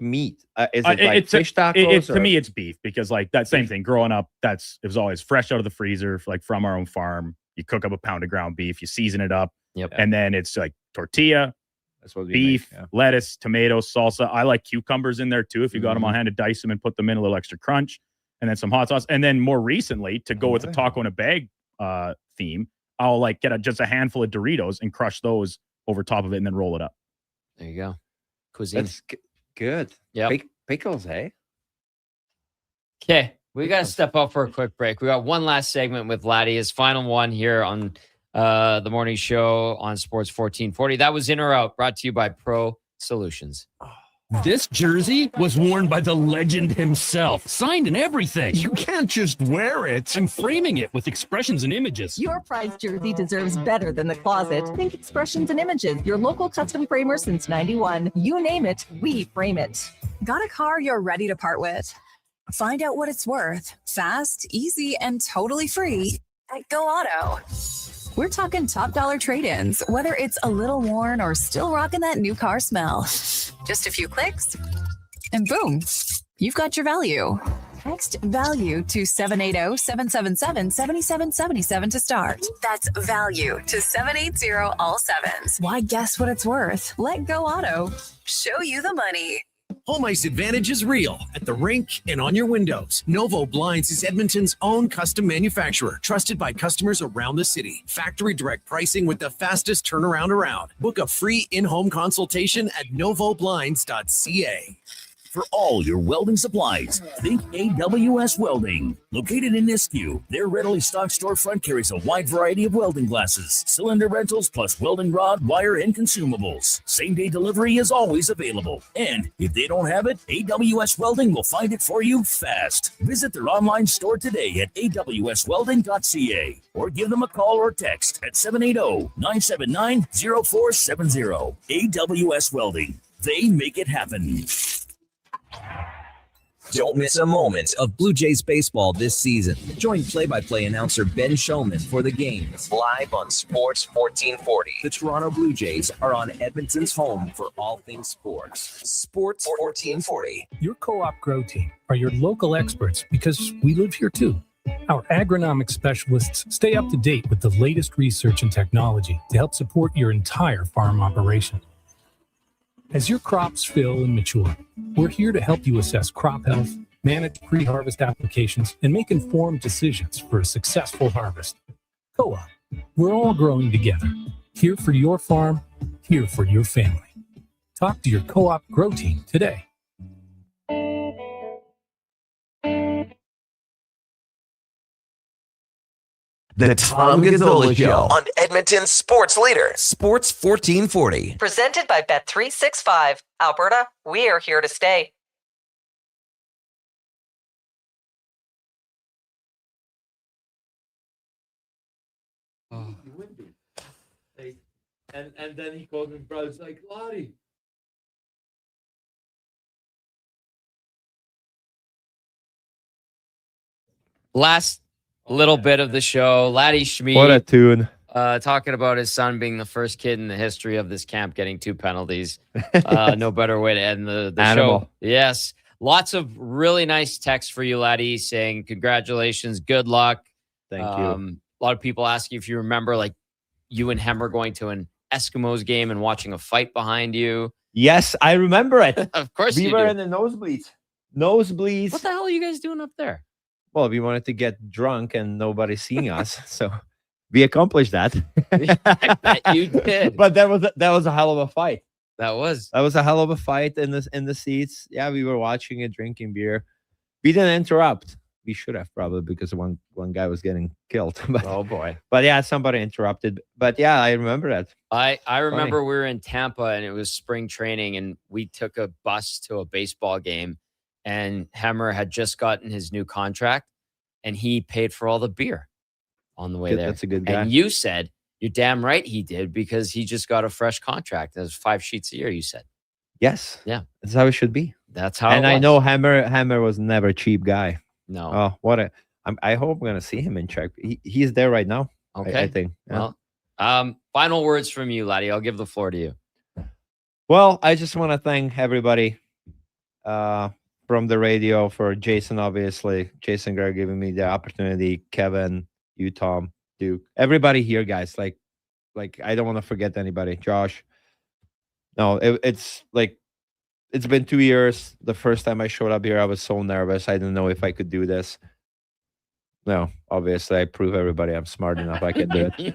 meat? Is it like It's fish tacos? to me, it's beef because like that same thing. Growing up, it was always fresh out of the freezer, like from our own farm. You cook up a pound of ground beef, you season it up, and then it's like tortilla, that's what we beef, make, yeah. lettuce, tomatoes, salsa. I like cucumbers in there too. If you got them on hand, to dice them and put them in, a little extra crunch, and then some hot sauce. And then more recently, to go with the taco in a bag theme, I'll like get just a handful of Doritos and crush those over top of it and then roll it up. There you go. Cuisine. That's good. Yeah. Pickles, hey? Okay. We got to step up for a quick break. We got one last segment with Laddie, his final one here on the morning show on Sports 1440. That was In or Out, brought to you by Pro Solutions. This jersey was worn by the legend himself, signed and everything. You can't just wear it. I'm framing it with expressions and images. Your prized jersey deserves better than the closet. Think Expressions and Images, your local custom framer since 91. You name it, we frame it. Got a car you're ready to part with? Find out what it's worth. Fast, easy, and totally free at Go Auto. We're talking top dollar trade-ins, whether it's a little worn or still rocking that new car smell. Just a few clicks, and boom, you've got your value. Text value to 780-777-7777 to start. That's value to 780 all sevens. Why guess what it's worth? Let Go Auto show you the money. Home ice advantage is real at the rink and on your windows. Novo Blinds is Edmonton's own custom manufacturer, trusted by customers around the city. Factory direct pricing with the fastest turnaround around. Book a free in-home consultation at novoblinds.ca. For all your welding supplies, think AWS Welding. Located in Nisku, their readily stocked storefront carries a wide variety of welding glasses, cylinder rentals, plus welding rod, wire, and consumables. Same-day delivery is always available. And if they don't have it, AWS Welding will find it for you fast. Visit their online store today at awswelding.ca or give them a call or text at 780-979-0470. AWS Welding. They make it happen. Don't miss a moment of Blue Jays baseball this season. Join play-by-play announcer Ben Shulman for the games live on Sports 1440. The Toronto Blue Jays are on Edmonton's home for all things sports. Sports 1440. Your co-op grow team are your local experts because we live here too. Our agronomic specialists stay up to date with the latest research and technology to help support your entire farm operation. As your crops fill and mature, we're here to help you assess crop health, manage pre-harvest applications, and make informed decisions for a successful harvest. Co-op, we're all growing together. Here for your farm, here for your family. Talk to your co-op grow team today. The Tom Gazzola Show on Edmonton's sports leader, Sports 1440. Presented by Bet365. Alberta, we are here to stay. Oh. And then he called me, bro. It's like, Lottie. Last little bit of the show, Laddie Schmid. What a tune. Talking about his son being the first kid in the history of this camp getting 2 penalties. No better way to end the show. Yes. Lots of really nice texts for you, Laddie, saying congratulations, good luck. Thank you. A lot of people asking if you remember, like, you and Hemmer going to an Eskimos game and watching a fight behind you. Yes, I remember it. Of course we you were do. in the nosebleeds. Nosebleeds. What the hell are you guys doing up there? Well, we wanted to get drunk and nobody's seeing us, so we accomplished that. I bet you did. But that was a hell of a fight. That was a hell of a fight in the seats. Yeah, we were watching it, drinking beer. We didn't interrupt. We should have probably, because one guy was getting killed. But, oh boy. But yeah, somebody interrupted. But yeah, I remember that. I remember we were in Tampa and it was spring training and we took a bus to a baseball game and Hemmer had just gotten his new contract and he paid for all the beer on the way there. That's a good guy. And you said, you're damn right he did, because he just got a fresh contract. There's 5 sheets a year, you said. Yes. Yeah. That's how it should be. That's how And it was. I know Hammer was never a cheap guy. No. Oh, what a! I hope we're gonna see him in Czech. He's there right now. Okay. I think. Yeah. Well, final words from you, Laddie. I'll give the floor to you. Well, I just want to thank everybody from the radio, for Jason, obviously, Jason Gregg giving me the opportunity, Kevin, you, Tom, Duke, everybody here, guys. Like I don't want to forget anybody. Josh. No, it's like. It's been 2 years. The first time I showed up here, I was so nervous. I didn't know if I could do this. No, obviously, I prove everybody I'm smart enough. I can do it.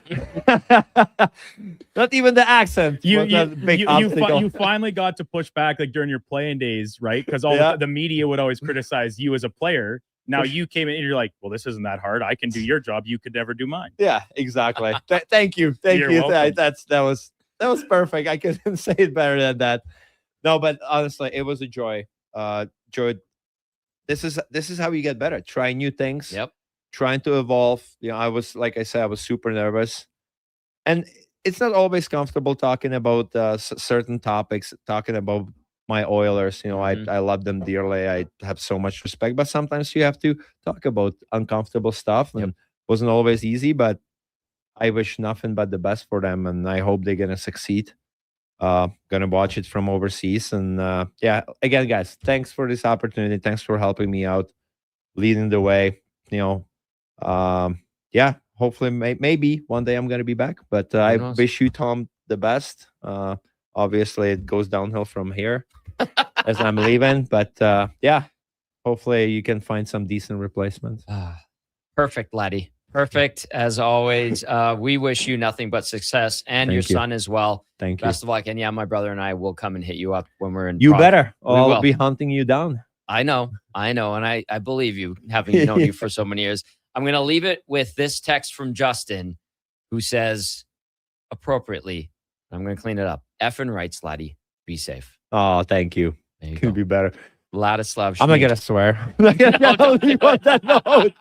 Not even the accent. You finally got to push back, like, during your playing days, right? Because all the media would always criticize you as a player. Now you came in and you're like, well, this isn't that hard. I can do your job. You could never do mine. Yeah, exactly. Thank you. Thank You're you. welcome. That was perfect. I couldn't say it better than that. No, but honestly, it was a joy. Joy. This is how you get better. Try new things. Yep. Trying to evolve. You know, I was, like I said, I was super nervous, and it's not always comfortable talking about certain topics. Talking about my Oilers, you know, I love them dearly. I have so much respect, but sometimes you have to talk about uncomfortable stuff, and it wasn't always easy. But I wish nothing but the best for them, and I hope they're gonna succeed. Gonna watch it from overseas, and yeah, again, guys, thanks for this opportunity. Thanks for helping me out, leading the way. You know, yeah, hopefully, maybe one day I'm gonna be back. But I wish you, Tom, the best. Obviously, it goes downhill from here as I'm leaving. But yeah, hopefully you can find some decent replacements. Perfect, Laddie. Perfect, as always. We wish you nothing but success, and Thank your you. son as well. Thank you. Best of luck. And yeah, my brother and I will come and hit you up when we're in. You Prague. better. We I'll will. be hunting you down. I know, and I believe you, having known you for so many years. I'm going to leave it with this text from Justin, who says, appropriately, I'm going to clean it up. Effing writes, Laddie, be safe. Oh, thank you. Could be better. Ladislav. I'm not gonna swear. I'm not gonna leave on that note.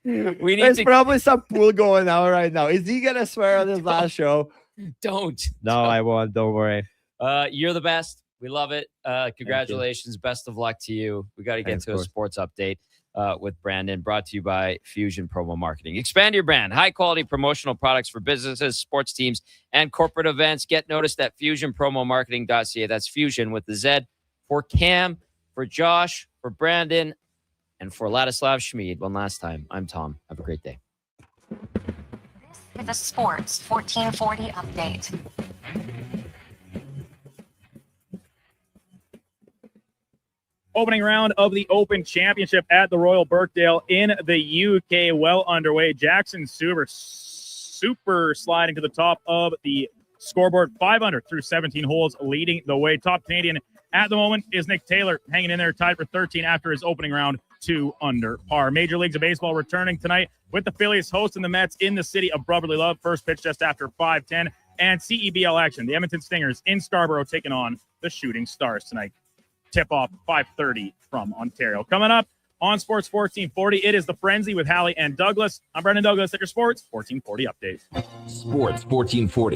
We need There's to- probably some pool going on right now. Is he gonna swear on his last show? Don't. No, I won't. Don't worry. You're the best. We love it. Congratulations. Best of luck to you. We got to get to a sports update with Brandon, brought to you by Fusion Promo Marketing. Expand your brand. High-quality promotional products for businesses, sports teams, and corporate events. Get noticed at fusionpromomarketing.ca. That's Fusion with the Z. For Cam, for Josh, for Brandon, and for Ladislav Schmid. One last time, I'm Tom. Have a great day. This is a Sports 1440 update. Opening round of the Open Championship at the Royal Birkdale in the UK, well underway. Jackson super sliding to the top of the scoreboard, 500 through 17 holes, leading the way. Top Canadian at the moment is Nick Taylor, hanging in there, tied for 13 after his opening round, 2 under par. Major Leagues of Baseball returning tonight with the Phillies hosting the Mets in the city of brotherly love. First pitch just after 5:10. And CEBL action, the Edmonton Stingers in Scarborough taking on the Shooting Stars tonight. Tip-off 5:30 from Ontario. Coming up on Sports 1440, it is The Frenzy with Hallie and Douglas. I'm Brendan Douglas at your Sports 1440 update. Sports 1440.